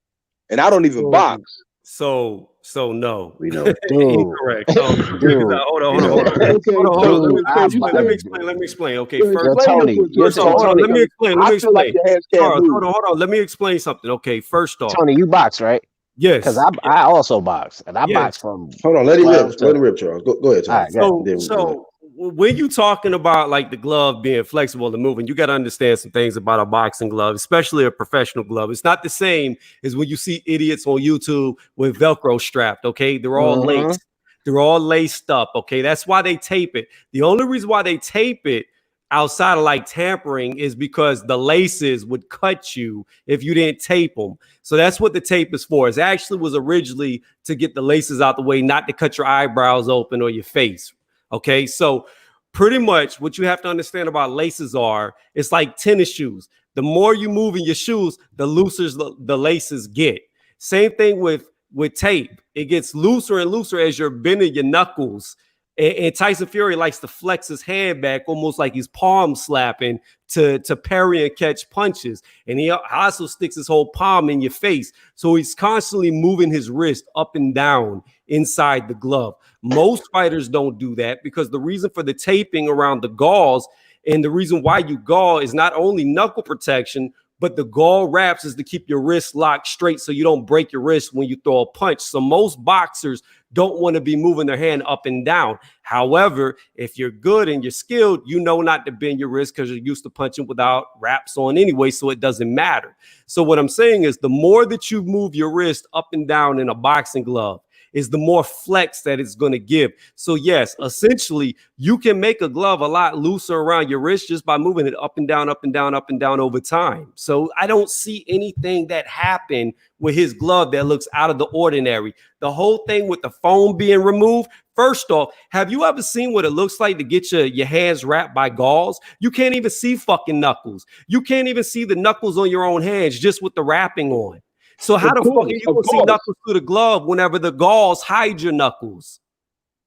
And I don't even box. So no. We know. Incorrect. No, because Dude, hold on, We know. Okay, hold on. so, dude, so you Let me saying, explain. Let me explain. Okay, so first. yo, explain your Tony, position, So hold on. Tony, Let me because explain. I feel like your hands can't Charles, move. hold on. Let me explain something. Okay, first off, Tony, you box, right? Because yes, I also box, and I yes. box from Hold on, let him 12 rip. to. Let him rip, Charles. Go ahead, All Tony. right, go ahead. So when you talking about like the glove being flexible and moving, you got to understand some things about a boxing glove, especially a professional glove. It's not the same as when you see idiots on YouTube with Velcro strapped. Okay, they're all laced. They're all laced up. Okay, that's why they tape it. The only reason why they tape it outside of like tampering is because the laces would cut you if you didn't tape them. So that's what the tape is for. It actually was originally to get the laces out the way, not to cut your eyebrows open or your face. Okay, so pretty much what you have to understand about laces are, it's like tennis shoes. The more you move in your shoes, the looser the laces get. Same thing with tape. It gets looser and looser as you're bending your knuckles. And Tyson Fury likes to flex his hand back almost like he's palm slapping to parry and catch punches. And he also sticks his whole palm in your face. So he's constantly moving his wrist up and down inside the glove. Most fighters don't do that because the reason for the taping around the galls and the reason why you gall is not only knuckle protection, but the gall wraps is to keep your wrist locked straight so you don't break your wrist when you throw a punch. So most boxers don't want to be moving their hand up and down. However, if you're good and you're skilled, you know not to bend your wrist because you're used to punching without wraps on anyway, so it doesn't matter. So what I'm saying is the more that you move your wrist up and down in a boxing glove, is the more flex that it's going to give. So yes, essentially, you can make a glove a lot looser around your wrist just by moving it up and down, up and down, up and down over time. So I don't see anything that happened with his glove that looks out of the ordinary. The whole thing with the foam being removed, first off, have you ever seen what it looks like to get your hands wrapped by galls? You can't even see fucking knuckles. You can't even see the knuckles on your own hands just with the wrapping on. So how the fuck are you going to see knuckles through the glove whenever the galls hide your knuckles?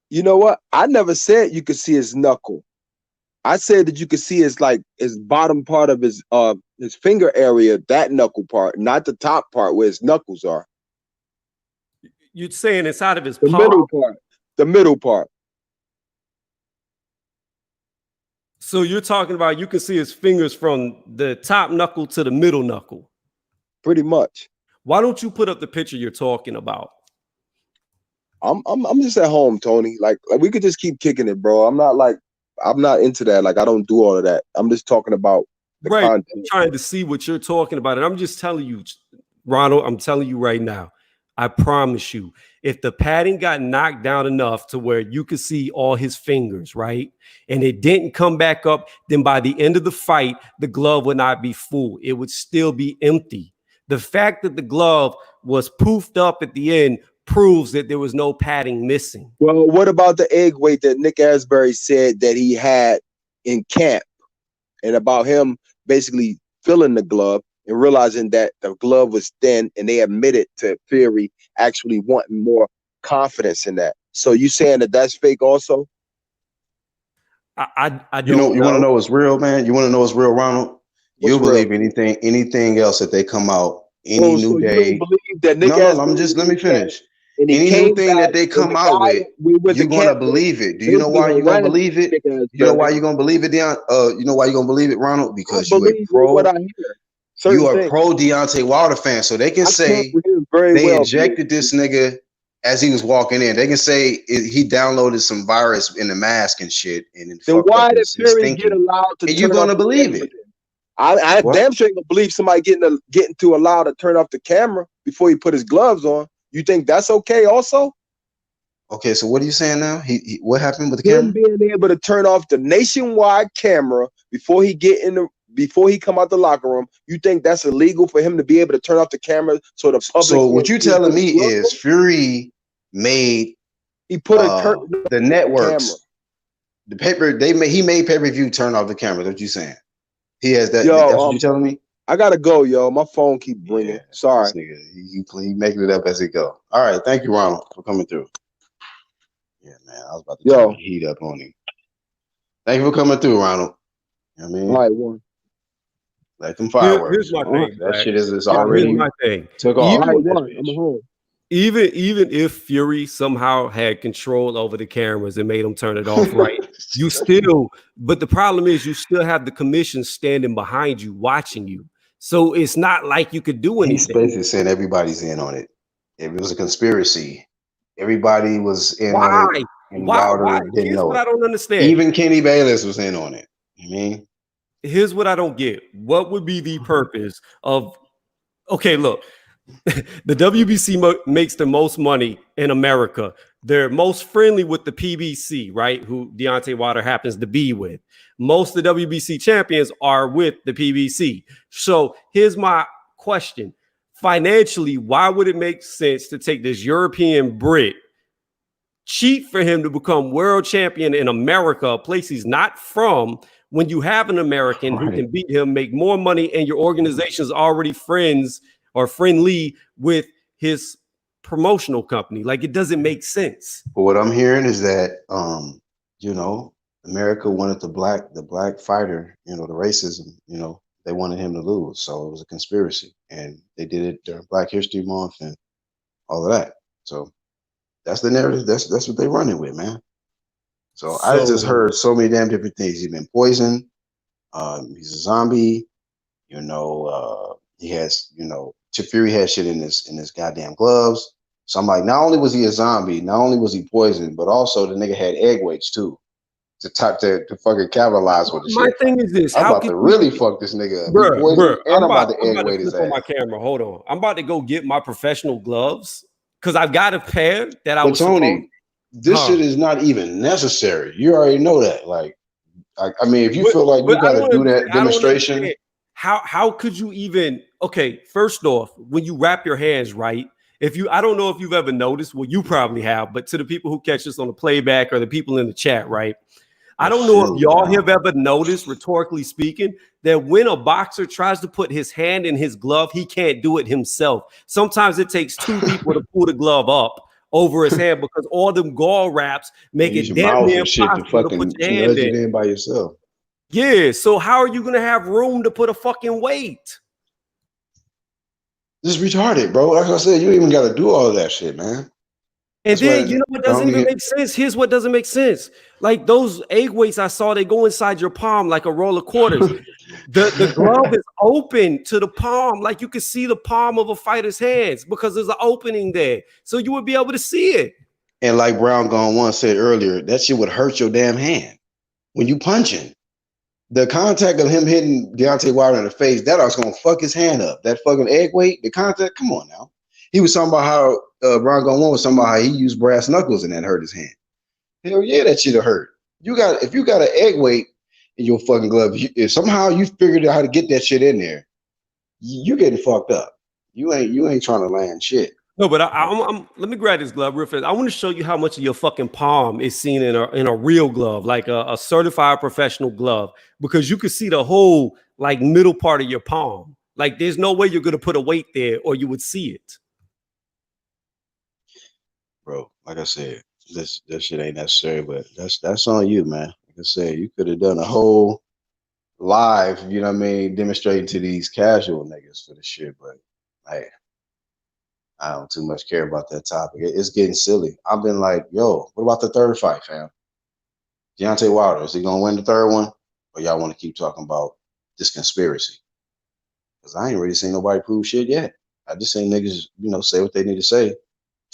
You know what? I never said you could see his knuckle. I said that you could see his bottom part of his finger area, that knuckle part, not the top part where his knuckles are. You're saying inside of his palm? Middle part. The middle part. So you're talking about you can see his fingers from the top knuckle to the middle knuckle. Pretty much. Why don't you put up the picture you're talking about? I'm just at home, Tony. Like we could just keep kicking it, bro. I'm not into that. Like I don't do all of that. I'm just talking about the content. I'm trying to see what you're talking about. And I'm just telling you, Ronald, I'm telling you right now, I promise you, if the padding got knocked down enough to where you could see all his fingers, right? And it didn't come back up, then by the end of the fight, the glove would not be full. It would still be empty. The fact that the glove was poofed up at the end proves that there was no padding missing. Well, what about the egg weight that Nick Asbury said that he had in camp, and about him basically filling the glove and realizing that the glove was thin, and they admitted to Fury actually wanting more confidence in that. So you saying that that's fake also? I don't know. You want to know what's real, man? You want to know what's real, Ronald? You'll believe anything else that they come out any new day. You don't believe that Nick let me finish. Any new thing that they come out with, you're gonna believe it. Do you know why you're gonna believe it? You know why you're gonna believe it, Deon? You know why you're gonna believe it, Ronald? Because you a pro. You are pro Deontay Wilder fan, so they can say they injected this nigga as he was walking in. They can say he downloaded some virus in the mask and shit, and then why did Fury get allowed to? And you're gonna believe it. I damn sure ain't gonna believe somebody getting to allow to turn off the camera before he put his gloves on. You think that's okay also? Okay, so what are you saying now? He what happened with the camera? Him being able to turn off the nationwide camera before he come out the locker room. You think that's illegal for him to be able to turn off the camera so the public? So what you telling me is Fury made the networks, the paper he made pay-per-view turn off the camera. What you saying? He has that. Yo, That's what you telling me? I gotta go, yo. My phone keep ringing. Sorry. This nigga, he making it up as he go. All right, thank you, Ronald, for coming through. Yeah, man, I was about to turn the heat up on him. Thank you for coming through, Ronald. You know what I mean? All right, one. Like them fireworks. Here's my thing. That shit is already here's my thing. Took off. I'm home. Even if Fury somehow had control over the cameras and made them turn it off, right? You still, but the problem is you still have the commission standing behind you, watching you. So it's not like you could do anything. He's basically saying everybody's in on it. If it was a conspiracy, everybody was in on it. And Wilder didn't know it. I don't understand. Even Kenny Bayless was in on it. I mean, here's what I don't get. What would be the purpose of? Okay, look. The WBC makes the most money in America. They're most friendly with the PBC, right? Who Deontay Wilder happens to be with. Most of the WBC champions are with the PBC. So here's my question. Financially, why would it make sense to take this European Brit, cheat for him to become world champion in America, a place he's not from, when you have an American who can beat him, make more money, and your organization's already friends or friendly with his promotional company? Like, it doesn't make sense. But what I'm hearing is that you know, America wanted the black fighter, you know, the racism, you know, they wanted him to lose. So it was a conspiracy. And they did it during Black History Month and all of that. So that's the narrative. That's what they're running with, man. So I just heard so many damn different things. He's been poisoned. He's a zombie. You know, he has, you know, Chip Fury had shit in his goddamn gloves. So I'm like, not only was he a zombie, not only was he poisoned, but also the nigga had egg weights too, to fucking capitalize with the shit. My thing is this: I'm about to really fuck this nigga up. I'm about to egg weight his ass. On my camera. Hold on, I'm about to go get my professional gloves because I've got a pair that I was. Tony, this shit is not even necessary. You already know that. Like, I mean, if you feel like you got to do that demonstration. How could you even? Okay, first off, when you wrap your hands right, I don't know if you've ever noticed, well, you probably have, but to the people who catch this on the playback or the people in the chat, right? I don't know if y'all have ever noticed, rhetorically speaking, that when a boxer tries to put his hand in his glove, he can't do it himself. Sometimes it takes two people to pull the glove up over his hand because all them gall wraps make it damn near impossible to put your hand in by yourself. Yeah, so how are you going to have room to put a fucking weight? This is retarded, bro. Like I said, you ain't even got to do all of that shit, man. And then, you know what doesn't even make sense? Here's what doesn't make sense. Like those egg weights I saw, they go inside your palm like a roll of quarters. The glove is open to the palm. Like you can see the palm of a fighter's hands because there's an opening there. So you would be able to see it. And like Brown Gone One said earlier, that shit would hurt your damn hand when you punching. The contact of him hitting Deontay Wilder in the face, that was going to fuck his hand up. That fucking egg weight, the contact, come on now. He was talking about how Brown Gone One was talking about how he used brass knuckles and that hurt his hand. Hell yeah, that shit'll hurt. If you got an egg weight in your fucking glove, if somehow you figured out how to get that shit in there, you getting fucked up. You ain't trying to land shit. No, but let me grab this glove real fast. I want to show you how much of your fucking palm is seen in a real glove, like a certified professional glove, because you can see the whole like middle part of your palm. Like there's no way you're gonna put a weight there or you would see it. Bro, like I said, this shit ain't necessary, but that's on you, man. Like I said, you could have done a whole live, you know what I mean, demonstrating to these casual niggas for the shit, but hey. I don't too much care about that topic. It's getting silly. I've been like, yo, what about the third fight, fam? Deontay Wilder, is he gonna win the third one? Or y'all want to keep talking about this conspiracy? Because I ain't really seen nobody prove shit yet. I just seen niggas, you know, say what they need to say to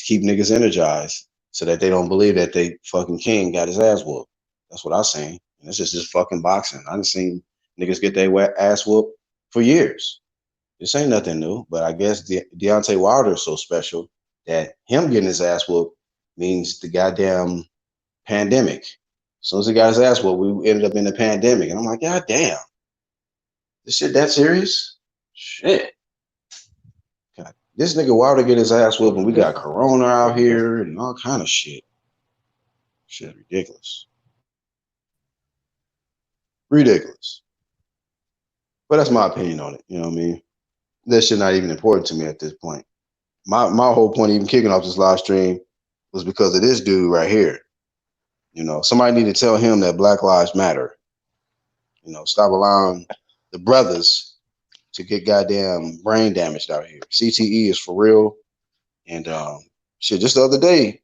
keep niggas energized so that they don't believe that they fucking king got his ass whooped. That's what I seen. And it's just fucking boxing. I done seen niggas get their ass whooped for years. This ain't nothing new, but I guess Deontay Wilder is so special that him getting his ass whooped means the goddamn pandemic. As soon as he got his ass whooped, we ended up in the pandemic. And I'm like, God damn. This shit that serious? Shit. God, this nigga Wilder get his ass whooped and we got corona out here and all kind of shit. Shit ridiculous. Ridiculous. But that's my opinion on it. You know what I mean? That shit not even important to me at this point. My whole point, even kicking off this live stream, was because of this dude right here. You know, somebody need to tell him that Black Lives Matter. You know, stop allowing the brothers to get goddamn brain damaged out here. CTE is for real. And shit, just the other day,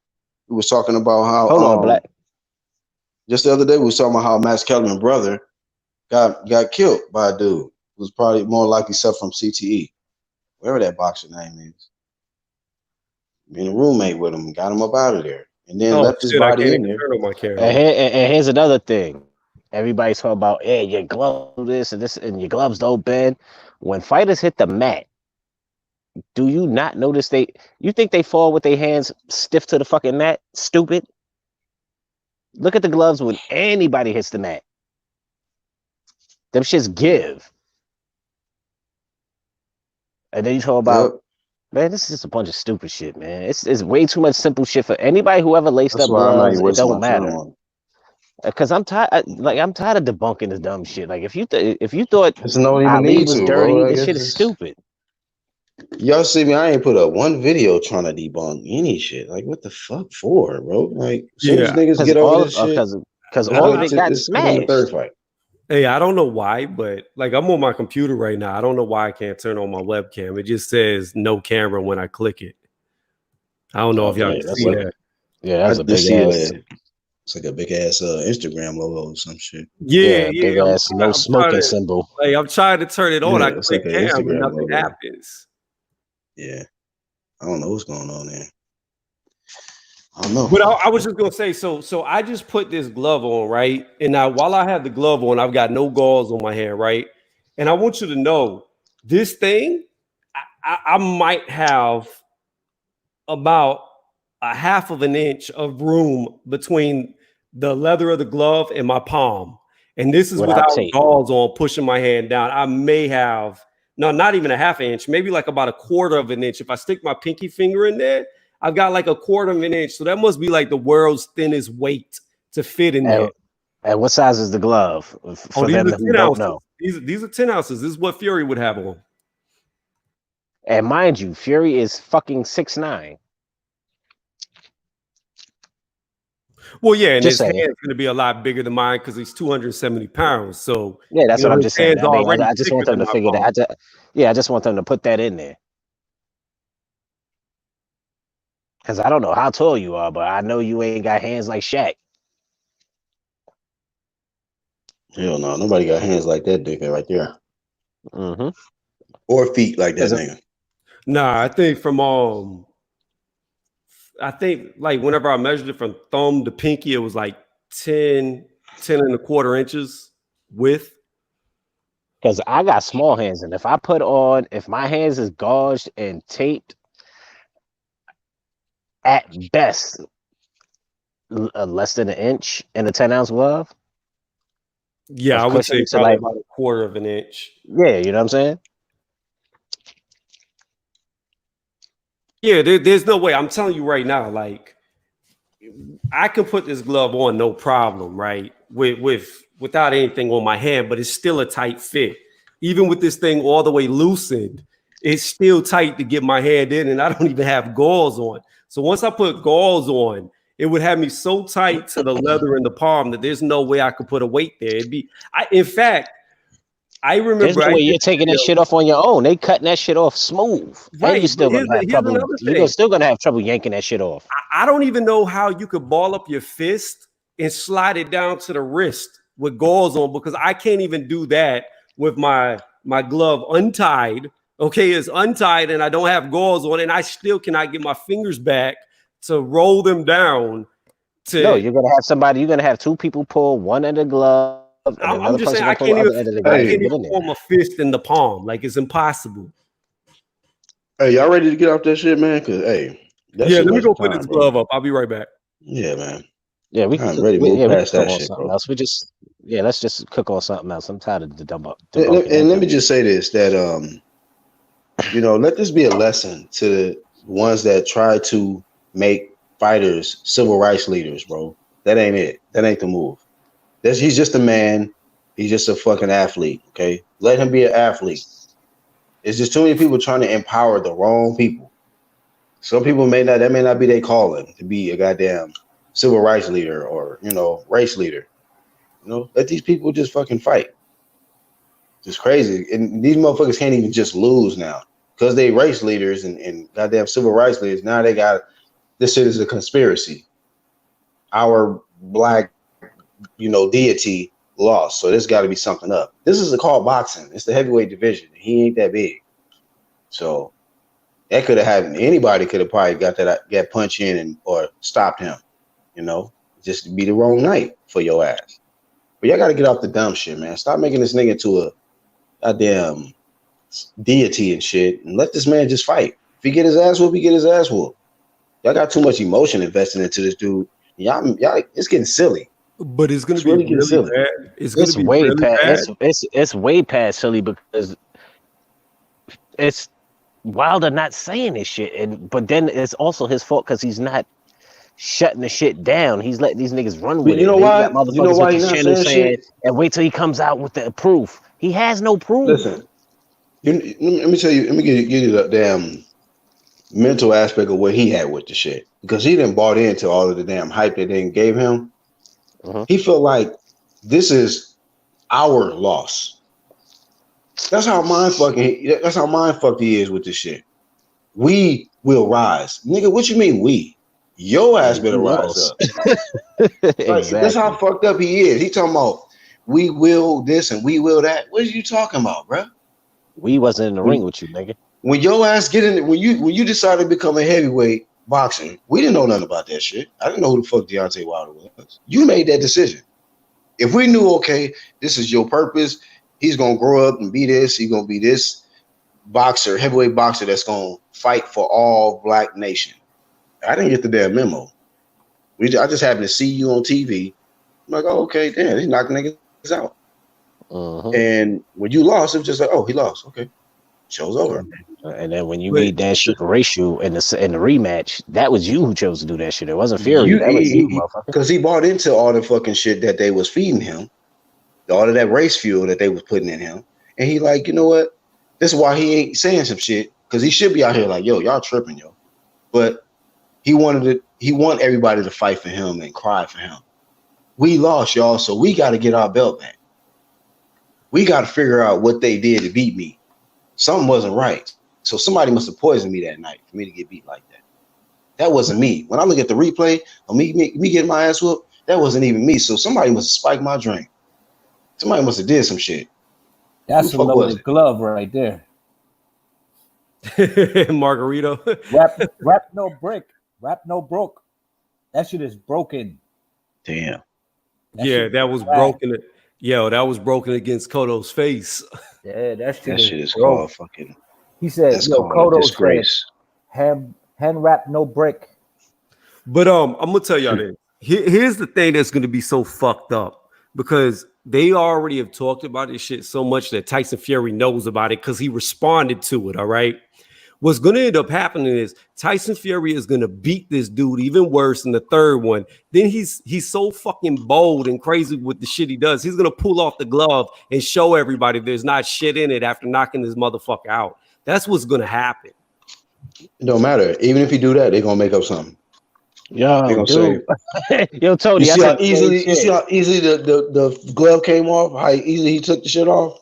we was talking about how Hold on, Black. Just the other day, we was talking about how Max Kellerman's brother got killed by a dude who was probably more likely suffered from CTE. Whatever that boxer name is. Being a roommate with him, got him up out of there. And then left his body in there. And here's another thing. Everybody's talking about, hey, your glove this, and your gloves don't bend. When fighters hit the mat, do you not notice you think they fall with their hands stiff to the fucking mat? Stupid. Look at the gloves when anybody hits the mat. Them shits give. And then you talk about, man, this is just a bunch of stupid shit, man. It's way too much simple shit for anybody who ever laced up gloves. It don't matter. Because I'm tired. I'm tired of debunking this dumb shit. Like if you thought Ali was dirty, this shit is stupid. Y'all see me? I ain't put up one video trying to debunk any shit. Like what the fuck for, bro? Like soon as niggas get over this shit, because all of it got smashed. Third fight. Hey, I don't know why, but like I'm on my computer right now. I don't know why I can't turn on my webcam. It just says no camera when I click it. I don't know if y'all can see that. Yeah, that's a big ass. It's like a big ass Instagram logo or some shit. Yeah, big ass no smoking symbol. Like I'm trying to turn it on. I click cam, but nothing happens. Yeah, I don't know what's going on there. I don't know. But I was just gonna say, so I just put this glove on, right? And now while I have the glove on, I've got no gauze on my hand, right? And I want you to know this thing, I might have about a half of an inch of room between the leather of the glove and my palm. And this is without gauze on, pushing my hand down. I may have, no, not even a half inch, maybe like about a quarter of an inch. If I stick my pinky finger in there, I've got like a quarter of an inch. So that must be like the world's thinnest weight to fit in there. And what size is the glove? For them who don't know. These are 10 ounces. This is what Fury would have on. And mind you, Fury is fucking 6'9". Well, yeah, and his hand's going to be a lot bigger than mine because he's 270 pounds. So yeah, that's what I'm just saying. I just want them to figure that. I just want them to put that in there. Because I don't know how tall you are, but I know you ain't got hands like Shaq. Hell no, nobody got hands like that nigga right there. Mm-hmm. Or feet like that nigga. Nah, I think like whenever I measured it from thumb to pinky, it was like 10 and a quarter inches width. Because I got small hands, and if my hands is gauged and taped, at best, less than an inch in a 10-ounce glove. Yeah, I would say probably about a quarter of an inch. Yeah, you know what I'm saying? Yeah, there's no way. I'm telling you right now, like I can put this glove on no problem, right? Without anything on my hand, but it's still a tight fit. Even with this thing all the way loosened, it's still tight to get my hand in, and I don't even have gauze on. So once I put gauze on, it would have me so tight to the leather in the palm that there's no way I could put a weight there. In fact, I remember. There's no way you're taking that shit off on your own. They cutting that shit off smooth. Right. And you're still gonna have trouble. You're still gonna have trouble yanking that shit off. I don't even know how you could ball up your fist and slide it down to the wrist with gauze on, because I can't even do that with my glove untied. Okay, it's untied and I don't have gauze on, and I still cannot get my fingers back to roll them down. No, you're gonna have two people pull one end of the glove. I'm just saying I can't even form a fist in the palm. Like it's impossible. Hey, y'all ready to get off that shit, man? Cause let me go put this glove up. I'll be right back. Yeah, man. Yeah, I'm ready to move past that shit, bro. Else. Let's just cook on something else. I'm tired of the dumb up. And let me just say this: that let this be a lesson to the ones that try to make fighters civil rights leaders, bro. That ain't it. That ain't the move. He's just a man He's just a fucking athlete. Okay, let him be an athlete. It's just too many people trying to empower the wrong people. Some people may not be their calling to be a goddamn civil rights leader or race leader. Let these people just fucking fight. It's crazy, and these motherfuckers can't even just lose now because they race leaders and goddamn civil rights leaders. Now they got this shit is a conspiracy. Our black, deity lost, so there's got to be something up. This is called boxing. It's the heavyweight division. He ain't that big, so that could have happened. Anybody could have probably got punch in or stopped him. Just be the wrong night for your ass. But y'all got to get off the dumb shit, man. Stop making this nigga into a goddamn deity and shit, and let this man just fight. If he get his ass whooped, he get his ass whooped. Y'all got too much emotion invested into this dude. Y'all, it's getting silly. But it's gonna be really bad. It's way past. It's way past silly because it's Wilder not saying this shit, but then it's also his fault because he's not shutting the shit down. He's letting these niggas run with it. You know why? He's not saying shit? And wait till he comes out with the proof. He has no proof. Listen, let me tell you. Let me give you the damn mental aspect of what he had with the shit, because he didn't bought into all of the damn hype that they gave him. He felt like this is our loss. That's how mind fucked he is with this shit. We will rise, nigga. What you mean we? Your ass better rise up. Exactly. That's how fucked up he is. He talking about we will this and we will that. What are you talking about, bro? We wasn't in the ring with you, nigga. When your ass get in, when you decided to become a heavyweight boxing, we didn't know nothing about that shit. I didn't know who the fuck Deontay Wilder was. You made that decision. If we knew, okay, this is your purpose, he's gonna grow up and be this. He's gonna be this boxer, heavyweight boxer that's gonna fight for all black nation. I didn't get the damn memo. I just happened to see you on TV. I'm like, oh, okay, damn, he's knocking niggas out. And when you lost, it was just like, oh, he lost. Okay, show's over. And then when you made that shit ratio in the rematch, that was you who chose to do that shit. It wasn't Fury. That was you, motherfucker. Because he bought into all the fucking shit that they was feeding him, all of that race fuel that they was putting in him, and he like, you know what? This is why he ain't saying some shit, because he should be out here like, yo, y'all tripping, yo. But he want everybody to fight for him and cry for him. We lost, y'all, so we got to get our belt back. We got to figure out what they did to beat me. Something wasn't right. So somebody must have poisoned me that night for me to get beat like that. That wasn't me. When I look at the replay of me getting my ass whooped, that wasn't even me. So somebody must have spiked my drink. Somebody must have did some shit. That's a loaded glove right there. Margarito. Rap no brick. Rap no broke. That shit is broken. Damn. That was broken. Yo, that was broken against Cotto's face. Yeah, that shit is called fucking. He said, "Yo, Cotto disgrace. Hand wrap no brick." But I'm gonna tell y'all this. Here's the thing that's gonna be so fucked up, because they already have talked about this shit so much that Tyson Fury knows about it because he responded to it. All right. What's going to end up happening is Tyson Fury is going to beat this dude even worse in the third one. Then he's so fucking bold and crazy with the shit he does. He's going to pull off the glove and show everybody there's not shit in it after knocking this motherfucker out. That's what's going to happen. It don't matter. Even if you do that, they're going to make up something. Yo, dude. Yo, Tony, you see how easily the glove came off? How easily he took the shit off?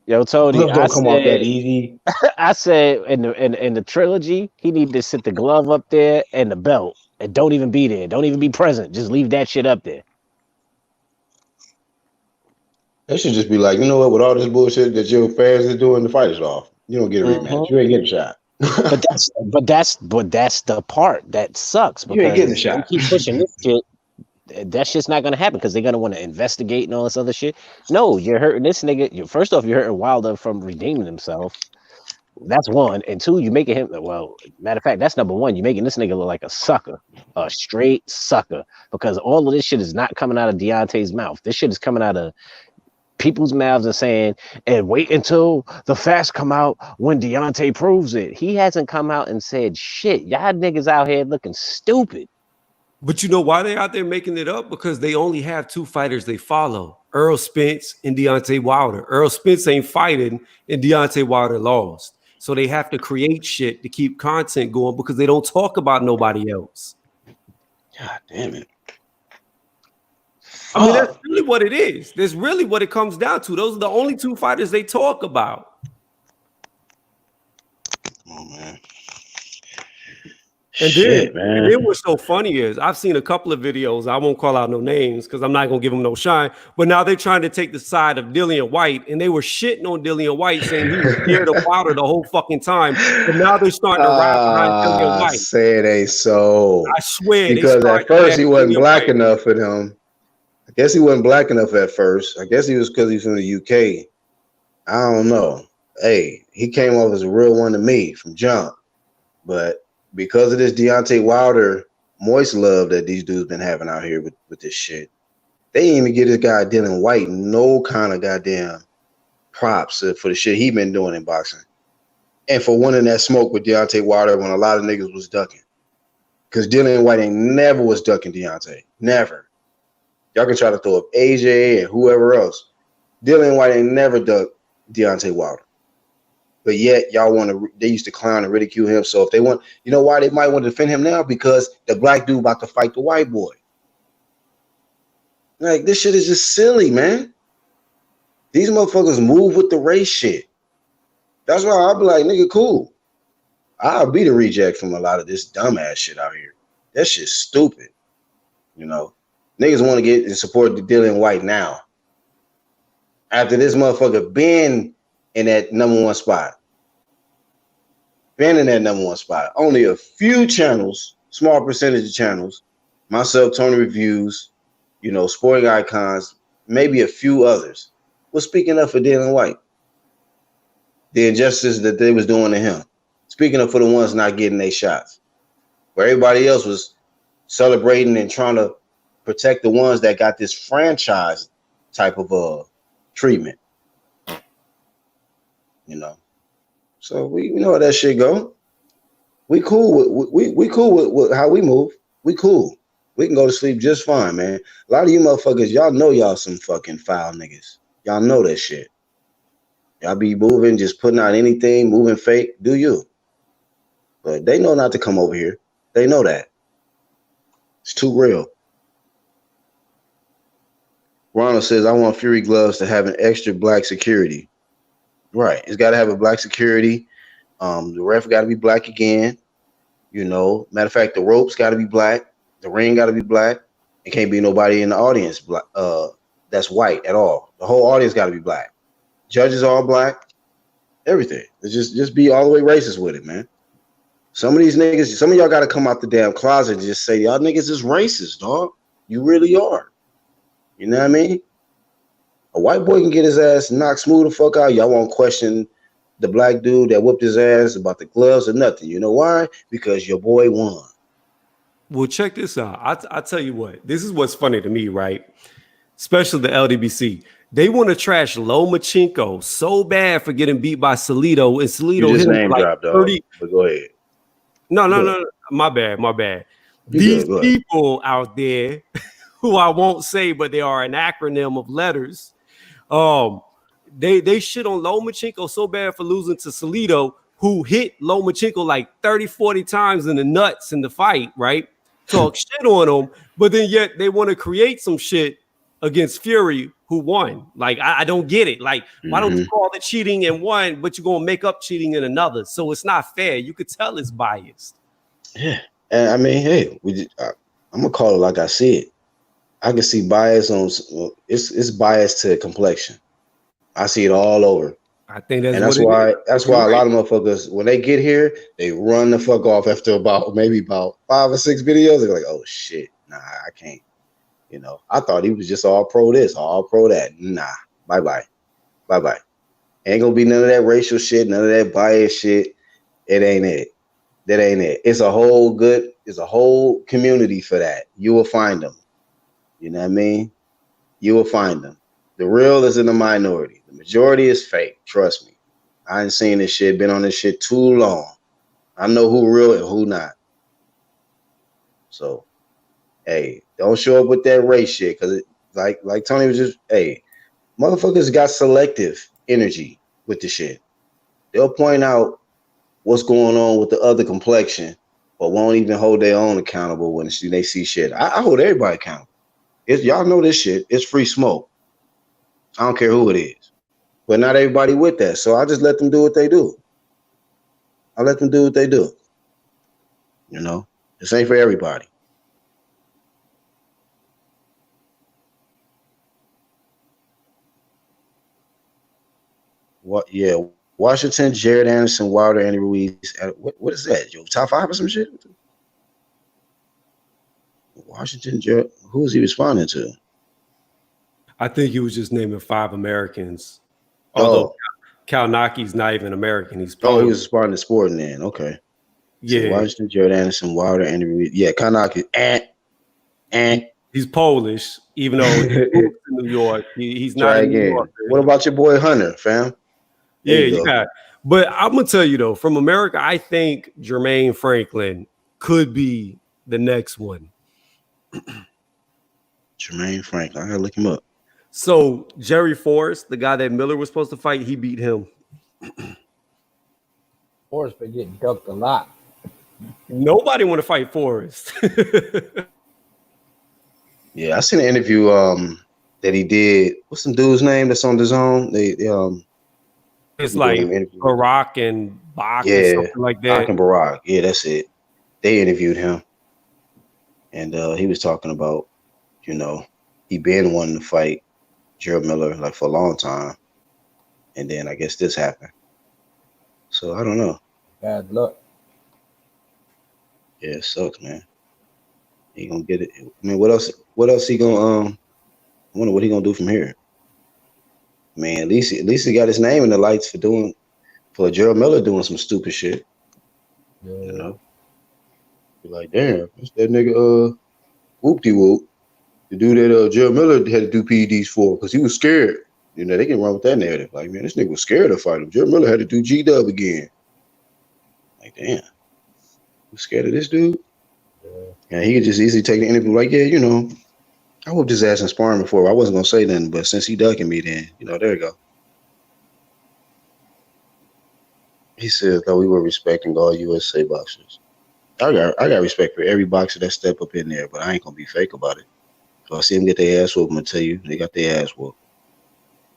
Yo, Tony, gloves don't come off that easy. I said in the trilogy, he need to sit the glove up there and the belt, and don't even be there. Don't even be present. Just leave that shit up there. They should just be like, you know what? With all this bullshit that your fans are doing, the fight is off. You don't get a rematch. You ain't getting a shot. but that's the part that sucks, because you ain't getting a shot. Keep pushing this shit. That shit's not gonna happen because they're gonna want to investigate and all this other shit. No, you're hurting this nigga. First off, you're hurting Wilder from redeeming himself. That's one. And two, you're making him, well, matter of fact, that's number one. You're making this nigga look like a sucker, a straight sucker, because all of this shit is not coming out of Deontay's mouth. This shit is coming out of people's mouths and saying, and wait until the facts come out when Deontay proves it. He hasn't come out and said shit. Y'all niggas out here looking stupid. But you know why they out there making it up? Because they only have two fighters they follow. Earl Spence and Deontay Wilder. Earl Spence ain't fighting, and Deontay Wilder lost. So they have to create shit to keep content going because they don't talk about nobody else. God damn it. I mean, that's really what it is. That's really what it comes down to. Those are the only two fighters they talk about. Oh, man. And Shit, man. then what's so funny is I've seen a couple of videos. I won't call out no names because I'm not gonna give them no shine. But now they're trying to take the side of Dillian White, and they were shitting on Dillian White, saying he was scared of Wilder the whole fucking time. But now they're starting to rap behind Dillian White. Say it ain't so. I swear, because at first he wasn't black enough for them. I guess he wasn't black enough at first. I guess he was because he's from the UK. I don't know. Hey, he came off as a real one to me from jump, but because of this Deontay Wilder moist love that these dudes been having out here with this shit, they didn't even give this guy Dillian White no kind of goddamn props for the shit he been doing in boxing. And for winning that smoke with Deontay Wilder when a lot of niggas was ducking. Because Dillian White ain't never was ducking Deontay. Never. Y'all can try to throw up AJ and whoever else. Dillian White ain't never ducked Deontay Wilder. But yet, y'all want to, they used to clown and ridicule him. So if they want, you know why they might want to defend him now? Because the black dude about to fight the white boy. Like, this shit is just silly, man. These motherfuckers move with the race shit. That's why I'll be like, nigga, cool. I'll be the reject from a lot of this dumbass shit out here. That shit's stupid. You know, niggas want to get and support the Dillian White now. After this motherfucker been in that number one spot. Been in that number one spot. Only a few channels, small percentage of channels, myself, Tony Reviews, you know, Sporting Icons, maybe a few others, was speaking up for Dillian White. The injustice that they was doing to him. Speaking up for the ones not getting their shots. Where everybody else was celebrating and trying to protect the ones that got this franchise type of treatment. You know. So we know how that shit go. We cool with we cool with how we move. We cool. We can go to sleep just fine, man. A lot of you motherfuckers, y'all know y'all some fucking foul niggas. Y'all know that shit. Y'all be moving, just putting out anything, moving fake. Do you? But they know not to come over here. They know that. It's too real. Ronald says, I want Fury gloves to have an extra black security. Right. It's got to have a black security. The ref got to be black again. You know, matter of fact, the ropes got to be black. The ring got to be black. It can't be nobody in the audience that's white at all. The whole audience got to be black. Judges all black. Everything. It's just be all the way racist with it, man. Some of these niggas, some of y'all got to come out the damn closet and just say, y'all niggas is racist, dog. You really are. You know what I mean? A white boy can get his ass knocked smooth the fuck out. Y'all won't question the black dude that whooped his ass about the gloves or nothing. You know why? Because your boy won. Well, check this out. I tell you what. This is what's funny to me, right? Especially the LDBC. They want to trash Lomachenko so bad for getting beat by Salido. And Salido hit him like 30. But go ahead. No. My bad. These people out there who I won't say, but they are an acronym of letters. They shit on Lomachenko so bad for losing to Salido, who hit Lomachenko like 30, 40 times in the nuts in the fight, right? Talk shit on him, but then yet they want to create some shit against Fury, who won. Like, I don't get it. Like, why don't you call it cheating in one, but you're going to make up cheating in another? So it's not fair. You could tell it's biased. Yeah. And I mean, hey, I'm going to call it like I see it. I can see bias on it's bias to complexion. I see it all over. I think that's why a lot of motherfuckers, when they get here, they run the fuck off after about 5 or 6 videos. They're like, oh shit, nah, I can't. You know, I thought he was just all pro this, all pro that. Nah, bye. Ain't gonna be none of that racial shit, none of that bias shit. It ain't it. That ain't it. It's a whole community for that. You will find them. You know what I mean? You will find them. The real is in the minority. The majority is fake. Trust me. I ain't seen this shit, been on this shit too long. I know who real and who not. So, hey, don't show up with that race shit, because like Tony was just, hey, motherfuckers got selective energy with the shit. They'll point out what's going on with the other complexion, but won't even hold their own accountable when they see shit. I hold everybody accountable. Y'all know this shit. It's free smoke. I don't care who it is. But not everybody with that. So I just let them do what they do. I let them do what they do. You know? This ain't for everybody. What? Yeah. Washington, Jared Anderson, Wilder, Andy Ruiz. What is that? Yo, top 5 or some shit? Washington, Jared. Who is he responding to? I think he was just naming 5 Americans. Although Kalnaki's not even American. He's Polish. He was responding to Sporting then. Okay. Yeah. So Washington, Jared Anderson, Wilder, Andy Ruiz. Yeah, Kalnaki. He's Polish, even though he moved to New York. He's not in New York. What about your boy Hunter, fam? Yeah, you got it. But I'm gonna tell you though, from America, I think Jermaine Franklin could be the next one. Jermaine Franklin, I gotta look him up. So Jerry Forrest, the guy that Miller was supposed to fight, he beat him. Forrest been getting ducked a lot. Nobody want to fight Forrest. Yeah, I seen an interview that he did. What's some dude's name that's on the zone? It's like Barack and Bach or something like that. Bach and Barack. Yeah, that's it. They interviewed him. And he was talking about, you know, he been wanting to fight Gerald Miller like for a long time. And then I guess this happened. So I don't know. Bad luck. Yeah, it sucks, man. He gonna get it. I mean, what else he gonna I wonder what he gonna do from here. Man, at least he got his name in the lights for Gerald Miller doing some stupid shit. Yeah. You know? Be like, damn, that's that nigga whoop-de-whoop. The dude that Gerald Miller had to do PEDs for because he was scared. You know, they can run with that narrative. Like, man, this nigga was scared to fight him. Gerald Miller had to do G-Dub again. Like, damn. You scared of this dude? Yeah, he could just easily take the interview like, yeah, you know, I whooped his ass in sparring before. I wasn't going to say nothing, but since he ducking me then, you know, there you go. He says, though, we were respecting all USA boxers. I got respect for every boxer that step up in there, but I ain't going to be fake about it. If I see them get their ass whooped, I'm going to tell you, they got their ass whooped.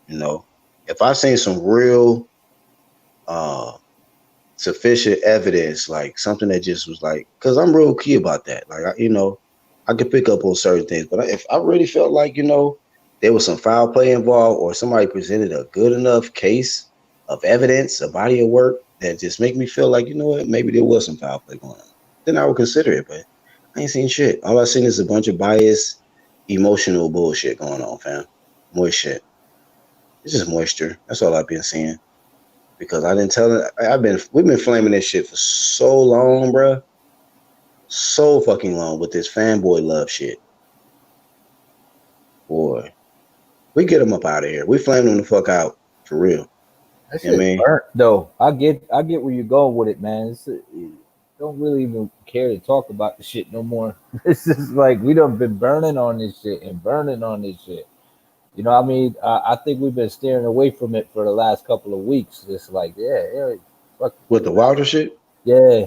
You know, if I seen some real sufficient evidence, like something that just was like, because I'm real key about that. Like, I could pick up on certain things, but if I really felt like, you know, there was some foul play involved or somebody presented a good enough case of evidence, a body of work that just make me feel like, you know what, maybe there was some foul play going on, then I would consider it. But I ain't seen shit. All I seen is a bunch of biased, emotional bullshit going on, fam. Moist shit. It's just moisture. That's all I've been seeing. Because I didn't tell it. We've been flaming this shit for so long, bruh. So fucking long with this fanboy love shit. Boy, we get them up out of here. We flame them the fuck out for real. That shit burnt, though. I get where you're going with it, man. Don't really even care to talk about the shit no more. It's just like we done been burning on this shit and burning on this shit. You know what I mean? I think we've been steering away from it for the last couple of weeks. It's like, yeah. Fuck. With the Wilder shit? Yeah.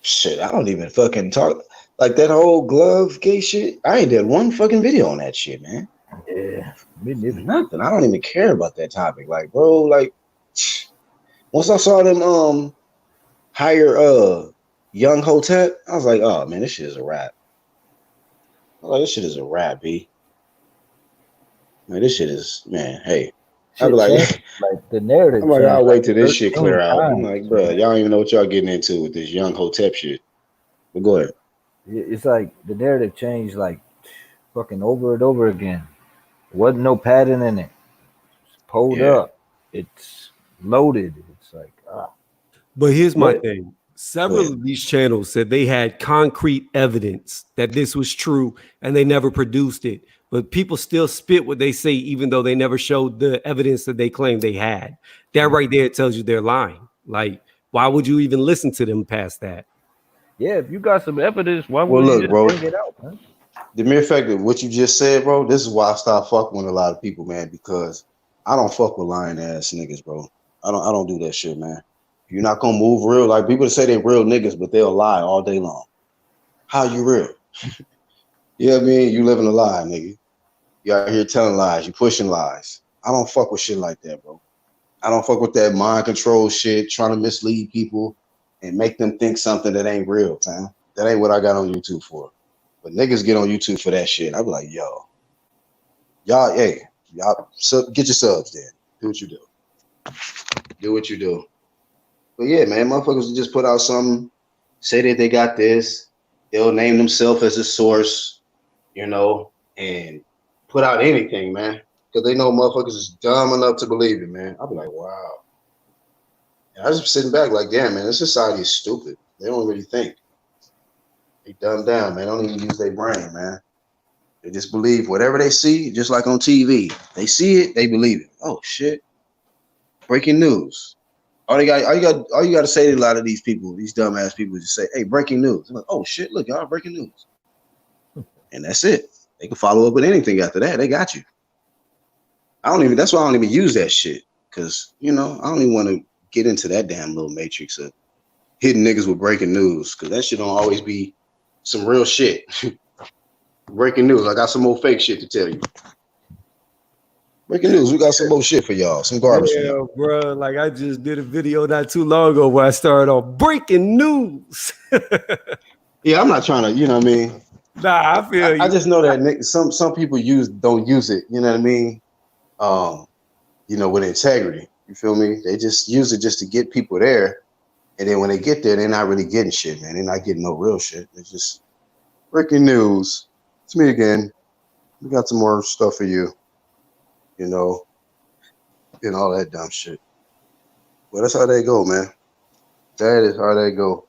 Shit, I don't even fucking talk. Like that whole glove gay shit, I ain't did one fucking video on that shit, man. Yeah. Me neither. Nothing. I don't even care about that topic. Like, bro, like, once I saw them hire Young Hotep, I was like, oh, man, this shit is a wrap. I was like, this shit is a wrap, B. Man, this shit is, man, hey. I'd be like the narrative. I'm like, I'll wait till this shit clear out. I'm like, bro, y'all don't even know what y'all getting into with this Young Hotep shit. But go ahead. It's like the narrative changed like fucking over and over again. There wasn't no padding in it. It's pulled up. It's loaded. It's like, But here's my thing. Several of these channels said they had concrete evidence that this was true and they never produced it. But people still spit what they say, even though they never showed the evidence that they claim they had. That right there tells you they're lying. Like, why would you even listen to them past that? Yeah, if you got some evidence, why would you just bring it out, man? The mere fact that what you just said, bro, this is why I stopped fucking with a lot of people, man, because I don't fuck with lying ass niggas, bro. I don't do that shit, man. You're not gonna move real. Like people say they real niggas, but they'll lie all day long. How you real? You know what I mean? You living a lie, nigga. You out here telling lies, you pushing lies. I don't fuck with shit like that, bro. I don't fuck with that mind control shit, trying to mislead people and make them think something that ain't real, man. That ain't what I got on YouTube for. But niggas get on YouTube for that shit. I be like, yo, y'all, hey, y'all get your subs then. Do what you do. Do what you do. But yeah, man, motherfuckers will just put out something, say that they got this, they'll name themselves as a source, you know, and put out anything, man. Because they know motherfuckers is dumb enough to believe it, man. I'll be like, wow. And I just sitting back like, damn, man, this society is stupid. They don't really think. They dumb down, man. They don't even use their brain, man. They just believe whatever they see, just like on TV. They see it, they believe it. Oh shit. Breaking news. All you got to say to a lot of these people, these dumbass people, just say, hey, breaking news. I'm like, oh shit, look, y'all breaking news. And that's it. They can follow up with anything after that. They got you. That's why I don't even use that shit. Cause, you know, I don't even want to get into that damn little matrix of hitting niggas with breaking news. Cause that shit don't always be some real shit. Breaking news. I got some more fake shit to tell you. Breaking news. We got some more shit for y'all. Some garbage for y'all. Bro. Like I just did a video not too long ago where I started on breaking news. Yeah, I'm not trying to, you know what I mean? Nah, I feel you. I just know that some people don't use it, you know what I mean? You know, with integrity. You feel me? They just use it just to get people there. And then when they get there, they're not really getting shit, man. They're not getting no real shit. It's just breaking news. It's me again. We got some more stuff for you. You know, and all that dumb shit. But that's how they go, man. That is how they go.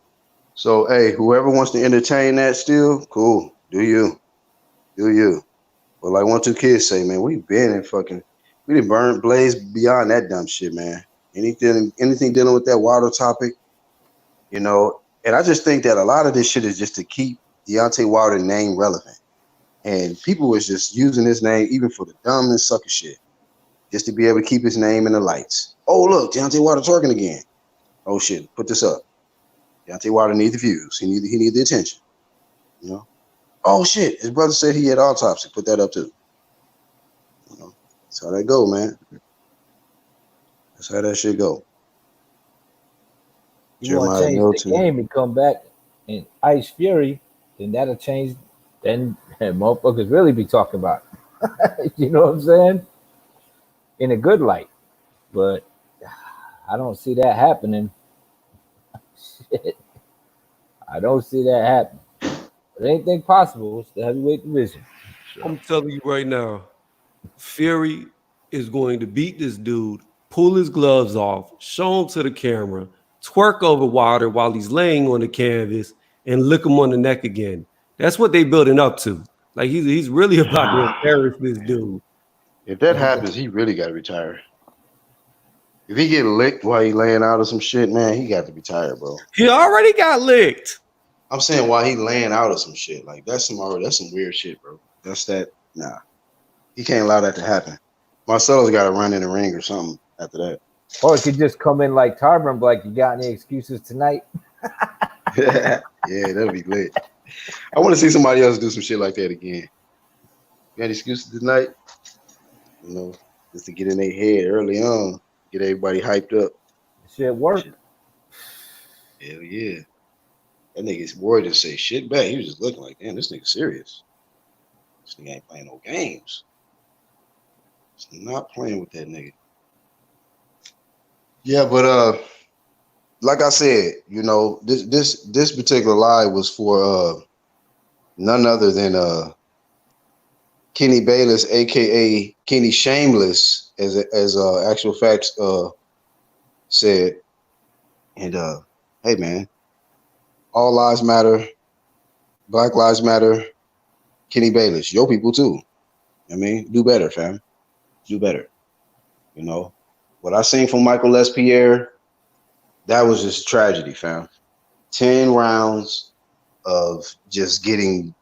So, hey, whoever wants to entertain that still, cool. Do you. Do you. But like 1, 2 kids say, man, we done burned blaze beyond that dumb shit, man. Anything dealing with that water topic, you know. And I just think that a lot of this shit is just to keep Deontay Wilder name relevant. And people was just using his name even for the dumb and sucker shit. Just to be able to keep his name in the lights. Oh, look, Deontay Wilder twerking again. Oh shit, put this up. Deontay Wilder needs the views. He need the attention. You know? Oh shit, his brother said he had autopsy. Put that up too. You know, that's how that go, man. That's how that shit go. You want to change the game and come back and Ice Fury, then that'll change. Then motherfuckers really be talking about it. You know what I'm saying? In a good light. But I don't see that happening. Shit. I don't see that happening. But anything possible, it's the heavyweight division. So. I'm telling you right now, Fury is going to beat this dude, pull his gloves off, show him to the camera, twerk over Wilder while he's laying on the canvas, and lick him on the neck again. That's what they building up to. Like he's really about to embarrass this dude. If that happens, he really got to retire. If he get licked while he laying out or some shit, man, he got to retire, bro. He already got licked. I'm saying while he laying out or some shit. Like that's some weird shit, bro. Nah. He can't allow that to happen. Marcelo's got to run in the ring or something after that. Or he could just come in like Tarver and be like, you got any excuses tonight? Yeah, that'll be lit. I want to see somebody else do some shit like that again. Got any excuses tonight? You know, just to get in their head early on, get everybody hyped up. Shit worked. Hell yeah. That nigga's worried to say shit back. He was just looking like, damn, this nigga serious. This nigga ain't playing no games. He's not playing with that nigga. Yeah, but like I said, you know, this particular live was for none other than Kenny Bayless, aka Kenny Shameless, as actual facts said. And hey man, all lives matter, Black Lives Matter, Kenny Bayless, your people too. I mean, do better, fam. Do better. You know, what I seen from Michael Lespierre, that was just tragedy, fam. 10 rounds of just getting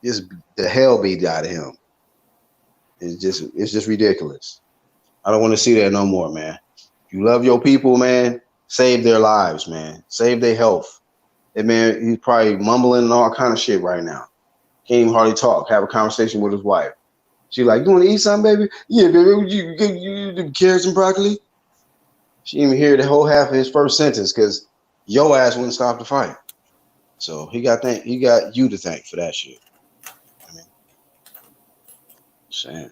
just the hell beat out of him. It's just ridiculous. I don't want to see that no more, man. If you love your people, man, save their lives, man. Save their health. That man, he's probably mumbling and all kind of shit right now. Can't even hardly talk. Have a conversation with his wife. She like, you want to eat something, baby? Yeah, baby. You carrots and broccoli? She didn't even hear the whole half of his first sentence because your ass wouldn't stop the fight. So he got you to thank for that shit. I mean, saying,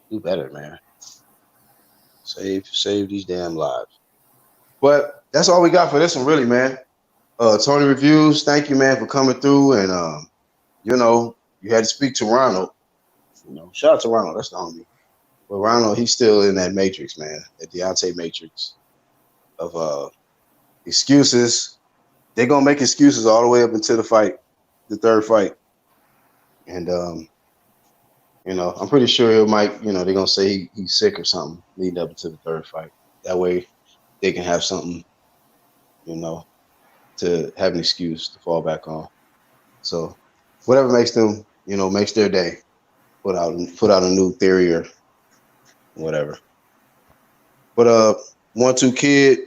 do better, man. Save these damn lives. But that's all we got for this one, really, man. Tony Reviews, thank you, man, for coming through. And you know, you had to speak to Ronald. You know, shout out to Ronald, that's the homie. But Ronald, he's still in that matrix, man, that Deontay matrix of excuses. They're gonna make excuses all the way up until the fight, the third fight. And you know, I'm pretty sure he might, you know, they're gonna say he's sick or something leading up to the third fight. That way they can have something, you know, to have an excuse to fall back on. So whatever makes them, you know, makes their day, put out a new theory or whatever. But 1-2 Kid,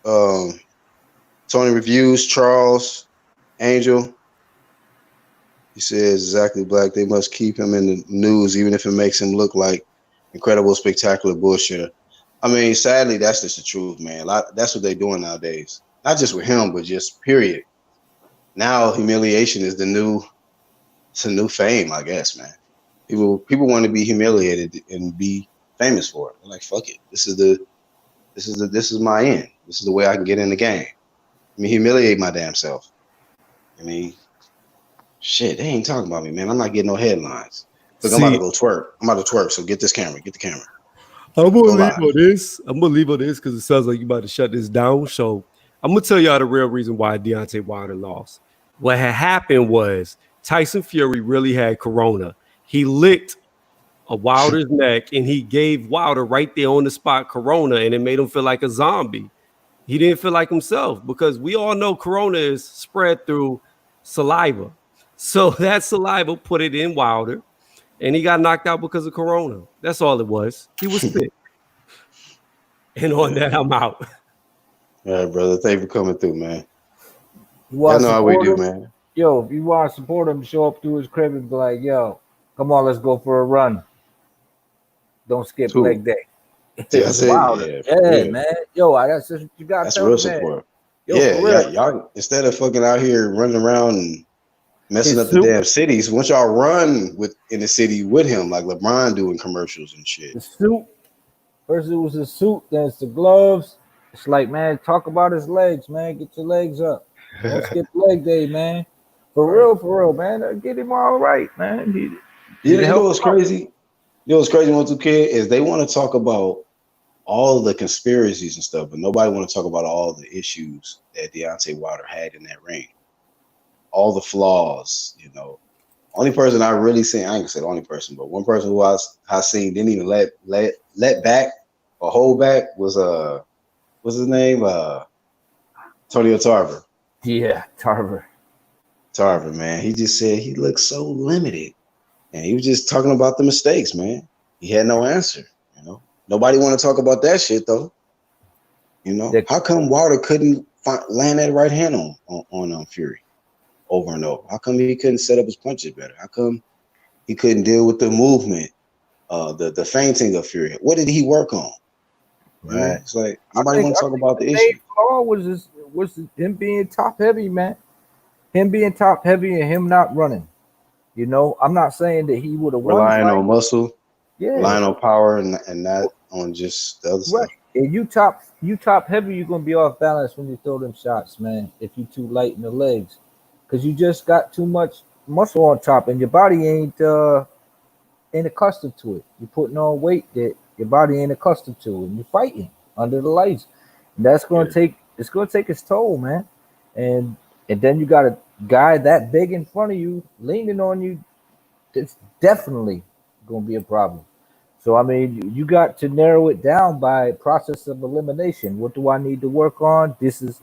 Tony Reviews, Charles, Angel. He says exactly black. They must keep him in the news, even if it makes him look like incredible, spectacular bullshit. I mean, sadly, that's just the truth, man. That's what they're doing nowadays. Not just with him, but just period. Now humiliation is the new fame, I guess, man. People want to be humiliated and be famous for it. They're like, fuck it. This is my end. This is the way I can get in the game. I mean, humiliate my damn self. I mean, shit, they ain't talking about me, man. I'm not getting no headlines. Look, I'm about to go twerk. I'm about to twerk. So get this camera. Get the camera. I'm gonna leave on this. I'm gonna leave on this because it sounds like you about to shut this down. So I'm gonna tell y'all the real reason why Deontay Wilder lost. What had happened was Tyson Fury really had corona. He licked a Wilder's neck and he gave Wilder right there on the spot corona, and it made him feel like a zombie. He didn't feel like himself because we all know corona is spread through saliva. So that saliva put it in Wilder, and he got knocked out because of corona. That's all it was. He was sick. And on that, I'm out. All right, brother. Thank you for coming through, man. You know how we do, man. Yo, if you want to support him, show up to his crib and be like, yo, come on, let's go for a run. Don't skip leg day. It's Wilder. Yeah, man. Yo, that's just what you got. That's real support. Yo, y'all instead of fucking out here running around and messing up the damn cities, once y'all run in the city with him, like LeBron doing commercials and shit. The suit. First it was the suit, then it's the gloves. It's like, man, talk about his legs, man. Get your legs up. Don't skip leg day, man. For real, man. Get him all right, man. You know what's crazy? You know what's crazy, 1-2 Kid, is they want to talk about all the conspiracies and stuff, but nobody want to talk about all the issues that Deontay Wilder had in that ring. All the flaws, you know. Only person I really seen, I ain't gonna say the only person, but one person who I seen didn't even let back or hold back was what's his name? Antonio Tarver. Yeah, Tarver, man. He just said he looked so limited. And he was just talking about the mistakes, man. He had no answer, you know. Nobody want to talk about that shit though. You know, how come Wilder couldn't land that right hand on Fury over and over? How come he couldn't set up his punches better? How come he couldn't deal with the movement, the feinting of Fury? What did he work on? Right? It's like nobody want to talk about the issue. Was him being top heavy, man. Him being top heavy and him not running. You know, I'm not saying that he would have relying on muscle, relying on power, and not on just the other stuff. And you top heavy, you're gonna be off balance when you throw them shots, man. If you too light in the legs, because you just got too much muscle on top, and your body ain't accustomed to it. You're putting on weight that your body ain't accustomed to, and you're fighting under the lights. And that's gonna take its toll, man. And then you got a guy that big in front of you leaning on you. It's definitely gonna be a problem. So I mean, you got to narrow it down by process of elimination. What do I need to work on?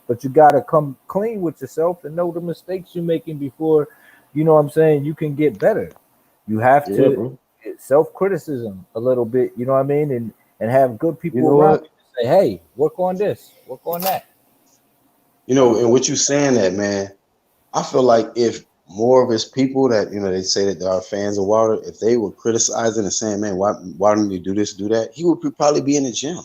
But you gotta come clean with yourself and know the mistakes you're making before you know what I'm saying, you can get better. You have Yeah, to bro. self-criticism a little bit, you know what I mean, and have good You people know around what? you to say, hey, work on this, work on that. You know, and what you saying that, man, I feel like if more of his people that, you know, they say that they are fans of Wilder, if they were criticizing and saying, man, why don't you do this, do that, he would probably be in the gym Yeah.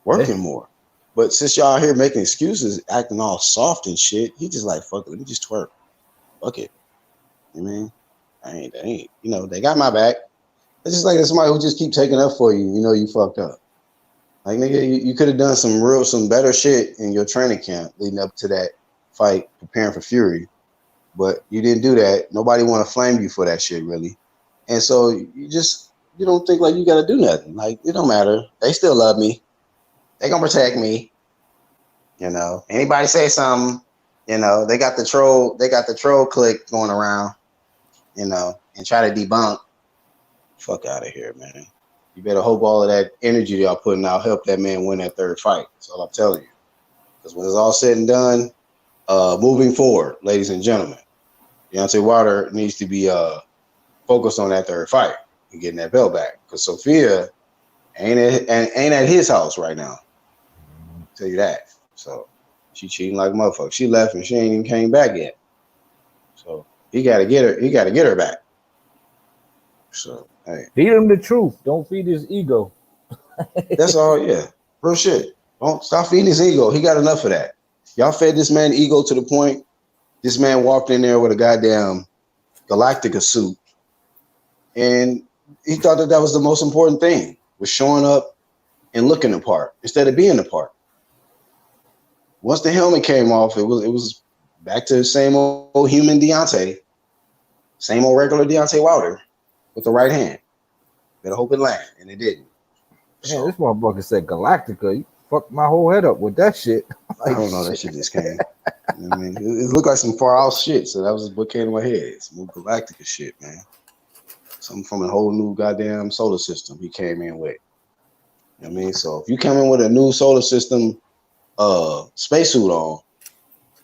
working more. But since y'all here making excuses, acting all soft and shit, he just like, fuck it, let me just twerk. Fuck it. You know what I mean? I ain't, you know, they got my back. It's just like somebody who just keep taking up for you, you know, you fucked up. Like, nigga, you could have done some better shit in your training camp leading up to that fight, preparing for Fury. But you didn't do that. Nobody want to flame you for that shit, really. And so you don't think like you got to do nothing. Like, it don't matter. They still love me. They gonna protect me. You know, anybody say something, you know, they got the troll clique going around, you know, and try to debunk. Fuck out of here, man. You better hope all of that energy y'all putting out help that man win that third fight. That's all I'm telling you. Because when it's all said and done, moving forward, ladies and gentlemen, Deontay Wilder needs to be focused on that third fight and getting that belt back. Because Sophia ain't at his house right now. I'll tell you that. So she cheating like a motherfucker. She left and she ain't even came back yet. So he got to get her. He got to get her back. So hey, Feed him the truth. Don't feed his ego. that's all. Yeah, real shit. Don't stop feeding his ego. He got enough of that. Y'all fed this man ego to the point this man walked in there with a goddamn Galactica suit, and he thought that was the most important thing, was showing up and looking the part instead of being the part. Once the helmet came off, it was back to the same old human Deontay, same old regular Deontay Wilder with the right hand. Better hope it landed, and it didn't. Man, So this motherfucker said Galactica. You fucked my whole head up with that shit. I don't know. That shit just came. You know what I mean, it looked like some far out shit. So that was what came to my head. Some new Galactica shit, man. Something from a whole new goddamn solar system he came in with. You know what I mean? So if you come in with a new solar system spacesuit on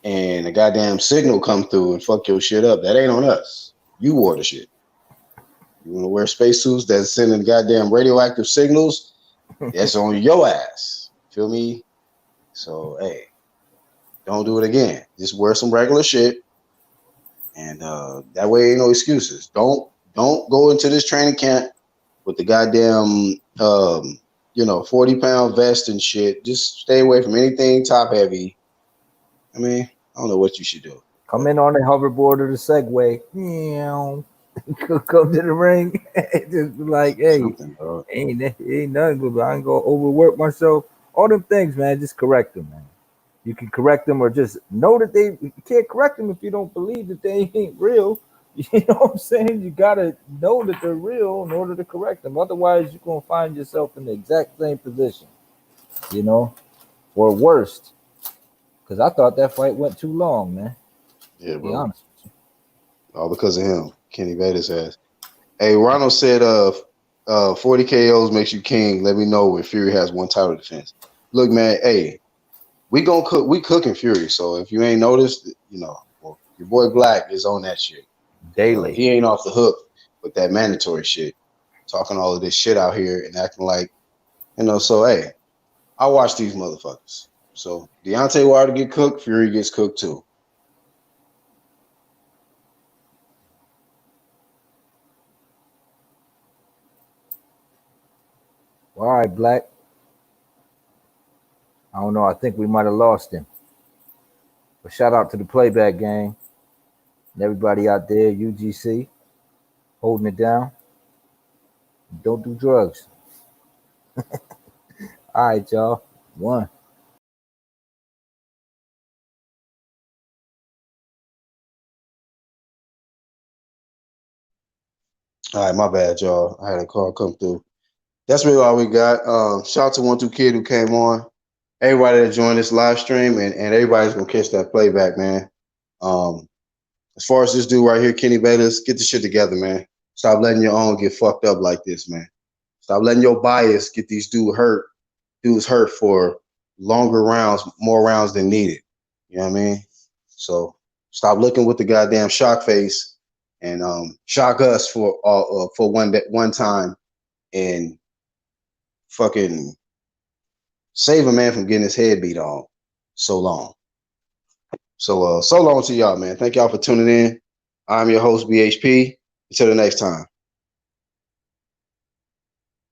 and a goddamn signal come through and fuck your shit up, that ain't on us. You wore the shit. You want to wear spacesuits that's sending goddamn radioactive signals, that's on your ass. Feel me? So, hey, don't do it again. Just wear some regular shit. And that way ain't no excuses. Don't go into this training camp with the goddamn 40-pound vest and shit. Just stay away from anything top heavy. I mean, I don't know what you should do. Come in on the hoverboard or the Segway. Come to the ring. Just be like, hey, ain't nothing, but I ain't gonna overwork myself. All them things, man. Just correct them, man. You can correct them or just know that you can't correct them if you don't believe that they ain't real. You know what I'm saying? You gotta know that they're real in order to correct them. Otherwise, you're gonna find yourself in the exact same position, you know, or worst. Because I thought that fight went too long, man. Yeah, Be bro. honest. All because of him. Kenny Bayless ass. Hey, Ronald said 40 KOs makes you king. Let me know if Fury has one title defense. Look, man, hey, we cooking Fury. So if you ain't noticed, you know, well, your boy Black is on that shit. Daily. He ain't off the hook with that mandatory shit. Talking all of this shit out here and acting like, you know, so hey, I watch these motherfuckers. So Deontay Wilder get cooked, Fury gets cooked too. All right, Black. I don't know. I think we might have lost him. But shout out to the playback gang and everybody out there, UGC, holding it down. Don't do drugs. All right, y'all. One. All right, my bad, y'all. I had a call come through. That's really all we got. Shout out to 12 Kid who came on. Everybody that joined this live stream, and everybody's gonna catch that playback, man. As far as this dude right here, Kenny Bayless, get the shit together, man. Stop letting your own get fucked up like this, man. Stop letting your bias get these dudes hurt for longer rounds, more rounds than needed. You know what I mean? So Stop looking with the goddamn shock face and shock us for one time and fucking save a man from getting his head beat on so long. So long to y'all, man. Thank y'all for tuning in. I'm your host, BHP. Until the next time.